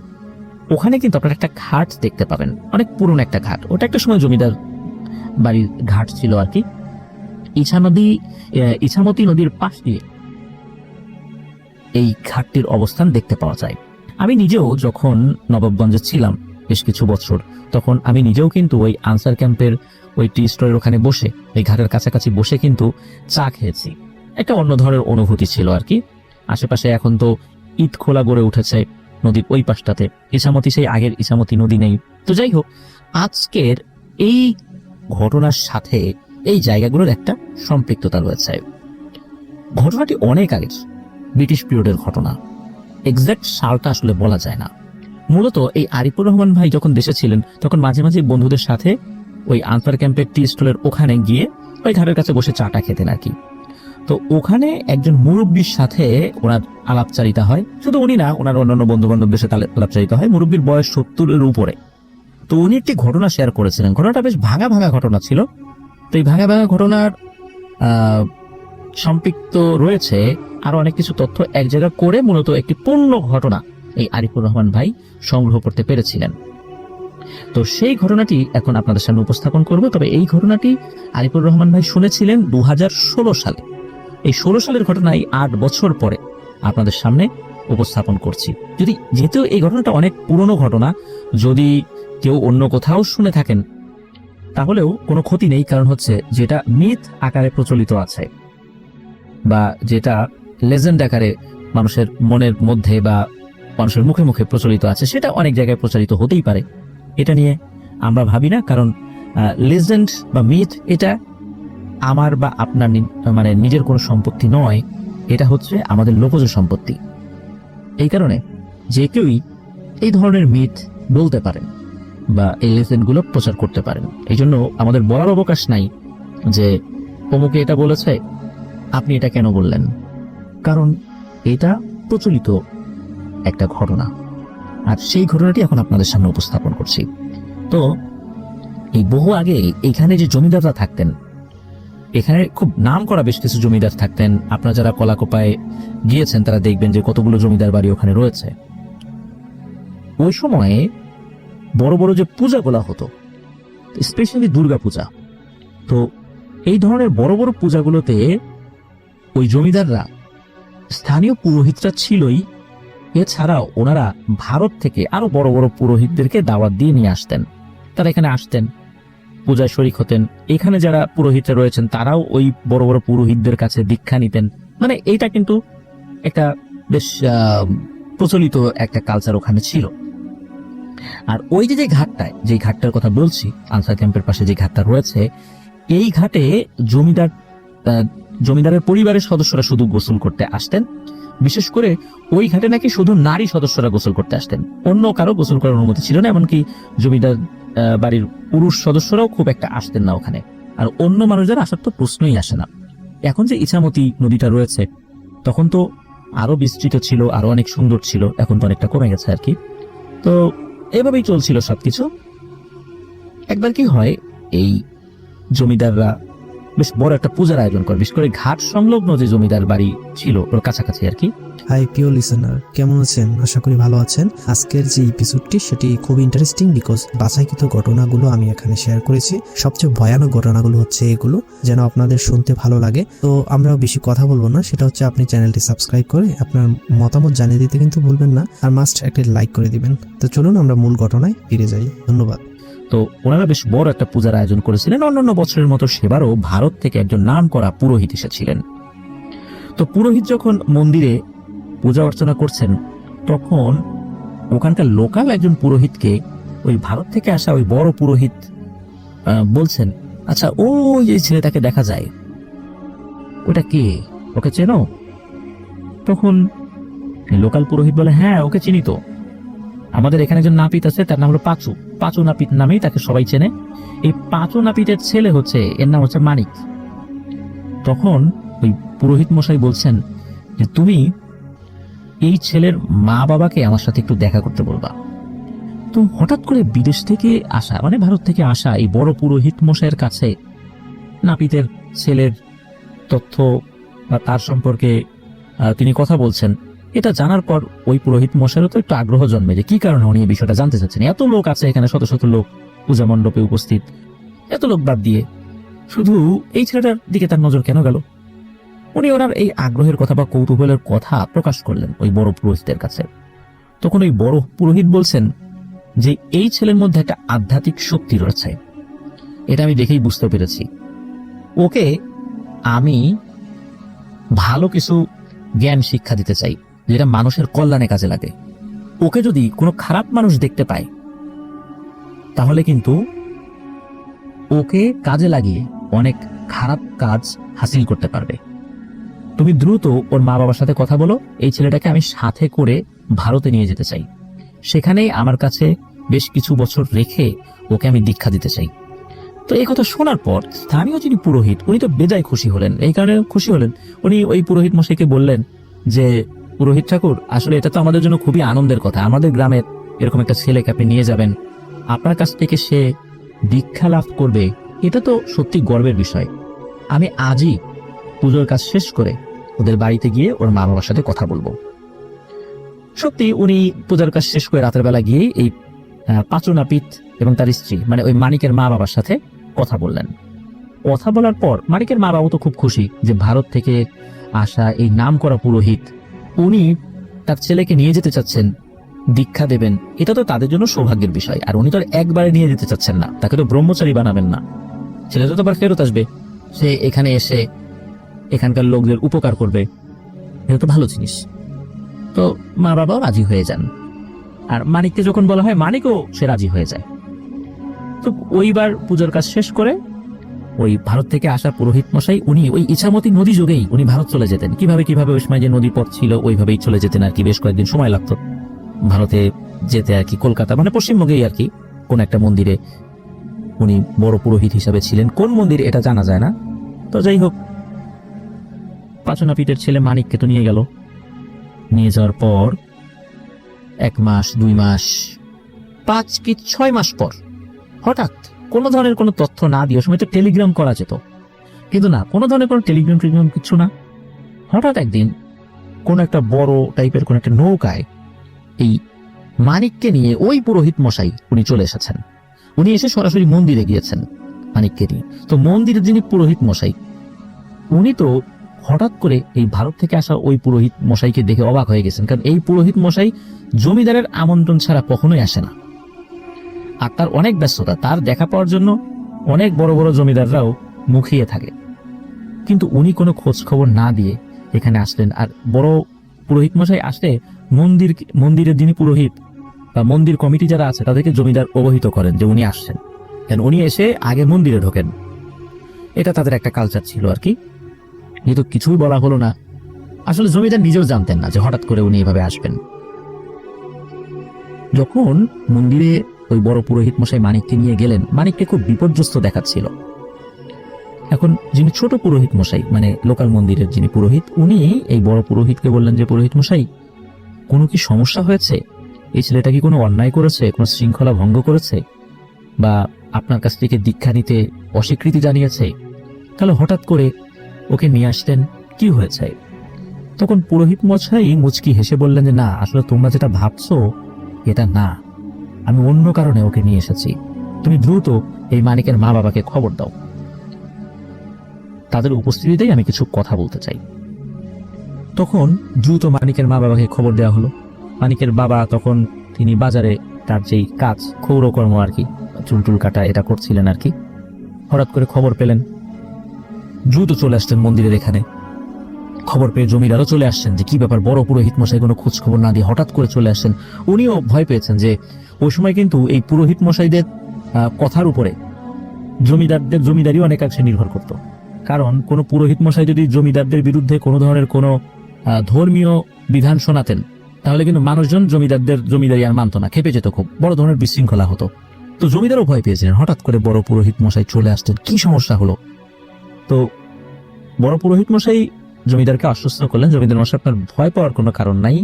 ওখানে কিন্তু আপনারা একটা ঘাট দেখতে পাবেন, অনেক পুরনো একটা ঘাট। ওটা একটা সময় জমিদার বাড়ির ঘাট ছিল আর কি। ইছামতি নদীর পাশ দিয়ে এই ঘাটটির অবস্থান দেখতে পাওয়া যায়। আমি নিজেও যখন নবাবগঞ্জে ছিলাম বেশ কিছু বছর, তখন আমি নিজেও কিন্তু ওই আনসার ক্যাম্পের ওই টি স্টোরের ওখানে বসে, এই ঘাটের কাছাকাছি বসে কিন্তু চা খেয়েছি। একটা অন্য ধরনের অনুভূতি ছিল আর কি। আশেপাশে এখন তো ঈদ খোলা গড়ে উঠেছে নদীর ওই পাশটাতে, ইছামতি সেই আগের ইছামতি নদী নেই। তো যাই হোক, আজকের এই ঘটনার সাথে এই জায়গাগুলোর একটা সম্পৃক্ততা রয়েছে। ঘটনাটি অনেক আগের, ব্রিটিশ পিরিয়ডের ঘটনা। এক্সাক্ট সালটা আসলে বলা যায় না। মূলত এই আরিফুর রহমান ভাই যখন দেশে ছিলেন তখন মাঝে মাঝে বন্ধুদের সাথে ওই আনসার ক্যাম্পের টি স্টলের ওখানে গিয়ে ওই ঘাটের কাছে বসে চাটা খেতেন আর কি। তো ওখানে একজন মুরব্বীর সাথে ওনার আলাপচারিতা হয়। শুধু উনি না, ওনার অন্যান্য বন্ধু বান্ধবদের সাথে আলাপচারিতা হয়। মুরব্বীর বয়স 70-এর উপরে। তো উনি একটি ঘটনা শেয়ার করেছিলেন। ঘটনাটা বেশ ভাঙা ভাঙা ঘটনা ছিল। তো এই ভাঙা ভাঙা ঘটনার সম্পৃক্ত রয়েছে আরো অনেক কিছু তথ্য এক জায়গা করে মূলত একটি পূর্ণ ঘটনা এই আরিফুর রহমান ভাই সংগ্রহ করতে পেরেছিলেন। তো সেই ঘটনাটি এখন আপনাদের সামনে উপস্থাপন করব। তবে এই ঘটনাটি আরিফুর রহমান ভাই শুনেছিলেন 2016 সালে। এই 16 সালের ঘটনায় 8 বছর পরে আপনাদের সামনে উপস্থাপন করছি। যেহেতু এই ঘটনাটা অনেক পুরনো ঘটনা, যদি কেউ অন্য কোথাও শুনে থাকেন তাহলেও কোনো ক্ষতি নেই। কারণ হচ্ছে যেটা মিথ আকারে প্রচলিত আছে বা যেটা লেজেন্ড আকারে মানুষের মনের মধ্যে বা মানুষের মুখে মুখে প্রচলিত আছে, সেটা অনেক জায়গায় প্রচারিত হতেই পারে। এটা নিয়ে আমরা ভাবি না, কারণ লেজেন্ড বা মিথ এটা আমার বা আপনার মানে নিজের কোনো সম্পত্তি নয়, এটা হচ্ছে আমাদের লোকজ সম্পত্তি। এই কারণে যে কেউই এই ধরনের মিথ বলতে পারেন বা এই লেজেন্ডগুলো প্রচার করতে পারেন। এই জন্য আমাদের বলার অবকাশ নাই যে অমুকে এটা বলেছে, আপনি এটা কেন বললেন, কারণ এটা প্রচলিত একটা ঘটনা। আর সেই ঘটনাটি এখন আপনাদের সামনে উপস্থাপন করছি। তো এই বহু আগে এখানে যে জমিদাররা থাকতেন, এখানে খুব নাম করা বেশ কিছু জমিদার থাকতেন। আপনারা যারা কলাকোপায় গিয়েছেন তারা দেখবেন যে কতগুলো জমিদার বাড়ি ওখানে রয়েছে। ওই সময়ে বড় বড় যে পূজাগুলা হতো, স্পেশালি দুর্গা পূজা, তো এই ধরনের বড় বড় পূজাগুলোতে ওই জমিদাররা, স্থানীয় পুরোহিতরা ছিলই, এছাড়াও ওনারা ভারত থেকে আরো বড় বড় পুরোহিতদেরকে দাওয়াত দিয়ে নিয়ে আসতেন। তারা এখানে আসতেন, পূজায় শরীক হতেন। এখানে যারা পুরোহিতরা রয়েছেন তারাও ওই বড় বড় পুরোহিতদের কাছে দীক্ষা নিতেন। মানে এইটা কিন্তু একটা বেশ প্রচলিত একটা কালচার ওখানে ছিল। আর ওই যে ঘাটটার কথা বলছি, আনসার ক্যাম্পের পাশে যে ঘাটটা রয়েছে, এই ঘাটে জমিদারের পরিবারের সদস্যরা শুধু গোসল করতে আসতেন। বিশেষ করে ওই ঘাটে নাকি শুধু নারী সদস্যরা গোসল করতে আসতেন, অন্য কারো গোসল করার অনুমতি ছিল না। এমনকি জমিদার বাড়ির পুরুষ সদস্যরাও খুব একটা আসতেন না ওখানে। আর অন্য মানুষদের আসার তো প্রশ্নই আসে না। এখন যে ইছামতি নদীটা রয়েছে তখন তো আরো বিস্তৃত ছিল, আরো অনেক সুন্দর ছিল, এখন তো অনেকটা কমে গেছে আর কি। তো এভাবেই চলছিল সবকিছু। একবার কি হয়, এই জমিদাররা বেশ বড় একটা পূজার আয়োজন করে, বিশেষ করে ঘাট সংলগ্ন যে জমিদার বাড়ি ছিল ওর কাছাকাছি আর কি। হাই প্রিয় লিসেনার, কেমন আছেন? আশা করি ভালো আছেন। আজকের যে এপিসোডটি সেটি খুব ইন্টারেস্টিং, বিকজ বাছাইকৃত ঘটনাগুলো আমি এখানে শেয়ার করেছি। সবচেয়ে ভয়ানক ঘটনাগুলো হচ্ছে এগুলো, যেন আপনাদের শুনতে ভালো লাগে। তো আমরা বেশি কথা বলবো না, সেটা হচ্ছে আপনি চ্যানেলটি সাবস্ক্রাইব করে আপনার মতামত জানিয়ে দিতে কিন্তু ভুলবেন না, আর মাস্ট একটা লাইক করে দিবেন। তো চলুন আমরা মূল ঘটনায় ফিরে যাই। ধন্যবাদ। তো ওনারা বেশ বড় একটা পূজার আয়োজন করেছিলেন। অন্যান্য বছরের মতো সেবারও ভারত থেকে একজন নাম করা পুরোহিত এসেছিলেন। তো পুরোহিত যখন মন্দিরে পূজা অর্চনা করছেন, তখন ওখানকার লোকাল একজন পুরোহিতকে ওই ভারত থেকে আসা ওই বড় পুরোহিত বলছেন, আচ্ছা ওই যে ছেলেটাকে দেখা যায়, ওটা কে, ওকে চেনো? তখন লোকাল পুরোহিত বলে, হ্যাঁ ওকে চিনি তো, আমাদের এখানে একজন নাপিত আছে, তার নাম হলো পাঁচু নাপিত নামেই তাকে সবাই চেনে। এই পাঁচু নাপিতের ছেলে হচ্ছে, এর নাম হচ্ছে মানিক। তখন ওই পুরোহিত মশাই বলছেন যে তুমি এই ছেলের মা বাবাকে আমার সাথে একটু দেখা করতে বলবা। তো হঠাৎ করে বিদেশ থেকে আসা, মানে ভারত থেকে আসা এই বড় পুরোহিত মশাইয়ের কাছে নাপিতের ছেলের তথ্য বা তার সম্পর্কে তিনি কথা বলছেন। এটা জানার পর ওই পুরোহিত মশাইরও তো একটু আগ্রহ জন্মে যে কি কারণে উনি এই বিষয়টা জানতে চাচ্ছেন। এত লোক আছে এখানে, শত শত লোক পূজা মণ্ডপে উপস্থিত, এত লোক বাদ দিয়ে শুধু এই ছেলেটার দিকে তার নজর কেন গেল? উনি ওনার এই আগ্রহের কথা বা কৌতূহলের কথা প্রকাশ করলেন ওই বড় পুরোহিতের কাছে। তখন ওই বড় পুরোহিত বলছেন যে এই ছেলের মধ্যে একটা আধ্যাত্মিক শক্তি রয়েছে, এটা আমি দেখেই বুঝতে পেরেছি। ওকে আমি ভালো কিছু জ্ঞান শিক্ষা দিতে চাই যেটা মানুষের কল্যাণে কাজে লাগে। ওকে যদি কোনো খারাপ মানুষ দেখতে পায় তাহলে কিন্তু ওকে কাজে লাগিয়ে অনেক খারাপ কাজ হাসিল করতে পারবে। তুমি দ্রুত ওর মা বাবার সাথে কথা বলো, এই ছেলেটাকে আমি সাথে করে ভারতে নিয়ে যেতে চাই, সেখানেই আমার কাছে বেশ কিছু বছর রেখে ওকে আমি দীক্ষা দিতে চাই। তো এই কথা শোনার পর স্থানীয় যিনি পুরোহিত উনি তো বেজায় খুশি হলেন। এই কারণে খুশি হলেন, উনি ওই পুরোহিত মশাইকে বললেন যে পুরোহিত ঠাকুর, আসলে এটা তো আমাদের জন্য খুবই আনন্দের কথা, আমাদের গ্রামের এরকম একটা ছেলেকে আপনি নিয়ে যাবেন, আপনার কাছ থেকে সে দীক্ষা লাভ করবে, এটা তো সত্যি গর্বের বিষয়। আমি আজই পুজোর কাজ শেষ করে ওদের বাড়িতে গিয়ে ওর মা বাবার সাথে কথা বলবো। সত্যি উনি পূজার কাজ শেষ করে রাতের বেলা গিয়ে এই পাচনাপিত এবং তার স্ত্রী মানে ওই মানিকের মা বাবার সাথে কথা বললেন। কথা বলার পর মানিকের মা বাবা তো খুব খুশি যে ভারত থেকে আসা এই নামকরা পুরোহিত উনি তার ছেলেকে নিয়ে যেতে চাচ্ছেন, দীক্ষা দেবেন, এটা তো তাদের জন্য সৌভাগ্যের বিষয়। আর উনি তো একবারে নিয়ে যেতে চাচ্ছেন না, তাকে তো ব্রহ্মচারী বানাবেন না, ছেলেটা তো আবার ফেরত আসবে, সে এখানে এসে এখানকার লোকদের উপকার করবে, এটা তো ভালো জিনিস। তো মা বাবাও রাজি হয়ে যান, আর মানিককে যখন বলা হয় মানিকও সে রাজি হয়ে যায়। তো ওইবার পুজোর কাজ শেষ করে ওই ভারত থেকে আসা পুরোহিত মশাই উনি ওই ইছামতি নদী যোগেই উনি ভারত চলে যেতেন। কিভাবে ওই সময় যে নদী পথ ছিল ওইভাবেই চলে যেতেন আর কি। বেশ কয়েকদিন সময় লাগতো ভারতে যেতে আর কি। কলকাতা মানে পশ্চিমবঙ্গেই আর কি কোন একটা মন্দিরে উনি বড় পুরোহিত হিসাবে ছিলেন। কোন মন্দির এটা জানা যায় না। তো যাই হোক, পাচনাপিঠের ছেলে মানিককে তো নিয়ে গেল। নিয়ে যাওয়ার পর 1 মাস 2 মাস 5 কি 6 মাস পর হঠাৎ কোনো ধরনের কোনো তথ্য না দিয়ে, সময় তো টেলিগ্রাম করা যেত, কিন্তু না, কোনো ধরনের কোনো টেলিগ্রাম কিছু না। হঠাৎ একদিন কোন একটা বড় টাইপের কোন একটা নৌকায় এই মানিককে নিয়ে ওই পুরোহিত মশাই উনি চলে এসেছেন। উনি এসে সরাসরি মন্দিরে গিয়েছেন মানিককে নিয়ে। তো মন্দিরের যিনি পুরোহিত মশাই উনি তো হঠাৎ করে এই ভারত থেকে আসা ওই পুরোহিত মশাইকে দেখে অবাক হয়ে গেছেন, কারণ এই পুরোহিত মশাই জমিদারের আমন্ত্রণ ছাড়া কখনোই আসে না, আর তার অনেক ব্যস্ততা, তার দেখা পাওয়ার জন্য অনেক বড় বড় জমিদাররাও মুখিয়ে থাকে, কিন্তু উনি কোনো খোঁজ খবর না দিয়ে এখানে আসলেন। আর বড় পুরোহিত মশাই আসলে মন্দিরের যিনি পুরোহিত বা মন্দির কমিটি যারা আছে তাদেরকে জমিদার অবহিত করেন যে উনি আসছেন, কারণ উনি এসে আগে মন্দিরে ঢোকেন, এটা তাদের একটা কালচার ছিল আর কি। যেহেতু কিছুই বলা হলো না, আসলে জমিদার নিজেও জানতেন না যে হঠাৎ করে উনি এভাবে আসবেন। যখন মন্দিরে ওই বড় পুরোহিত মশাই মানিককে নিয়ে গেলেন, মানিককে খুব বিপর্যস্ত দেখাচ্ছিল। এখন যিনি ছোট পুরোহিত মশাই মানে লোকাল মন্দিরের যিনি পুরোহিত, উনি এই বড় পুরোহিতকে বললেন যে পুরোহিত মশাই, কোনো কি সমস্যা হয়েছে? এই ছেলেটা কি কোনো অন্যায় করেছে, কোনো শৃঙ্খলা ভঙ্গ করেছে, বা আপনার কাছ থেকে দীক্ষা নিতে অস্বীকৃতি জানিয়েছে? তাহলে হঠাৎ করে ওকে নিয়ে আসতেন, কি হয়েছে? তখন পুরোহিত মশাই মুচকি হেসে বললেন যে না, আসলে তোমরা যেটা ভাবছো এটা না, আমি অন্য কারণে ওকে নিয়ে এসেছি। তুমি দ্রুত এই মানিকের মা বাবাকে খবর দাও, তাদের উপস্থিতিতেই আমি কিছু কথা বলতে চাই। তখন দ্রুত মানিকের মা বাবাকে খবর দেওয়া হলো। মানিকের বাবা তখন তিনি বাজারে তার যেই কাজ ক্ষৌরকর্ম আর কি, চুলটুল কাটা এটা করছিলেন আর কি। হঠাৎ করে খবর পেলেন, দ্রুত চলে আসছেন মন্দিরের এখানে। খবর পেয়ে জমিদারও চলে আসছেন যে কি ব্যাপার, বড় পুরোহিত মশাই কোনো খোঁজ খবর না দিয়ে হঠাৎ করে চলে আসছেন। উনিও ভয় পেয়েছেন যে ওই সময় কিন্তু এই পুরোহিত মশাইদের কথার উপরে জমিদারদের জমিদারি অনেকাংশে নির্ভর করত। কারণ কোনো পুরোহিত মশাই যদি জমিদারদের বিরুদ্ধে কোনো ধরনের কোনো ধর্মীয় বিধান শোনাতেন তাহলে কিন্তু মানুষজন জমিদারদের জমিদারি আর মানত না, খেপে যেত, খুব বড় ধরনের বিশৃঙ্খলা হতো। তো জমিদারও ভয় পেয়েছিলেন, হঠাৎ করে বড় পুরোহিত মশাই চলে আসতেন, কি সমস্যা হলো? তো বড় পুরোহিত মশাই জমিদারকে আশ্বস্ত করলেন, জমিদার মশাই আপনার ভয় পাওয়ার কোনো কারণ নাই,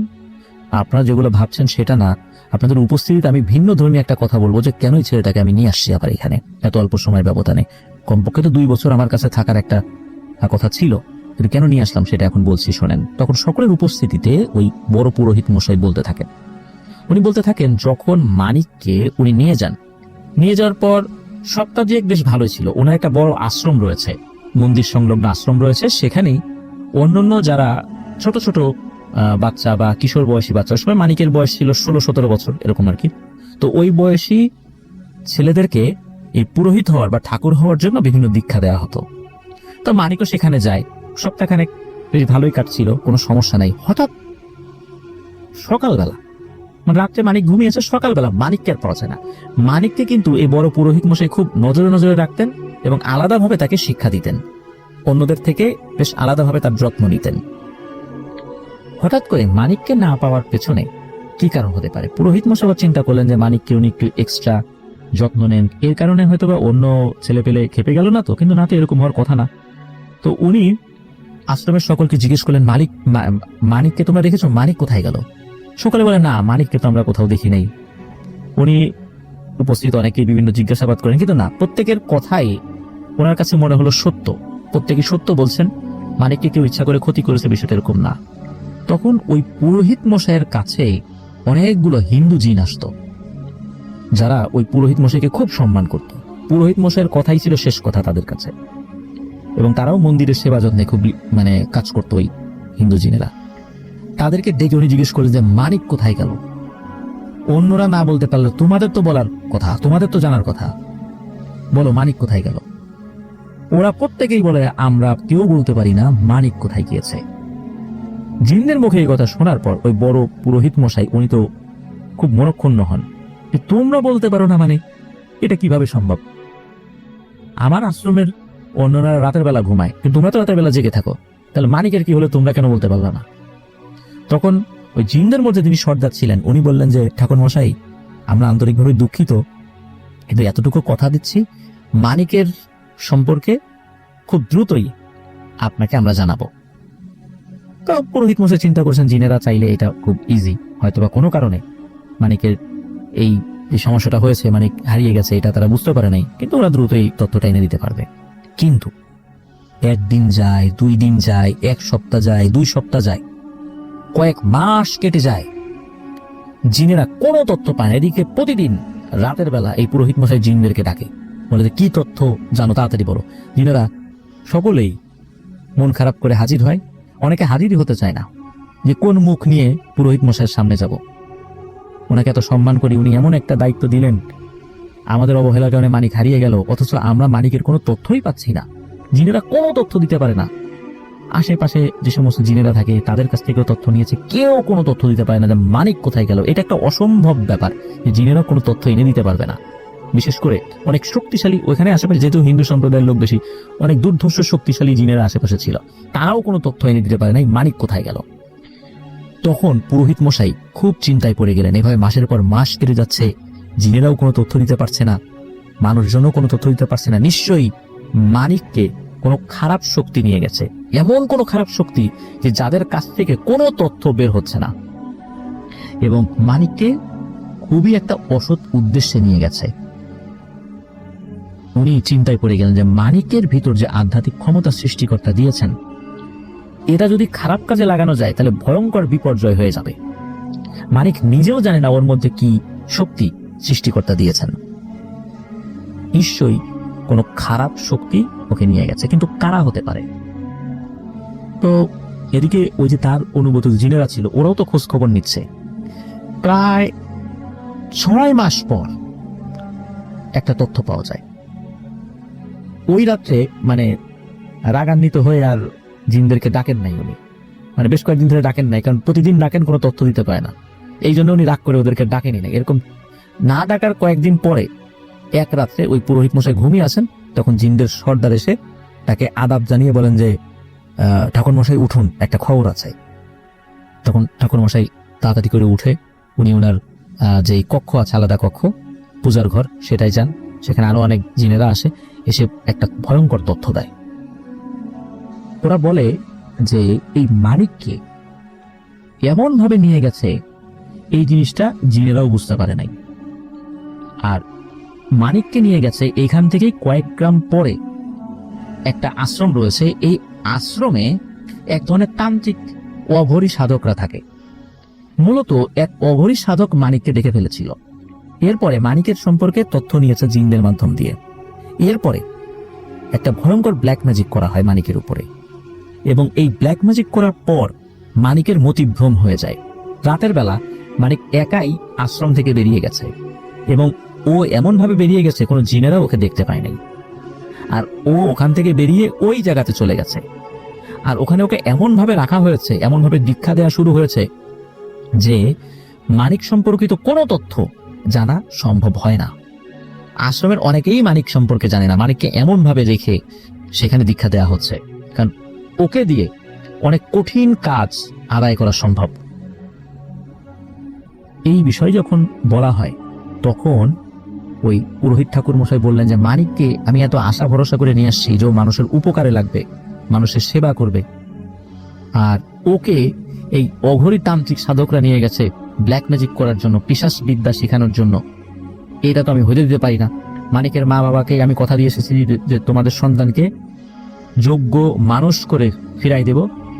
আপনারা যেগুলো ভাবছেন সেটা না, আপনাদের উপস্থিতিতে আমি ভিন্ন ধর্মী একটা কথা বলবো যে কেন এই ছেলেটাকে আমি নিয়ে আসছি আবার এখানে এত অল্প সময়ের ব্যবধানে। কমপক্ষে তো 2 বছর আমার কাছে থাকার একটা কথা ছিল, কিন্তু কেন নিয়ে আসলাম সেটা এখন বলছি, শোনেন। তখন সকলের উপস্থিতিতে ওই বড় পুরোহিত মশাই বলতে থাকেন, উনি বলতে থাকেন, যখন মানিককে উনি নিয়ে যাওয়ার পর সপ্তাহ দুয়েক বেশ ভালোই ছিল। ওনার একটা বড় আশ্রম রয়েছে, মন্দির সংলগ্ন আশ্রম রয়েছে, সেখানেই অন্যান্য যারা ছোট ছোট বাচ্চা বা কিশোর বয়সী বাচ্চা, সময় মানিকের বয়স ছিল 16-17 বছর এরকম আর কি, তো ওই বয়সী ছেলেদেরকে এই পুরোহিত হওয়ার বা ঠাকুর হওয়ার জন্য বিভিন্ন দীক্ষা দেওয়া হতো। তো মানিকও সেখানে যায়, সপ্তাহখানেক বেশ ভালোই কাটছিল, কোনো সমস্যা নাই। হঠাৎ সকালবেলা, মানে রাত্রে মানিক ঘুমিয়েছে, সকালবেলা মানিককে আর পাওয়া যায় না। মানিককে কিন্তু এই বড় পুরোহিত মশাই খুব নজরে নজরে রাখতেন এবং আলাদাভাবে তাকে শিক্ষা দিতেন, অন্যদের থেকে বেশ আলাদাভাবে তার যত্ন নিতেন। হঠাৎ করে মানিককে না পাওয়ার পেছনে কি কারণ হতে পারে? পুরোহিত মশাই চিন্তা করলেন যে মানিককে উনি একটু এক্সট্রা যত্ন নেন, এর কারণে হয়তো বা অন্য ছেলে পেলে খেপে গেল না তো, কিন্তু না তো এরকম হওয়ার কথা না। তো উনি আশ্রমের সকলকে জিজ্ঞেস করলেন, মানিককে তোমরা দেখেছো? মানিক কোথায় গেল? সকলে বলে, না, মানিককে তো আমরা কোথাও দেখি নাই। উনি উপস্থিত অনেকে বিভিন্ন জিজ্ঞাসাবাদ করেন, কিন্তু না, প্রত্যেকের কথাই ওনার কাছে মনে হলো সত্য, প্রত্যেকে সত্য বলছেন, মানিককে কেউ ইচ্ছা করে ক্ষতি করেছে বিষয়টা এরকম না। তখন ওই পুরোহিত মশাইয়ের কাছে অনেকগুলো হিন্দু জিন আসতো, যারা ওই পুরোহিত মশাইকে খুব সম্মান করত। পুরোহিত মশাইয়ের কথাই ছিল শেষ কথা তাদের কাছে, এবং তারাও মন্দিরের সেবা যত্নে খুব কাজ করতো ওই হিন্দু জিনেরা। তাদেরকে ডেকে উনি জিজ্ঞেস করলেন যে মানিক কোথায় গেল? অন্যরা না বলতে পারলো, তোমাদের তো বলার কথা, তোমাদের তো জানার কথা, বলো মানিক কোথায় গেল? ওরা প্রত্যেকেই বলে, আমরা কেউ বলতে পারি না মানিক কোথায় গিয়েছে। জিনদের মুখে এই কথা শোনার পর ওই বড় পুরোহিত মশাই উনি তো খুব মনক্ষুণ্ণ হন, তোমরা বলতে পারো না মানে এটা কিভাবে সম্ভব? আমার আশ্রমের অন্যরা রাতের বেলা ঘুমায়, কিন্তু তোমরা তো রাতের বেলা জেগে থাকো, তাহলে মানিকের কি হলো তোমরা কেন বলতে পারলো না? তখন ওই জিনদের মধ্যে যিনি সর্দার ছিলেন উনি বললেন যে, ঠাকুর মশাই, আমরা আন্তরিকভাবে দুঃখিত, কিন্তু এতটুকু কথা দিচ্ছি, মানিকের সম্পর্কে খুব দ্রুতই আপনাকে আমরা জানাবো। তো পুরোহিত মশাই চিন্তা করছেন, জিনেরা চাইলে এটা খুব ইজি, হয়তোবা কোনো কারণে মানিকের এই যে সমস্যাটা হয়েছে, মানিক হারিয়ে গেছে, এটা তারা বুঝতে পারে নাই, কিন্তু ওরা দ্রুতই তথ্যটা এনে দিতে পারবে। কিন্তু একদিন যায়, 2 দিন যায়, 1 সপ্তাহ যায়, 2 সপ্তাহ যায়, কয়েক মাস কেটে যায়, জিনেরা কোনো তথ্য পায় না। এদিকে প্রতিদিন রাতের বেলা এই পুরোহিত মশাই জিনদেরকে ডাকে, বলে যে কি তথ্য জানো তাড়াতাড়ি বলো। জিনেরা সকলেই মন খারাপ করে হাজির হয়, অনেকে হাজিরই হতে চায় না, যে কোন মুখ নিয়ে পুরোহিত মশাইয়ের সামনে যাব। ওনাকে এত সম্মান করি, উনি এমন একটা দায়িত্ব দিলেন, আমাদের অবহেলার কারণে মানিক হারিয়ে গেল, অথচ আমরা মানিকের কোনো তথ্যই পাচ্ছি না। জিনেরা কোনো তথ্য দিতে পারে না, আশেপাশে যে সমস্ত জিনেরা থাকে তাদের কাছ থেকেও তথ্য নিয়েছে, কেউ কোনো তথ্য দিতে পারে না যে মানিক কোথায় গেল। এটা একটা অসম্ভব ব্যাপার যে জিনেরা কোনো তথ্য এনে দিতে পারবে না। বিশেষ করে অনেক শক্তিশালী ওইখানে আশেপাশে, যেহেতু হিন্দু সম্প্রদায়ের লোক বেশি, অনেক দুর্ধর্ষ শক্তিশালী জিনেরা আশেপাশে ছিল, তারাও কোনো তথ্য এনে দিতে পারে নাই মানিক কোথায় গেল। তখন পুরোহিত মশাই খুব চিন্তায় পড়ে গেলেন। এভাবে মাসের পর মাস কেটে যাচ্ছে, জিনেরাও কোনো তথ্য দিতে পারছে না, মানুষজনও কোনো তথ্য দিতে পারছে না। নিশ্চয়ই মানিককে কোনো খারাপ শক্তি নিয়ে গেছে, এমন কোনো খারাপ শক্তি যে যাদের কাছ থেকে কোনো তথ্য বের হচ্ছে না, এবং মানিককে খুবই একটা অসৎ উদ্দেশ্যে নিয়ে গেছে। উনি চিন্তায় পড়ে গেলেন যে মানিকের ভিতর যে আধ্যাত্মিক ক্ষমতা সৃষ্টিকর্তা দিয়েছেন, এটা যদি খারাপ কাজে লাগানো যায় তাহলে ভয়ঙ্কর বিপর্যয় হয়ে যাবে। মানিক নিজেও জানে না ওর মধ্যে কি শক্তি সৃষ্টিকর্তা দিয়েছেন। নিশ্চয়ই কোনো খারাপ শক্তি ওকে নিয়ে গেছে, কিন্তু কারা হতে পারে? তো এদিকে ওই যে তার অনুগত জিনেরা ছিল, ওরাও তো খোঁজ খবর নিচ্ছে। প্রায় 6 মাস পর একটা তথ্য পাওয়া যায়। ওই রাত্রে মানে রাগান্বিত হয়ে আর জিনদেরকে ডাকেন নাই উনি, মানে বেশ কয়েকদিন ধরে ডাকেন নাই, কারণ প্রতিদিন ডাকেন কোনো তথ্য দিতে পারে না, এই জন্য উনি রাগ করে ওদেরকে ডাকেনি না। এরকম না ডাকার কয়েকদিন পরে এক রাত্রে ওই পুরোহিত মশাই ঘুমিয়ে আছেন, তখন জিনদের সর্দার এসে তাকে আদাব জানিয়ে বলেন যে, ঠাকুর মশাই উঠুন, একটা খবর আছে। তখন ঠাকুর মশাই তাড়াতাড়ি করে উঠে উনি ওনার যে কক্ষ আছে, আলাদা কক্ষ, পূজার ঘর, সেটাই যান। সেখানে আরো অনেক জিনেরা আসে, এসে একটা ভয়ঙ্কর তথ্য দেয়। ওরা বলে যে এই মানিককে এমন ভাবে নিয়ে গেছে, এই জিনিসটা জিনেরাও বুঝতে পারে নাই। আর মানিককে নিয়ে গেছে, এইখান থেকেই কয়েক গ্রাম পরে একটা আশ্রম রয়েছে, এই আশ্রমে এক ধরনের তান্ত্রিক অঘরী সাধকরা থাকে। মূলত এক অঘরী সাধক মানিককে দেখে ফেলেছিল। এরপরে মানিকের সম্পর্কে তথ্য নিয়েছে জিনদের মাধ্যম দিয়ে। এরপরে একটা ভয়ঙ্কর ব্ল্যাক ম্যাজিক করা হয় মানিকের উপরে, এবং এই ব্ল্যাক ম্যাজিক করার পর মানিকের মতিভ্রম হয়ে যায়। রাতের বেলা মানিক একাই আশ্রম থেকে বেরিয়ে গেছে, এবং ও এমন ভাবে বেরিয়ে গেছে কোনো জিনেরা ওকে দেখতে পায় নাই। আর ও ওখান থেকে বেরিয়ে ওই জায়গাতে চলে গেছে, আর ওখানে ওকে এমন ভাবে রাখা হয়েছে, এমন ভাবে দীক্ষা দেওয়া শুরু হয়েছে যে মানিক সম্পর্কিত কোনো তথ্য জানা সম্ভব হয় না। আশ্রমের অনেকেই মানিক সম্পর্কে জানে না। মানিককে এমন ভাবে রেখে সেখানে দীক্ষা দেওয়া হচ্ছে, কারণ ওকে দিয়ে অনেক কঠিন কাজ আদায় করা সম্ভব। এই বিষয় যখন বলা হয় তখন ওই পুরোহিত ঠাকুর মশাই বললেন যে মানিককে আমি এত আশা ভরসা করে নিয়ে আসছি যে ও মানুষের উপকারে লাগবে, মানুষের সেবা করবে, আর ওকে এই অঘরী তান্ত্রিক সাধকরা নিয়ে গেছে ব্ল্যাক ম্যাজিক করার জন্য, পিশাচ বিদ্যা শেখানোর জন্য। এটা তো আমি হতে দিতে পারি না। মানিকের মা বাবাকে আমি কথা দিয়ে এসেছি যে তোমাদের সন্তানকে যোগ্য মানুষ করে ফিরাই দেব,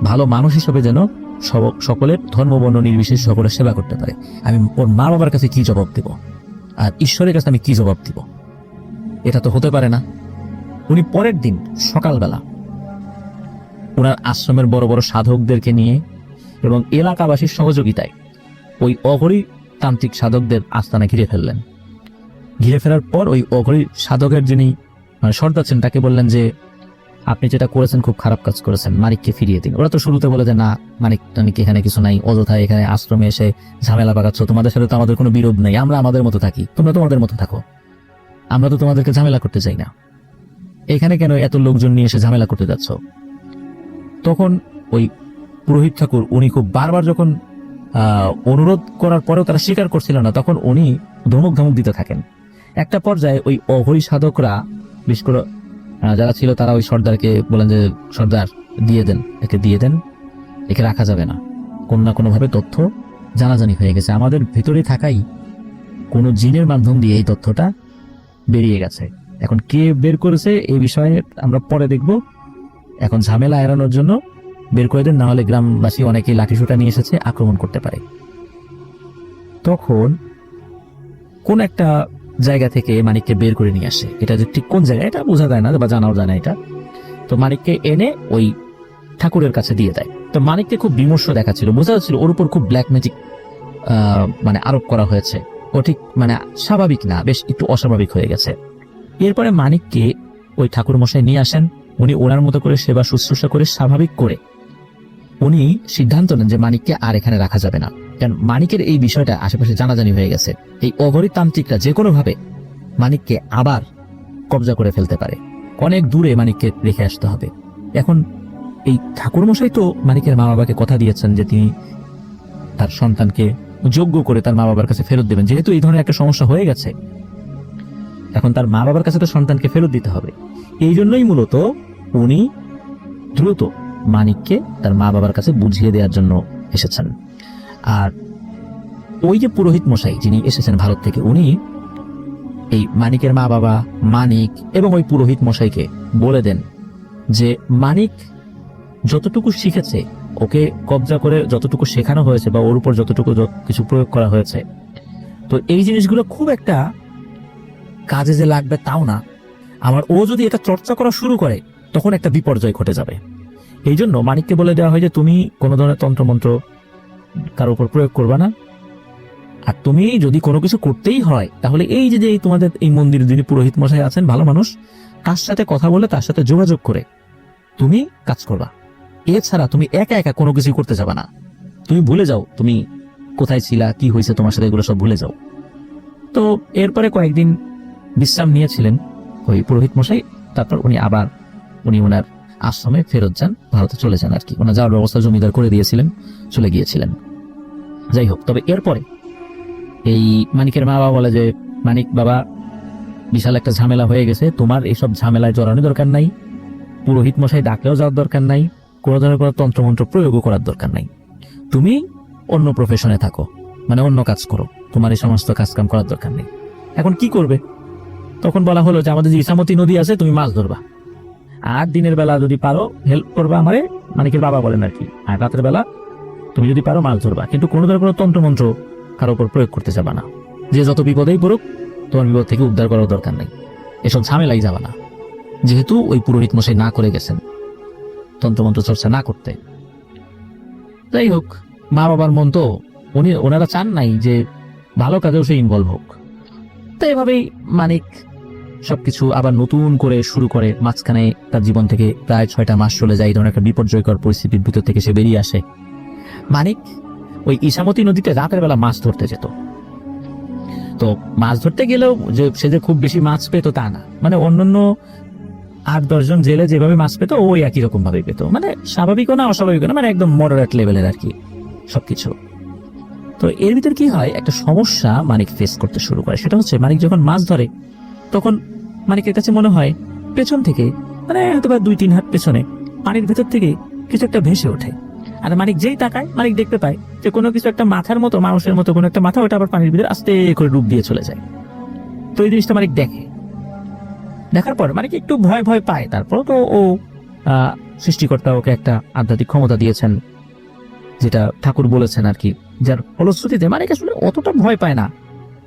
ভালো মানুষ হিসেবে যেন সকলের ধর্ম বর্ণ নির্বিশেষে সকলের সেবা করতে পারে। আমি ওর মা বাবার কাছে কি জবাব দেব, আর ঈশ্বরের কাছে আমি কি জবাব দিব? এটা তো হতে পারে না। উনি পরের দিন সকালবেলা ওনার আশ্রমের বড় বড় সাধকদেরকে নিয়ে এবং এলাকাবাসীর সহযোগিতায় ওই অঘরী তান্ত্রিক সাধকদের আস্তানা ঘিরে ফেললেন। ঘিরে ফেরার পর ওই অঘরী সাধকের যিনি সর্দার ছিলেন তাকে বললেন যে আপনি যেটা করেছেন খুব খারাপ কাজ করেছেন, মানিককে ফিরিয়ে দিন। ওরা তো শুরুতে বলে যে না, মানিক এখানে কিছু নাই, অযথা এখানে আশ্রমে এসে ঝামেলা পাকাচ্ছ, তোমাদের সাথে তো আমাদের কোনো বিরোধ নেই, আমরা আমাদের মতো থাকি, তোমরা তোমাদের মতো থাকো, আমরা তো তোমাদেরকে ঝামেলা করতে চাই না, এখানে কেন এত লোকজন নিয়ে এসে ঝামেলা করতে যাচ্ছ? তখন ওই পুরোহিত ঠাকুর উনি খুব বারবার যখন অনুরোধ করার পরেও তারা স্বীকার করছিল না, তখন উনি ধমক দিতে থাকেন। একটা পর্যায়ে ওই অঘরী সাধকরা, বিশেষ করে যারা ছিল তারা ওই সর্দারকে বলেন যে সর্দার দিয়ে দেন, একে দিয়ে দেন, একে রাখা যাবে না, কোনো না কোনো ভাবে তথ্য জানাজানি হয়ে গেছে, আমাদের ভিতরে থাকাই কোনো জিনের মাধ্যম দিয়ে এই তথ্যটা বেরিয়ে গেছে। এখন কে বের করেছে এই বিষয়ে আমরা পরে দেখব, এখন ঝামেলা এড়ানোর জন্য বের করে দেন, না হলে গ্রামবাসী অনেকেই লাঠিসোঁটা নিয়ে এসেছে, আক্রমণ করতে পারে। তখন কোন একটা জায়গা থেকে মানিককে বের করে নিয়ে আসে, এটা যে ঠিক কোন জায়গায় এটা বোঝা যায় না বা জানাও যায় না এটা। তো মানিককে এনে ওই ঠাকুরের কাছে দিয়ে দেয়। তো মানিককে খুব বিমর্ষ দেখাচ্ছিল, বোঝা যাচ্ছিল ওর উপর খুব ব্ল্যাক ম্যাজিক মানে আরোপ করা হয়েছে, ও ঠিক মানে স্বাভাবিক না, বেশ একটু অস্বাভাবিক হয়ে গেছে। এরপরে মানিককে ওই ঠাকুর মশাই নিয়ে আসেন, উনি ওনার মতো করে সেবা শুশ্রূষা করে স্বাভাবিক করে উনি সিদ্ধান্ত নেন যে মানিককে আর এখানে রাখা যাবে না, কারণ মানিকের এই বিষয়টা আশেপাশে জানাজানি হয়ে গেছে। এই অঘরী তান্ত্রিকরা যে কোনো ভাবে মানিককে আবার কবজা করে ফেলতে পারে, অনেক দূরে মানিককে রেখে আসতে হবে। এখন এই ঠাকুর মশাই তো মানিকের মা বাবাকে কথা দিয়েছেন যে তিনি তার সন্তানকে যোগ্য করে তার মা বাবার কাছে ফেরত দেবেন, যেহেতু এই ধরনের একটা সমস্যা হয়ে গেছে, এখন তার মা বাবার কাছে তো সন্তানকে ফেরত দিতে হবে। এই জন্যই মূলত উনি দ্রুত মানিককে তার মা বাবার কাছে বুঝিয়ে দেওয়ার জন্য এসেছেন। আর ওই যে পুরোহিত মশাই যিনি এসেছেন ভারত থেকে, উনি এই মানিকের মা বাবা, মানিক এবং ওই পুরোহিত মশাইকে বলে দেন যে মানিক যতটুকু শিখেছে, ওকে কবজা করে যতটুকু শেখানো হয়েছে বা ওর উপর যতটুকু কিছু প্রয়োগ করা হয়েছে, তো এই জিনিসগুলো খুব একটা কাজে যে লাগবে তাও না, আমার ও যদি এটা চর্চা করা শুরু করে তখন একটা বিপর্যয় ঘটে যাবে। এই জন্য মানিককে বলে দেওয়া হয় যে তুমি কোনো ধরনের তন্ত্রমন্ত্র কারো উপর প্রয়োগ করবা না, আর তুমি যদি কোনো কিছু করতেই হয় তাহলে এই যে তোমাদের এই মন্দিরে যিনি পুরোহিত মশাই আছেন, ভালো মানুষ, তার সাথে কথা বলে তার সাথে যোগাযোগ করে তুমি কাজ করবা। এছাড়া তুমি একা একা কোনো কিছু করতে যাবা না, তুমি ভুলে যাও তুমি কোথায় ছিলা, কি হয়েছে তোমার সাথে, এগুলো সব ভুলে যাও। তো এরপরে কয়েকদিন বিশ্রাম নিয়েছিলেন ওই পুরোহিত মশাই, তারপর উনি ওনার আশ্রমে ফেরত যান, ভারতে চলে যান আর কি। ওনার যাওয়ার ব্যবস্থা জমিদার করে দিয়েছিলেন, চলে গিয়েছিলেন। যাই হোক, তবে এরপরে এই মানিকের মা বাবা বলে যে মানিক বাবা, বিশাল একটা ঝামেলা হয়ে গেছে, তোমার এইসব ঝামেলায় জড়ানোর দরকার নাই, পুরোহিত মশাই ডাকলেও যাওয়ার দরকার নাই, কোনো ধরনের কোনো তন্ত্রমন্ত্র প্রয়োগও করার দরকার নাই, তুমি অন্য প্রফেশনে থাকো, মানে অন্য কাজ করো, তোমার এই সমস্ত কাজকাম করার দরকার নেই। এখন কি করবে? তখন বলা হলো যে আমাদের যে ইসামতি নদী আছে, তুমি মাছ ধরবা, আর দিনের বেলা যদি পারো হেল্প করবা আমারে, মানিকের বাবা বলেন আর কি, আর রাতের বেলা তুমি যদি পারো মাছ ধরবা, কিন্তু কোনো ধরনের কোনো তন্ত্রমন্ত্র কারো উপর প্রয়োগ করতে যাবা না। যে যত বিপদেই পড়ুক তোমার বিপদ থেকে উদ্ধার করার দরকার নেই, এসব ঝামেলাই যাবা না। যেহেতু ওই পুরোহিত মশাই না করে গেছেন তন্ত্রমন্ত্র চর্চা না করতে। যাই হোক, মা বাবার মন তো ওনারা চান নাই যে ভালো কাজেও সে ইনভলভ হোক। তো এভাবেই মানিক সবকিছু আবার নতুন করে শুরু করে। মাঝখানে তার জীবন থেকে প্রায় 6টা মাস চলে যায়, এই ধরনের একটা বিপর্যয়কর পরিস্থিতির ভিতর থেকে সে বেরিয়ে আসে। মানিক ওই ইসামতি নদীতে রাতের বেলা মাছ ধরতে যেত। তো মাছ ধরতে গেলেও যে সে যে খুব বেশি মাছ পেত তা না, মানে অন্যান্য 8-10 জন জেলে যেভাবে মাছ পেত ওই একই রকম ভাবে পেত, মানে স্বাভাবিকও না অস্বাভাবিকও না, মানে একদম মডারেট লেভেলের আর কি সবকিছু। তো এর ভিতর কি হয়, একটা সমস্যা মানিক ফেস করতে শুরু করে। সেটা হচ্ছে মানিক যখন মাছ ধরে তখন মানিকের কাছে মনে হয় পেছন থেকে, মানে হয়তো 2-3 হাত পেছনে পানির ভেতর থেকে কিছু একটা ভেসে ওঠে। আর মানিক যেই তাকায় মানিক দেখতে পায় যে কোনো কিছু একটা মাথার মতো, মানুষের মতো কোনো একটা মাথা, ওটা আবার পানির ভিতরে আস্তে করে ডুব দিয়ে চলে যায়। তো এই জিনিসটা মানিক দেখে, দেখার পর মানিক একটু ভয় ভয় পায়। তারপর তো ও সৃষ্টিকর্তা ওকে একটা আধ্যাত্মিক ক্ষমতা দিয়েছেন, যেটা ঠাকুর বলেছেন আর কি, যার ফলশ্রুতিতে মানিক আসলে অতটা ভয় পায় না।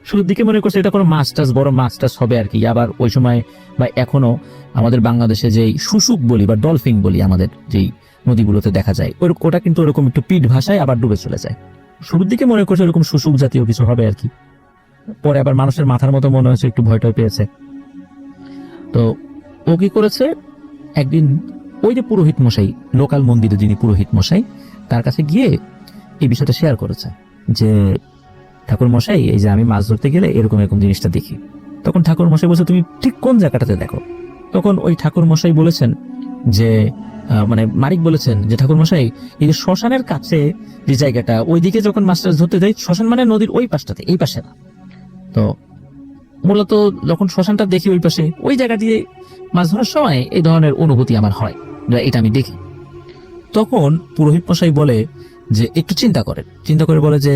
শুরুর দিকে মনে করছে এটা কোনো মাস্টার্স, বড় মাস্টার্স হবে আর কি। আবার ওই সময় বা এখনো আমাদের বাংলাদেশে যেই শুশুক বলি বা ডলফিন বলি আমাদের যেই নদীগুলোতে দেখা যায়, ওটা কিন্তু ওরকম একটু পিঠ ভাষায় আবার ডুবে চলে যায়। শুরুর দিকে মনে করছে ওরকম শুশুক জাতীয় কিছু হবে আর কি। পরে আবার মানুষের মাথার মতো মনে হয়েছে, একটু ভয় টয় পেয়েছে। তো ও কি করেছে, একদিন ওই যে পুরোহিত মশাই, লোকাল মন্দিরে যিনি পুরোহিত মশাই, তার কাছে গিয়ে এই বিষয়টা শেয়ার করেছে যে ঠাকুর মশাই, এই যে আমি মাছ ধরতে গেলে এরকম এরকম জিনিসটা দেখি। তখন ঠাকুর মশাই বলছে তুমি ঠিক কোন জায়গাটাতে দেখো? তখন ওই ঠাকুর মশাই বলেছেন যে মানে মানিক বলেছেন যে ঠাকুর মশাই, এই যে শ্মশানের কাছে যে জায়গাটা, ওইদিকে যখন মাছ টাছ ধরতে যাই, শ্মশান মানে নদীর ওই পাশটাতে, এই পাশে না। তো মূলত যখন শ্মশানটা দেখি ওই পাশে, ওই জায়গা দিয়ে মাছ ধরার সময় এই ধরনের অনুভূতি আমার হয়, এটা আমি দেখি। তখন পুরোহিত মশাই বলে যে একটু চিন্তা করে বলে যে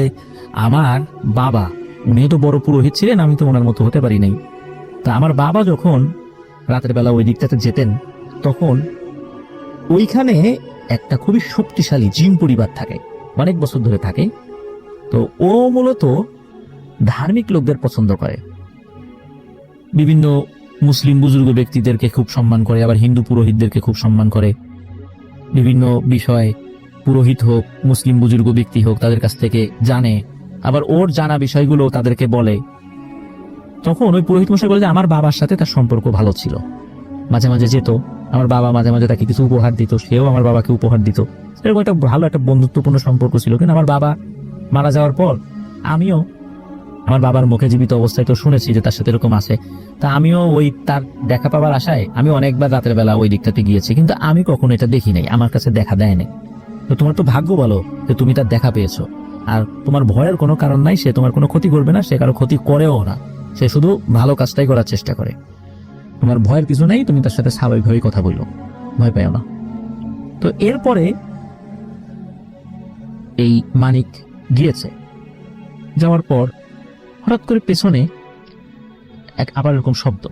আমার বাবা, উনি তো বড় পুরোহিত ছিলেন, আমি তো ওনার মতো হতে পারি নাই। তা আমার বাবা যখন রাতের বেলা ওই দিকটাতে যেতেন, তখন ওইখানে একটা খুবই শক্তিশালী জিন পরিবার থাকে, অনেক বছর ধরে থাকে। তো ও মূলত ধার্মিক লোকদের পছন্দ করে, বিভিন্ন মুসলিম বুজুর্গ ব্যক্তিদেরকে খুব সম্মান করে, আবার হিন্দু পুরোহিতদেরকে খুব সম্মান করে। বিভিন্ন বিষয় পুরোহিত হোক, মুসলিম বুজুর্গ ব্যক্তি হোক, তাদের কাছ থেকে জানে, আবার ওর জানা বিষয়গুলো তাদেরকে বলে। তখন ওই পুরোহিত মশাই বলে যে আমার বাবার সাথে তার সম্পর্ক ভালো ছিল, মাঝে মাঝে যেত, আমার বাবা মাঝে মাঝে তাকে কিছু উপহার দিত, সেও আমার বাবাকে উপহার দিত। এরকম একটা ভালো একটা বন্ধুত্বপূর্ণ সম্পর্ক ছিল। কিন্তু আমার বাবা মারা যাওয়ার পর আমিও আমার বাবার মুখে জীবিত অবস্থায় তো শুনেছি যে তার সাথে এরকম আছে। তা আমিও ওই তার দেখা পাওয়ার আশায় আমি অনেকবার রাতের বেলা ওই দিকটাতে গিয়েছি, কিন্তু আমি কখনো এটা দেখি নাই, আমার কাছে দেখা দেয় নাই। তো তোমার তো ভাগ্য বলো যে তুমি তার দেখা পেয়েছো, আর তোমার ভয়ের কোনো কারণ নাই, সে তোমার কোনো ক্ষতি করবে না, সে কারো ক্ষতি করেও না, সে শুধু ভালো কাজটাই করার চেষ্টা করে। তোমার ভয়ের কিছু নেই, তুমি তার সাথে স্বাভাবিকভাবেই কথা বললো, ভয় পাইও না। তো এরপরে এই মানিক গিয়েছে, যাওয়ার পর হঠাৎ করে পেছনে আবার এরকম শব্দ।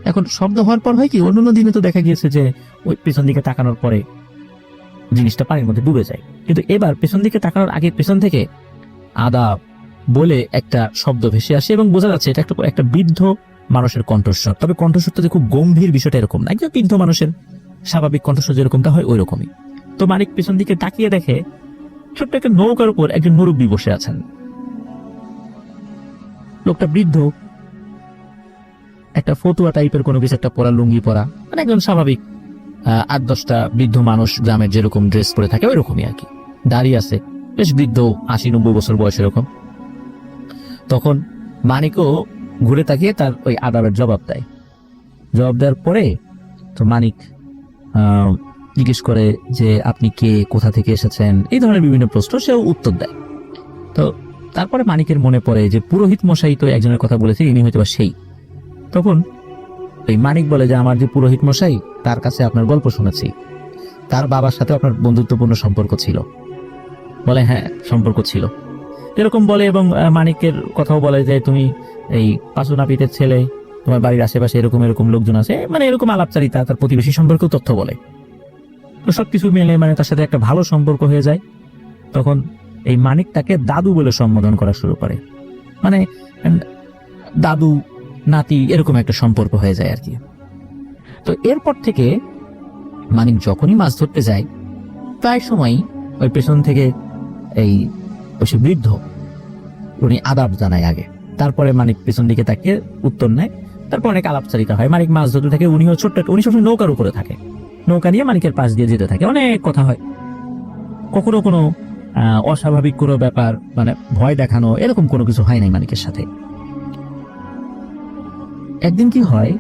এখন শব্দ হওয়ার পর হয় কি, অন্যান্য দিনে তো দেখা গিয়েছে যে ওই পেছন দিকে তাকানোর পরে জিনিসটা পানির মধ্যে ডুবে যায়, কিন্তু এবার পেছন দিকে তাকানোর আগে পেছন থেকে আদাব বলে একটা শব্দ ভেসে আসে, এবং বোঝা যাচ্ছে এটা একটা বৃদ্ধ মানুষের কণ্ঠস্বর। তবে কণ্ঠস্বরটা যে খুব গম্ভীর বিষয়টা এরকম না, একজন বৃদ্ধ মানুষের স্বাভাবিক কণ্ঠস্বর যেরকমটা হয় ওই রকমই। তো মানিক পেছন দিকে তাকিয়ে দেখে ছোট্ট একটা নৌকার উপর একজন মুরব্বী বসে আছেন। লোকটা বৃদ্ধ, একটা ফতুয়া টাইপের কোনো কিছু একটা পরা, লুঙ্গি পরা, মানে একজন স্বাভাবিক 8-10টা বৃদ্ধ মানুষ গ্রামের যেরকম ড্রেস পরে থাকে ওই রকমই আর কি। দাঁড়িয়ে আছে, বেশ বৃদ্ধ, 80-90 বছর বয়স এরকম। তখন মানিকও ঘুরে তাকিয়ে তার ওই আদাবের জবাব দেয়। জবাব দেওয়ার পরে তো মানিক জিজ্ঞেস করে যে আপনি কে, কোথা থেকে এসেছেন, এই ধরনের বিভিন্ন প্রশ্ন সেও উত্তর দেয়। তো তারপরে মানিকের মনে পড়ে যে পুরোহিত মশাই তো একজনের কথা বলেছে, ইনি হয়তো বা সেই। তখন ওই মানিক বলে যে আমার যে পুরোহিত মশাই, তার কাছে আপনার গল্প শুনেছি, তার বাবার সাথে আপনার বন্ধুত্বপূর্ণ সম্পর্ক ছিল। বলে হ্যাঁ, সম্পর্ক ছিল এরকম বলে, এবং মানিকের কথাও বলে যে তুমি এই পাঁচু নাপিতের ছেলে, তোমার বাড়ির আশেপাশে এরকম এরকম লোকজন আছে, মানে এরকম আলাপচারিতা, তার প্রতিবেশী সম্পর্কেও তথ্য বলে। তো সবকিছু মিলে মানে তার সাথে একটা ভালো সম্পর্ক হয়ে যায়। তখন এই মানিক তাকে দাদু বলে সম্বোধন করা শুরু করে, মানে দাদু নাতি এরকম একটা সম্পর্ক হয়ে যায় আর কি। তো এরপর থেকে মানিক যখনই মাছ ধরতে যায় প্রায় সময় ওই পেছন থেকে এই ওই বৃদ্ধ উনি আদাব জানায় আগে, তারপরে মানিক পেছন দিকে তাকিয়ে উত্তর নেয়, তারপর অনেক আলাপচারিতা হয়। মানিক মাছ ধরতে থাকে, উনিও ছোট্ট, উনি সবসময় নৌকার উপরে থাকে, নৌকা নিয়ে মানিকের পাশ দিয়ে যেতে থাকে, অনেক কথা হয়। কখনো কোনো অস্বাভাবিক কোনো ব্যাপার, মানে ভয় দেখানো এরকম কোনো কিছু হয় নাই মানিকের সাথে। একদিন কি হয়,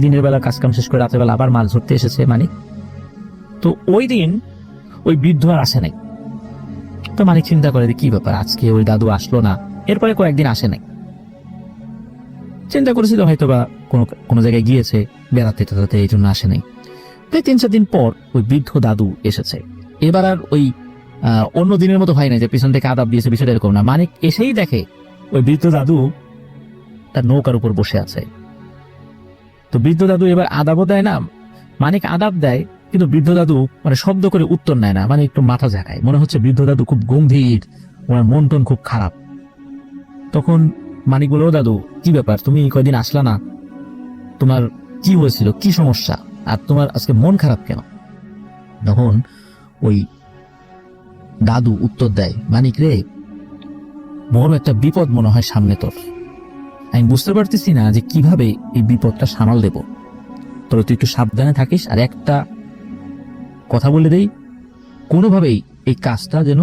দিনের বেলা কাজকাম শেষ করে রাতের বেলা আবার মাছ ধরতে এসেছে মানিক। তো ওই দিন ওই বৃদ্ধ আর আসে নাই। তো মানিক চিন্তা করে কি ব্যাপার, আজকে ওই দাদু আসলো না, এরপরে কয়েকদিন আসে নাই। চিন্তা করেছিল হয়তো বা কোনো জায়গায় গিয়েছে বেড়াতে টেড়াতে, এই জন্য আসে নাই। প্রায় 3-4 দিন পর ওই বৃদ্ধ দাদু এসেছে। এবার আর ওই অন্য দিনের মতো হয় না যে পিছন থেকে আদাব দিয়েছে, বিষয়টা এরকম না। মানিক এসেই দেখে ওই বৃদ্ধ দাদু তার নৌকার উপর বসে আছে। তো বৃদ্ধ দাদু এবার আদাবও দেয় না, মানিক আদাব দেয়, কিন্তু বৃদ্ধ দাদু মানে শব্দ করে উত্তর নেয় না, মানে একটু মাথা ঝাঁকায়, মনে হচ্ছে বৃদ্ধ দাদু খুব গম্ভীর, ওনার মন টন খুব খারাপ। তখন মানিক বলল, দাদু কি ব্যাপার, তুমি কয়দিন আসলা না, তোমার কি হয়েছিল, কি সমস্যা, আর তোমার আজকে মন খারাপ কেন? তখন ওই দাদু উত্তর দেয়, মানিক রে, বড় একটা বিপদ মনে হয় সামনে তোর, আমি বুঝতে পারতেছি না যে কিভাবে এই বিপদটা সামাল দেব, তোর তুই একটু সাবধানে থাকিস, আর একটা কথা বলে দেই, কোনোভাবেই এই কাজটা যেন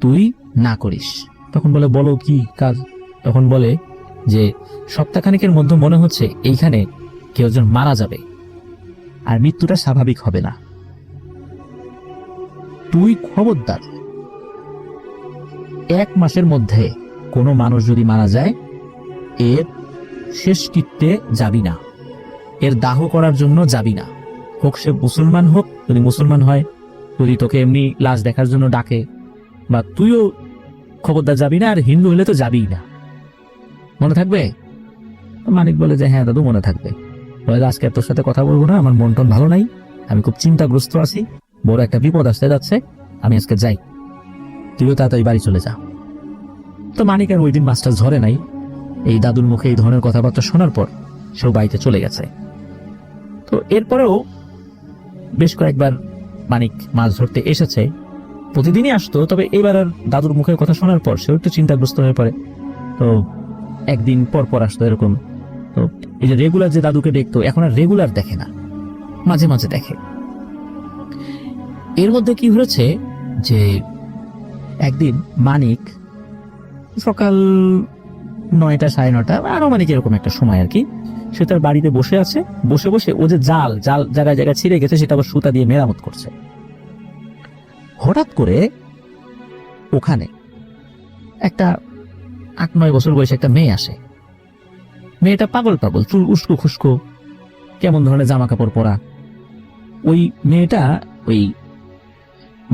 তুই না করিস। তখন বলে, বলো কি কাজ? তখন বলে যে সপ্তাহখানেকের মধ্যে মনে হচ্ছে এইখানে কেউ একজন মারা যাবে, আর মৃত্যুটা স্বাভাবিক হবে না। তুই খবরদার 1 মাসের মধ্যে কোনো মানুষ যদি মারা যায় এর শেষকৃত্যে যাবি না, এর দাহ করার জন্য যাবি না, হোক সে মুসলমান হোক, যদি মুসলমান হয়, যদি তোকে এমনি লাশ দেখার জন্য ডাকে, বা তুইও খবরদার যাবি না, আর হিন্দু হলে তো যাবিই না, মনে থাকবে? মানিক বলে যে হ্যাঁ দাদু মনে থাকবে। বলে, আজকে তোর সাথে কথা বলবো না, আমার মন টন ভালো নাই, আমি খুব চিন্তাগ্রস্ত আছি, বড় একটা বিপদ আসতে যাচ্ছে, আমি আজকে যাই, তুইও তাড়াতাড়ি বাড়ি চলে যা। তো মানিক আর ওই দিন মাছটা ধরে নাই। এই দাদুর মুখে এই ধরনের কথাবার্তা শোনার পর সেও বাড়িতে চলে গেছে। তো এরপরেও বেশ কয়েকবার মানিক মাছ ধরতে এসেছে, প্রতিদিনই আসতো, তবে এবার আর দাদুর মুখের কথা শোনার পর সেও একটু চিন্তাগ্রস্ত হয়ে পড়ে। তো একদিন পর পর আসতো এরকম। তো এই যে রেগুলার যে দাদুকে দেখতো, এখন আর রেগুলার দেখে না, মাঝে মাঝে দেখে। এর মধ্যে কি হয়েছে যে একদিন মানিক সকাল 9টা 9:30 আরো মানিক এরকম একটা সময় আর কি, সে তার বাড়িতে বসে আছে, বসে বসে ও যে জাল জায়গায় জায়গায় ছিঁড়ে গেছে সেটা আবার সুতা দিয়ে মেরামত করছে। হঠাৎ করে ওখানে একটা 8-9 বছর বয়সে একটা মেয়ে আসে। মেয়েটা পাগল পাগল, চুল উস্কো খুস্কো, কেমন ধরনের জামা কাপড় পরা। ওই মেয়েটা ওই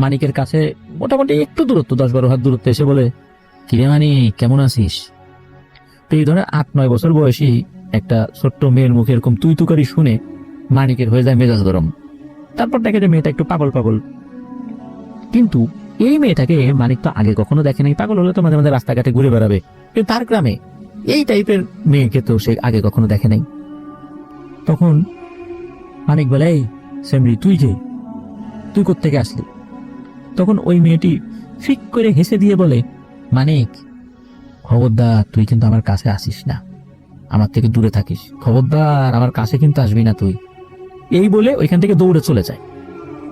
মানিকের কাছে মোটামুটি একটু দূরত্ব, 10-12 হাত দূরত্বে এসে বলে, কিরে মানিক কেমন আছিস? তো এই ধরনের 8-9 বছর বয়সী একটা ছোট্ট মেয়ের মুখে এরকম তুই তুকারি শুনে মানিকের হয়ে যায় মেজাজ গরম। তারপর দেখে যে মেয়েটা একটু পাগল পাগল, কিন্তু এই মেয়েটাকে মানিক তো আগে কখনো দেখে নাই। পাগল হলে তো মাঝে মাঝে রাস্তাঘাটে ঘুরে বেড়াবে, কিন্তু তার গ্রামে এই টাইপের মেয়েকে তো সে আগে কখনো দেখে নাই। তখন মানিক বলে, এই সেমরি তুই কে, তুই কোত্থেকে আসলি? তখন ওই মেয়েটি ফিক করে হেসে দিয়ে বলে, মানিক খবরদার তুই কিন্তু আমার কাছে আসিস না, আমার থেকে দূরে থাকিস, খবরদার আমার কাছে কিন্তু আসবি না তুই। এই বলে ওইখান থেকে দৌড়ে চলে যায়।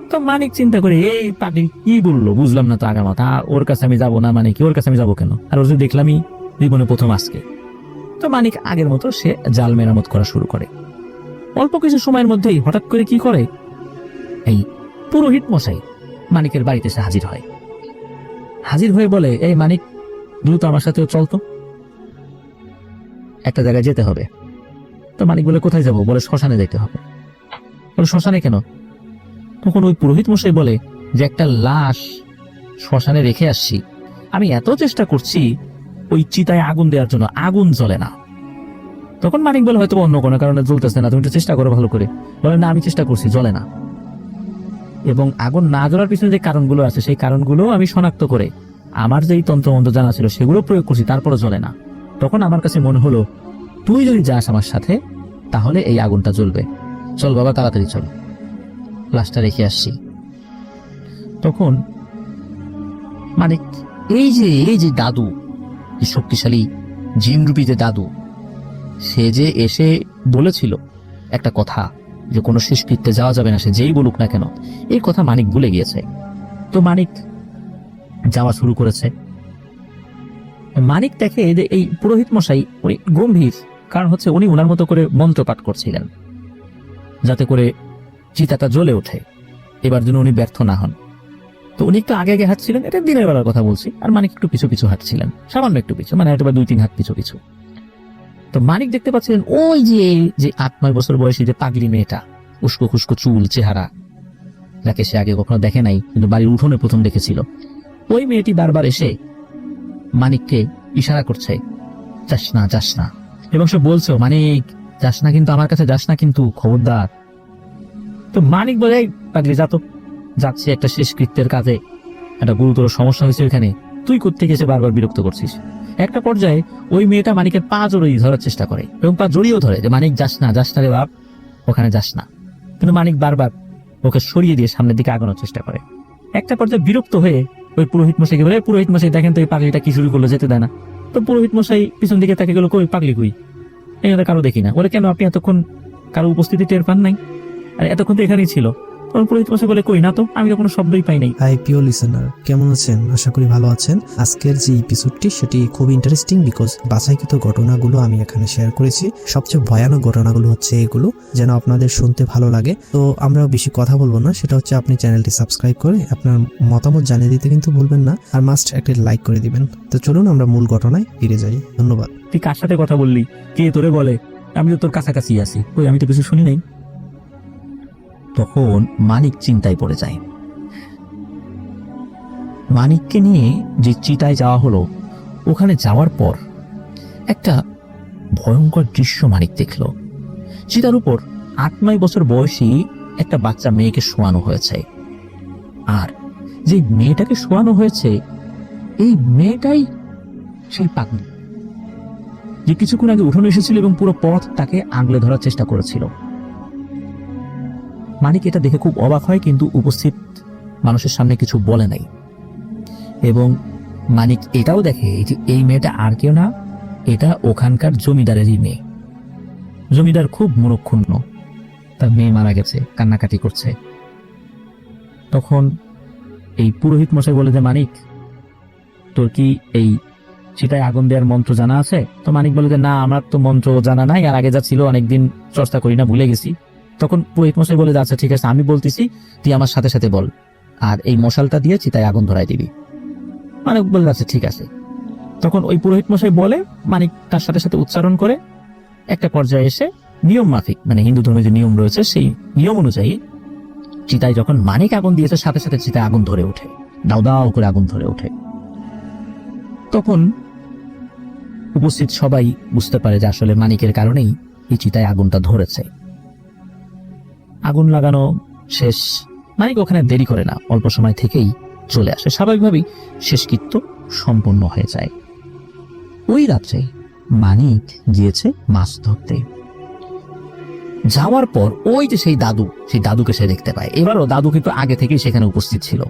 তো মানিক চিন্তা করে, এই পাগল কি বললো বুঝলাম না তো আগামাথা, ওর কাছে আমি যাবো না, মানে কি ওর কাছে আমি যাবো কেন, আর ওর দেখলামই জীবনে প্রথম আজকে। তো মানিক আগের মতো সে জাল মেরামত করা শুরু করে। অল্প কিছু সময়ের মধ্যেই হঠাৎ করে কি করে, এই পুরোহিত মশাই মানিকের বাড়িতে সে হাজির হয়। হাজির হয়ে বলে, এই মানিক দ্রুত আমার সাথে চলতো, একটা জায়গায় যেতে হবে। তো মানিক বলে, কোথায় যাব? বলে, শ্মশানে যেতে হবে। বলে, শ্মশানে কেন? তখন ওই পুরোহিত মশাই বলে যে একটা লাশ শ্মশানে রেখে আসছি, আমি এত চেষ্টা করছি ওই চিতায় আগুন দেওয়ার জন্য, আগুন জ্বলে না। তখন মানিক বলে হয়তো অন্য কোনো কারণে জ্বলতেছে না, তুমি একটু চেষ্টা করো ভালো করে। বলে না আমি চেষ্টা করছি, জ্বলে না। এবং আগুন না জ্বলার পিছনে যে কারণগুলো আছে সেই কারণগুলো আমি শনাক্ত করে আমার যেই তন্ত্রমন্ত্র জানা ছিল সেগুলো প্রয়োগ করছি, তারপরে জ্বলে না। তখন আমার কাছে মনে হলো তুই যদি যাস আমার সাথে তাহলে এই আগুনটা জ্বলবে। চল বাবা তাড়াতাড়ি চল, লাশটা রেখে আসছি। তখন মানিক এই যে দাদু, এই শক্তিশালী জিনরূপী যে দাদু, সে যে এসে বলেছিল একটা কথা যে কোনো শেষকৃত্যে যাওয়া যাবে না, সে যেই বলুক না কেন, এই কথা মানিক ভুলে গিয়েছে। তো মানিক যাওয়া শুরু করেছে। মানিক দেখে যে এই পুরোহিত মশাই উনি গম্ভীর, কারণ হচ্ছে উনি ওনার মতো করে মন্ত্র পাঠ করছিলেন যাতে করে চিতাটা জ্বলে ওঠে, এবার যেন উনি ব্যর্থ না হন। তো উনি একটু আগে আগে হাঁটছিলেন, এটা দিনের বেলার কথা বলছি, আর মানিক একটু পিছু পিছু হাঁটছিলেন, সামান্য একটু পিছু, মানে হয়তো 2-3 হাত পিছু পিছু। তো মানিক দেখতে পাচ্ছিলেন ওই যে 8-9 বছর বয়সী যে পাগলি মেয়েটা, উস্কো খুস্কো চুল চেহারা, যাকে সে আগে কখনো দেখে নাই কিন্তু বাড়ির উঠোনে প্রথম দেখেছিল, ওই মেয়েটি বারবার এসে মানিককে ইশারা করছে, যাস না যাস না। এবং সে বলছে মানিক যাস না কিন্তু, আমার কাছে যাস না কিন্তু, খবরদার। তো মানিক বলে পাগলি যা তো, যাচ্ছে একটা শেষকৃত্যের কাজে, একটা গুরুতর সমস্যা হয়েছে ওইখানে, তুই কোত্থেকে এসে বারবার বিরক্ত করছিস। একটা পর্যায়ে ওই মেয়েটা মানিকের পা জড়িয়ে ধরার চেষ্টা করে এবং পা জড়িয়েও ধরে যে মানিক যাস না রে বাপ, ওখানে যাস না। কিন্তু মানিক বারবার ওকে সরিয়ে দিয়ে সামনের দিকে আগানোর চেষ্টা করে। একটা পর্যায়ে বিরক্ত হয়ে ওই পুরোহিত মশাইকে বলে, পুরোহিত মশাই দেখেন তো এই পাগলিটা কি শুরু করলো, যেতে দেয় না। তো পুরোহিত মশাই পিছন দিকে তাকে গেল, কই পাগলি কই, এখানে কারো দেখি না। বলে কেন, আপনি এতক্ষণ কারো উপস্থিতি টের পান নাই? আর এতক্ষণ তো এখানেই ছিল। তখন পুরোহিত মশাই বলে, কই না তো, আমি তো কোনো শব্দই পাই নাই। হাই প্রিয় লিসেনার, কেমন আছেন? আশা করি ভালো আছেন। আজকের যে এপিসোডটি সেটি খুব ইন্টারেস্টিং, বিকজ বাছাইকৃত ঘটনাগুলো আমি এখানে শেয়ার করেছি। সবচেয়ে ভয়ানক ঘটনাগুলো হচ্ছে এগুলো, যেন আপনাদের শুনতে ভালো লাগে। তো আমরা বেশি কথা বলবো না, সেটা হচ্ছে আপনি চ্যানেলটি সাবস্ক্রাইব করে আপনার মতামত জানিয়ে দিতে কিন্তু ভুলবেন না, আর মাস্ট একটা লাইক করে দিবেন। তো চলুন আমরা মূল ঘটনায় ফিরে যাই। ধন্যবাদ। তুই কার সাথে কথা বললি, কে তোরে বলে? আমি তো তোর কাছাকাছি আছি, কই আমি তো কিছু শুনি নাই। তখন মানিক চিন্তায় পড়ে যায়। মানিককে নিয়ে যে চিতায় যাওয়া হলো, ওখানে যাওয়ার পর একটা ভয়ঙ্কর দৃশ্য মানিক দেখলো। চিতার উপর 8-9 বছর বয়সী একটা বাচ্চা মেয়েকে শোয়ানো হয়েছে, আর যে মেয়েটাকে শোয়ানো হয়েছে এই মেয়েটাই সেই পাগলি যে কিছুক্ষণ আগে উঠোনে এসেছিল এবং পুরো পথ তাকে আগলে ধরার চেষ্টা করেছিল। মানিক এটা দেখে খুব অবাক হয়, কিন্তু উপস্থিত মানুষের সামনে কিছু বলে নাই। এবং মানিক এটাও দেখে যে এই মেয়েটা আর কেউ না, এটা ওখানকার জমিদারেরই মেয়ে। জমিদার খুব মনক্ষুণ্ণ, তার মেয়ে মারা গেছে, কান্নাকাটি করছে। তখন এই পুরোহিত মশাই বলে যে, মানিক তোর কি এই চিতায় আগুন দেওয়ার মন্ত্র জানা আছে? তো মানিক বলে যে, না আমার তো মন্ত্র জানা নাই, আর আগে যা ছিল অনেকদিন চর্চা করি না, ভুলে গেছি। তখন পুরোহিত মশাই বলে, আচ্ছা ঠিক আছে, আমি বলতেছি, তুই আমার সাথে সাথে বল, আর এই মশালটা দিয়ে চিতায় আগুন ধরাই দিবি। মানিক বলে, আচ্ছা ঠিক আছে। তখন ওই পুরোহিত মশাই বলে, মানিক তার সাথে সাথে উচ্চারণ করে। একটা পর্যায়ে এসে নিয়ম মাফিক, মানে হিন্দু ধর্মের যে নিয়ম রয়েছে সেই নিয়ম অনুযায়ী চিতায় যখন মানিক আগুন দিয়েছে, সাথে সাথে চিতায় আগুন ধরে ওঠে, দাও দাও করে আগুন ধরে ওঠে। তখন উপস্থিত সবাই বুঝতে পারে যে আসলে মানিকের কারণেই এই চিতায় আগুনটা ধরেছে। আগুন লাগানো শেষ, মানিক ওখানে দেরি করে না, অল্প সময় থেকেই চলে আসে। স্বাভাবিকভাবেই শেষকৃত্য সম্পন্ন হয়ে যায়। ওই রাত্রে মানিক গিয়েছে মাছ ধরতে। যাওয়ার পর ওই যে সেই দাদুকে সে দেখতে পায়। এবারও দাদু কিন্তু আগে থেকেই সেখানে উপস্থিত ছিল।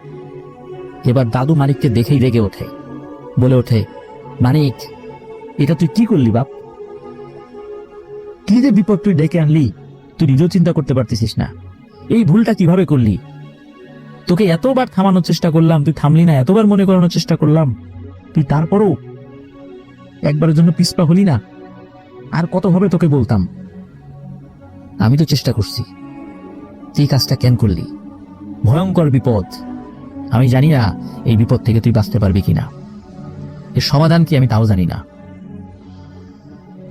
এবার দাদু মানিককে দেখেই রেগে ওঠে, বলে ওঠে, মানিক এটা তুই কি করলি বাপ? কি যে বিপদ তুই ডেকে আনলি, তুই নিজেও চিন্তা করতে পারতেছিস না। এই ভুলটা কিভাবে করলি? তোকে এতবার থামানোর চেষ্টা করলাম, তুই থামলি না, এতবার মনে করানোর চেষ্টা করলাম, তুই তারপরও একবারের জন্য পিছপা হলি না। আর কতভাবে তোকে বলতাম, আমি তো চেষ্টা করছি, তুই কাজটা কেন করলি? ভয়ঙ্কর বিপদ, আমি জানি না এই বিপদ থেকে তুই বাঁচতে পারবি কিনা, এর সমাধান কি আমি তাও জানি না।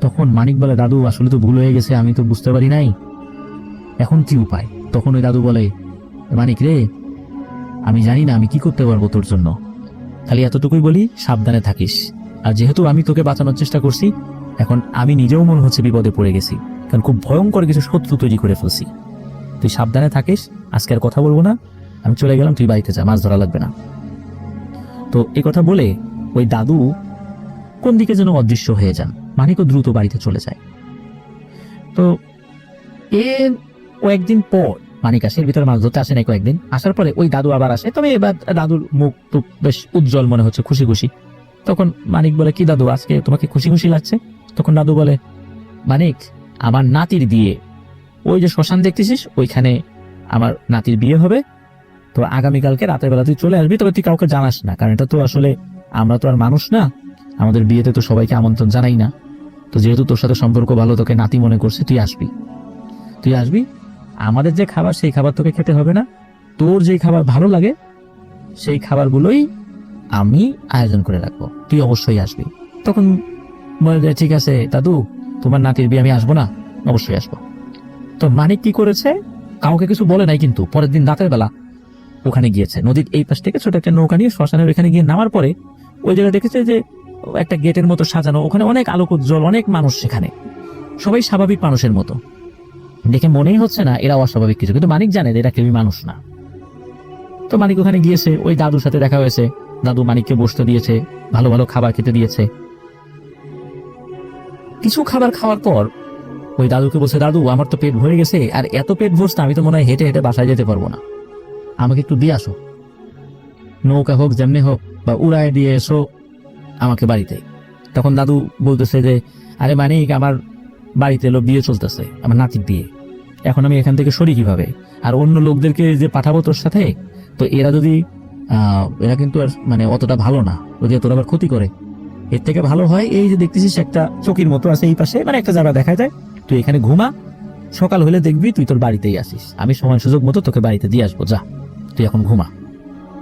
তখন মানিক বলে, দাদু আসলে তো ভুল হয়ে গেছে, আমি তো বুঝতে পারি নাই, এখন কি উপায়? তখন ওই দাদু বলে, মানিক রে, আমি জানি না আমি কি করতে পারবো তোর জন্য, খালি এতটুকুই বলি, সাবধানে থাকিস। আর যেহেতু আমি তোকে বাঁচানোর চেষ্টা করছি, এখন আমি নিজেও মনে হচ্ছে বিপদে পড়ে গেছি, কারণ খুব ভয়ঙ্কর কিছু শত্রু তৈরি করে ফেলছি। তুই সাবধানে থাকিস, আজকে আর কথা বলবো না, আমি চলে গেলাম, তুই বাড়িতে যা, মাছ ধরা লাগবে না। তো এই কথা বলে ওই দাদু কোন দিকে যেন অদৃশ্য হয়ে যান, মানিকও দ্রুত বাড়িতে চলে যায়। তো এর কয়েকদিন পর মানিক আসে, এর ভিতরে মাছ ধরতে আসে না কয়েকদিন, আসার পরে ওই দাদু আবার আসে, তবে এবার দাদুর মুখ তো বেশ উজ্জ্বল মনে হচ্ছে, খুশি খুশি। তখন মানিক বলে, কি দাদু আজকে তোমাকে খুশি খুশি লাগছে? তখন দাদু বলে, মানিক আমার নাতির বিয়ে, ওই যে শ্মশান দেখতেছিস ওইখানে আমার নাতির বিয়ে হবে, তো আগামীকালকে রাতের বেলা তুই চলে আসবি, তবে তুই কাউকে জানাস না, কারণ এটা তো আসলে আমরা তো আর মানুষ না, আমাদের বিয়েতে তো সবাইকে আমন্ত্রণ জানাই না। তো যেহেতু তোর সাথে সম্পর্ক ভালো, তোকে নাতি মনে করছে, তুই আসবি, আমাদের যে খাবার সেই খাবার তোকে খেতে হবে না, তোর যেই খাবার ভালো লাগে সেই খাবারগুলোই আমি আয়োজন করে রাখবো, তুই অবশ্যই আসবি। তখন বলে যে, ঠিক আছে দাদু, তোমার নাতির বিয়ে আমি আসবো না, অবশ্যই আসবো। তো মানিক কি করেছে, কাউকে কিছু বলে নাই, কিন্তু পরের দিন রাতের বেলা ওখানে গিয়েছে, নদীর এই পাশ থেকে ছোট একটা নৌকা নিয়ে শ্মশানের ওখানে গিয়ে নামার পরে ওই জায়গায় দেখেছে যে একটা গেটের মতো সাজানো, ওখানে অনেক আলোক উজ্জ্বল, অনেক মানুষ সেখানে, সবাই স্বাভাবিক মানুষের মতো, দেখে মনেই হচ্ছে না এরা অস্বাভাবিক কিছু, কিন্তু মানিক জানে যে এরা কেউই মানুষ না। তো মানিক ওখানে গিয়েছে, ওই দাদুর সাথে দেখা হয়েছে, দাদু মানিককে বসতে দিয়েছে, ভালো ভালো খাবার খেতে দিয়েছে। কিছু খাবার খাওয়ার পর ওই দাদুকে বলছে, দাদু আমার তো পেট ভরে গেছে, আর এত পেট ভরছে আমি তো মনে হয় হেঁটে হেঁটে বাসায় যেতে পারবো না, আমাকে একটু দিয়ে আসো, নৌকা হোক যেমনি হোক বা উড়ায় দিয়ে এসো আমাকে বাড়িতে। তখন দাদু বলতেছে যে, আরে মানিক আমার বাড়িতে এলো, বিয়ে চলতেছে, আমার নাতির বিয়ে, এখন আমি এখান থেকে সরি কিভাবে, আর অন্য লোকদেরকে যে পাঠাবো তোর সাথে, তো এরা যদি এরা কিন্তু আর মানে অতটা ভালো না, যদি তোর আবার ক্ষতি করে, এর থেকে ভালো হয় এই যে দেখতেছিস একটা চকির মতো আছে এই পাশে, মানে একটা জায়গা দেখা যায়, তুই এখানে ঘুমা, সকাল হলে দেখবি তুই তোর বাড়িতেই আসিস, আমি সময় সুযোগ মতো তোকে বাড়িতে দিয়ে আসবো, যা তুই এখন ঘুমা।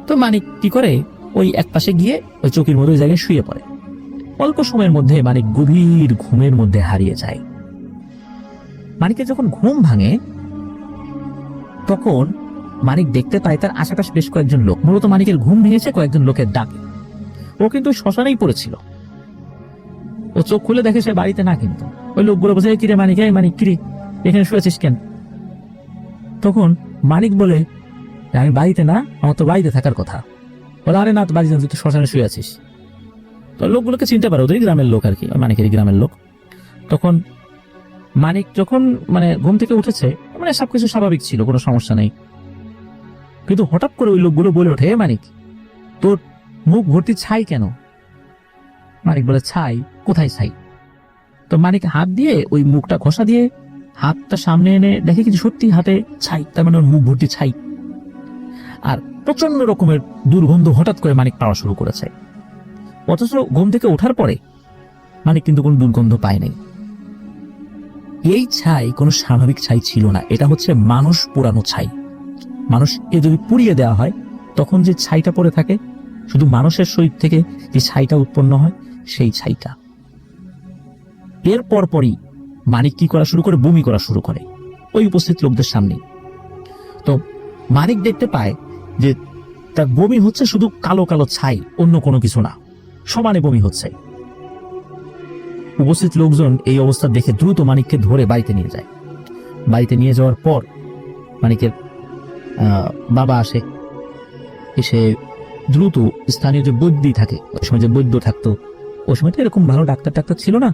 তো মানিক কি করে, ওই এক পাশে গিয়ে ওই চকির মতো ওই জায়গায় শুয়ে পড়ে। অল্প সময়ের মধ্যে মানিক গভীর ঘুমের মধ্যে হারিয়ে যায়। মানিকের যখন ঘুম ভাঙে তখন মানিক দেখতে পায় তার আশেপাশে বেশ কয়েকজন লোক, মূলত মানিকের ঘুম ভেঙেছে কয়েকজন লোকের ডাকে। ও কিন্তু শ্মশানেই পড়েছিল, ও চোখ খুলে দেখে সে বাড়িতে না, কিন্তু ওই লোকগুলো বলছে, কিরে মানিক, এই মানিক কিরে এখানে শুয়েছিস কেন? তখন মানিক বলে, আমি বাড়িতে না, আমার তো বাড়িতে থাকার কথা। বলে, আরে না, তো বাড়িতে তুই তো শ্মশানে শুয়ে আছিস। তো লোকগুলোকে চিনতে পারো, ওদের গ্রামের লোক আর কি, মানিকের গ্রামের লোক। তখন মানিক যখন মানে ঘুম থেকে উঠেছে, মানে সবকিছু স্বাভাবিক ছিল, কোনো সমস্যা নেই, কিন্তু হঠাৎ করে ওই লোকগুলো বলে ওঠে, মানিক তোর মুখ ভর্তি ছাই কেন? মানিক বলে, ছাই? কোথায় ছাই? তো মানিক হাত দিয়ে ওই মুখটা ঘষা দিয়ে হাতটা সামনে এনে দেখে কিছু সত্যি হাতে ছাই, তার মানে ওর মুখ ভর্তি ছাই, আর প্রচন্ড রকমের দুর্গন্ধ হঠাৎ করে মানিক পাওয়া শুরু করেছে। অথচ ঘুম থেকে ওঠার পরে মানিক কিন্তু কোনো দুর্গন্ধ পায় নাই। এই ছাই কোনো স্বাভাবিক ছাই ছিল না, এটা হচ্ছে মানুষ পোড়ানো ছাই। মানুষকে যদি পুড়িয়ে দেওয়া হয় তখন যে ছাইটা পড়ে থাকে, শুধু মানুষের শরীর থেকে যে ছাইটা উৎপন্ন হয় সেই ছাইটা। এর পরপরই মানিক কি করা শুরু করে, বমি করা শুরু করে ওই উপস্থিত লোকদের সামনে। তো মানিক দেখতে পায় যে তার বমি হচ্ছে শুধু কালো কালো ছাই, অন্য কোনো কিছু না, সমানে বমি হচ্ছে। উপস্থিত লোকজন এই অবস্থা দেখে দ্রুত মানিককে ধরে বাড়িতে নিয়ে যায়। বাড়িতে নিয়ে যাওয়ার পর মানিকের বাবা আসে, এসে দ্রুত স্থানীয় যে বৈদ্য থাকে, ওই সময় যে বৈদ্য থাকতো, ওই সময় তো এরকম ভালো ডাক্তার ছিল না,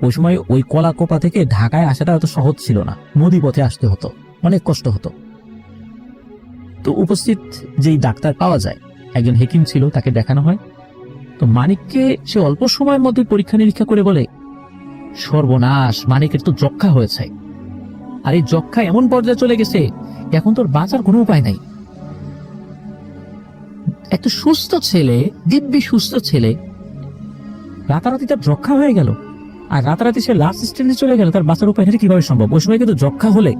ওই সময় ওই কলাকোপা থেকে ঢাকায় আসাটা অত সহজ ছিল না, নদী পথে আসতে হতো, অনেক কষ্ট হতো। তো উপস্থিত যেই ডাক্তার পাওয়া যায়, একজন হেকিম ছিল, তাকে দেখানো হয়। তো মানিককে সে অল্প সময়ের মধ্যে পরীক্ষা নিরীক্ষা করে বলে, সর্বনাশ, মানিকের তো যক্ষা হয়েছে, আর এই যক্ষা এমন পর্যায়ে চলে গেছে এখন তোর বাঁচার কোনো উপায় নাই। একটা সুস্থ ছেলে, দিব্যি সুস্থ ছেলে, রাতারাতি তার যক্ষা হয়ে গেল, আর রাতারাতি সে লাস্ট স্টেজে চলে গেল, তার বাঁচার উপায় কিভাবে সম্ভব? ওই সময় কিন্তু যক্ষা হলে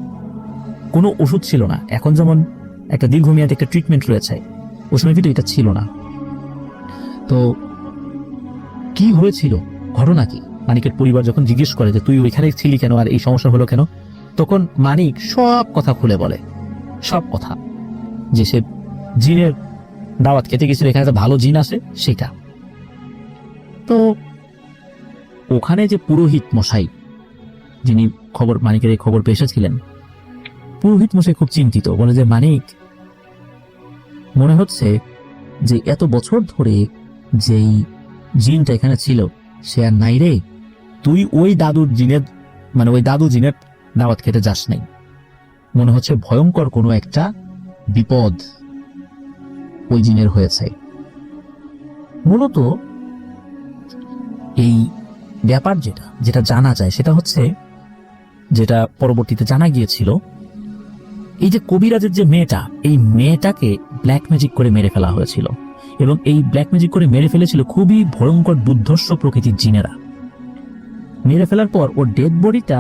কোনো ওষুধ ছিল না, এখন যেমন একটা দীর্ঘমেয়াদী একটা ট্রিটমেন্ট রয়েছে, ওই সময় কিন্তু এটা ছিল না। তো কি হয়েছিল, ঘটনা কি? মানিকের পরিবার যখন জিজ্ঞেস করে যে তুই ওইখানে ছিলি কেন, আর এই সমস্যা হলো কেন, তখন মানিক সব কথা খুলে বলে, সব কথা, যে সে জিনের দাওয়াত খেতে গেছিল, এখানে একটা ভালো জিন আছে সেটা। তো ওখানে যে পুরোহিত মশাই যিনি মানিকের এই খবর পেয়ে এসেছিলেন, পুরোহিত মশাই খুব চিন্তিত, বলে যে মানিক, মনে হচ্ছে যে এত বছর ধরে যেই জিনটা এখানে ছিল সে আর নাই রে। তুই ওই দাদু জিনের দাওয়াত খেতে যাস নাই। মনে হচ্ছে ভয়ঙ্কর কোনো একটা বিপদ ওই জিনের হয়েছে। মূলত এই ব্যাপার যেটা জানা যায় সেটা হচ্ছে, যেটা পরবর্তীতে জানা গিয়েছিল, এই যে কবিরাজের যে মেয়েটা, এই মেয়েটাকে ব্ল্যাক ম্যাজিক করে মেরে ফেলা হয়েছিল, এবং এই ব্ল্যাক ম্যাজিক করে মেরে ফেলেছিল খুবই ভয়ঙ্কর দুর্ধর্ষ প্রকৃতির জিনেরা। মেরে ফেলার পর ওর ডেড বডিটা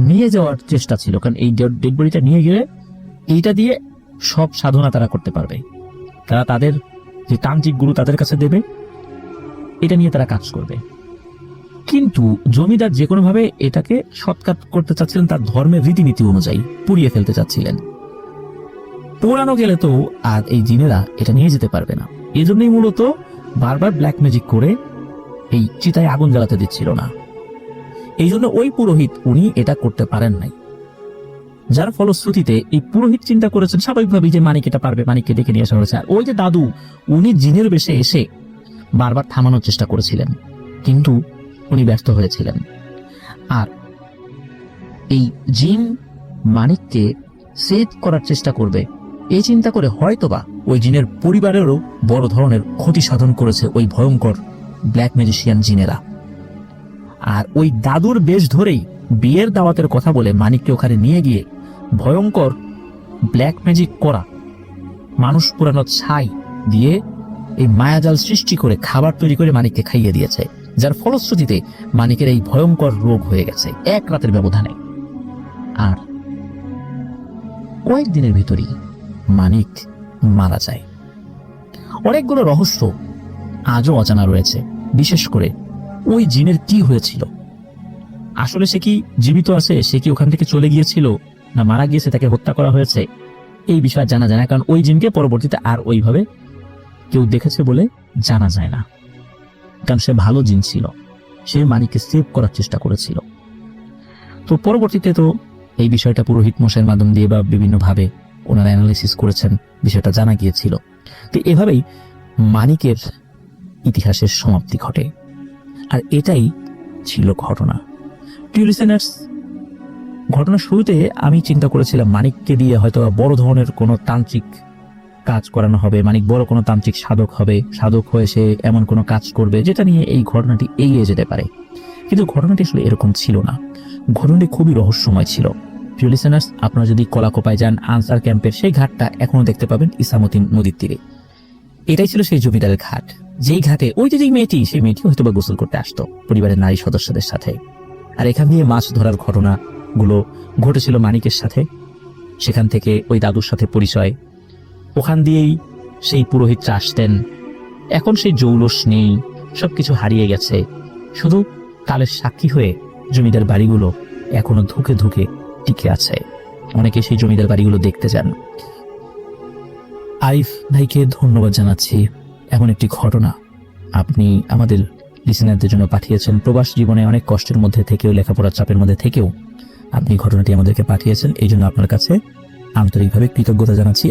নিয়ে যাওয়ার চেষ্টা ছিল, কারণ এই ডেড বডিটা নিয়ে গেলে এইটা দিয়ে সব সাধনা তারা করতে পারবে, তারা তাদের যে তান্ত্রিক গুরু তাদের কাছে দেবে, এটা নিয়ে তারা কাজ করবে। কিন্তু জমিদার যে কোনো ভাবে এটাকে শর্টকাট করতে চাচ্ছিলেন, তার ধর্মের রীতিনীতি অনুযায়ী পুড়িয়ে ফেলতে চাচ্ছিলেন। পোড়ানো গেলে তো আর এই জিনেরা এটা নিয়ে যেতে পারবে না, এই জন্যই মূলত বারবার ব্ল্যাক ম্যাজিক করে এই চিতায় আগুন জ্বালাতে দিচ্ছিল না। এই জন্য ওই পুরোহিত উনি এটা করতে পারেন নাই, যার ফলশ্রুতিতে এই পুরোহিত চিন্তা করেছেন স্বাভাবিকভাবেই যে মানিক এটা পারবে, মানিককে ডেকে নিয়ে আসা হয়েছে। আর ওই যে দাদু, উনি জিনের বেশে এসে বারবার থামানোর চেষ্টা করেছিলেন, কিন্তু উনি ব্যর্থ হয়েছিলেন। আর এই জিন মানিককে সেভ করার চেষ্টা করবে এই চিন্তা করে হয়তোবা ওই জিনের পরিবারেরও বড় ধরনের ক্ষতি সাধন করেছে ওই ভয়ঙ্কর ব্ল্যাক ম্যাজিশিয়ান জিনেরা। আর ওই দাদুর বেশ ধরেই বিয়ের দাওয়াতের কথা বলে মানিককে ওখানে নিয়ে গিয়ে ভয়ঙ্কর ব্ল্যাক ম্যাজিক করা মানুষ পুরানো ছাই দিয়ে এই মায়াজাল সৃষ্টি করে খাবার তৈরি করে মানিককে খাইয়ে দিয়েছে, যার ফলশ্রুতিতে মানিকের এই ভয়ঙ্কর রোগ হয়ে গেছে এক রাতের ব্যবধানে। আর কয়েকদিনের ভিতরই মানিক মারা যায়। অনেকগুলো রহস্য আজও অজানা রয়েছে, বিশেষ করে ওই জিনের কি হয়েছিল। আসলে সে কি জীবিত আছে, সে কি ওখান থেকে চলে গিয়েছিল, না মারা গিয়েছে, তাকে হত্যা করা হয়েছে, এই বিষয়ে জানা যায় না। কারণ ওই জিনকে পরবর্তীতে আর ওইভাবে কেউ দেখেছে বলে জানা যায় না, কারণ সে ভালো জিন ছিল, সে মানিককে সেভ করার চেষ্টা করেছিল। তো পরবর্তীতে তো এই বিষয়টা পুরোহিত মশাইয়ের মাধ্যম দিয়ে বা বিভিন্নভাবে ওনারা অ্যানালাইসিস করেছেন, বিষয়টা জানা গিয়েছিল। তো এভাবেই মানিকের ইতিহাসের সমাপ্তি ঘটে। আর এটাই ছিল ঘটনা। প্রিয় লিসেনার্স, ঘটনার শুরুতে আমি চিন্তা করেছিলাম মানিককে দিয়ে হয়তো বড় ধরনের কোনো তান্ত্রিক কাজ করানো হবে, মানিক বড় কোনো তান্ত্রিক সাধক হবে, সাধক হয়ে সে এমন কোনো কাজ করবে যেটা নিয়ে এই ঘটনাটি এগিয়ে যেতে পারে। কিন্তু ঘটনাটি আসলে এরকম ছিল না, ঘটনাটি খুবই রহস্যময় ছিল। প্রিয় লিসেনার্স, আপনারা যদি কলাকোপায় যান, আনসার ক্যাম্পের সেই ঘাটটা এখনো দেখতে পাবেন ইসামুদ্দিন নদীর তীরে। এটাই ছিল সেই জমিদারের ঘাট, যেই ঘাটে ওই যে মেয়েটি, সেই মেয়েটি হয়তো বা গোসল করতে আসতো পরিবারের নারী সদস্যদের সাথে। আর এখান দিয়ে মাছ ধরার ঘটনাগুলো ঘটেছিল মানিকের সাথে, সেখান থেকে ওই দাদুর সাথে পরিচয়, ওখান দিয়েই সেই পুরোহিতরা আসতেন। এখন সেই জৌলস নেই, সবকিছু হারিয়ে গেছে, শুধু কালের সাক্ষী হয়ে জমিদার বাড়িগুলো এখনো ধুকে ধুকে টিকে আছে। অনেকে সেই জমিদার বাড়িগুলো দেখতে যান। আরিফ ভাইকে ধন্যবাদ জানাচ্ছি, এমন একটি ঘটনা আপনি আমাদের লিসেনারদের জন্য পাঠিয়েছেন। প্রবাস জীবনে অনেক কষ্টের মধ্যে থেকেও, লেখাপড়ার চাপের মধ্যে থেকেও আপনি ঘটনাটি আমাদেরকে পাঠিয়েছেন, এই জন্য আপনার কাছে আন্তরিকভাবে কৃতজ্ঞতা জানাচ্ছি।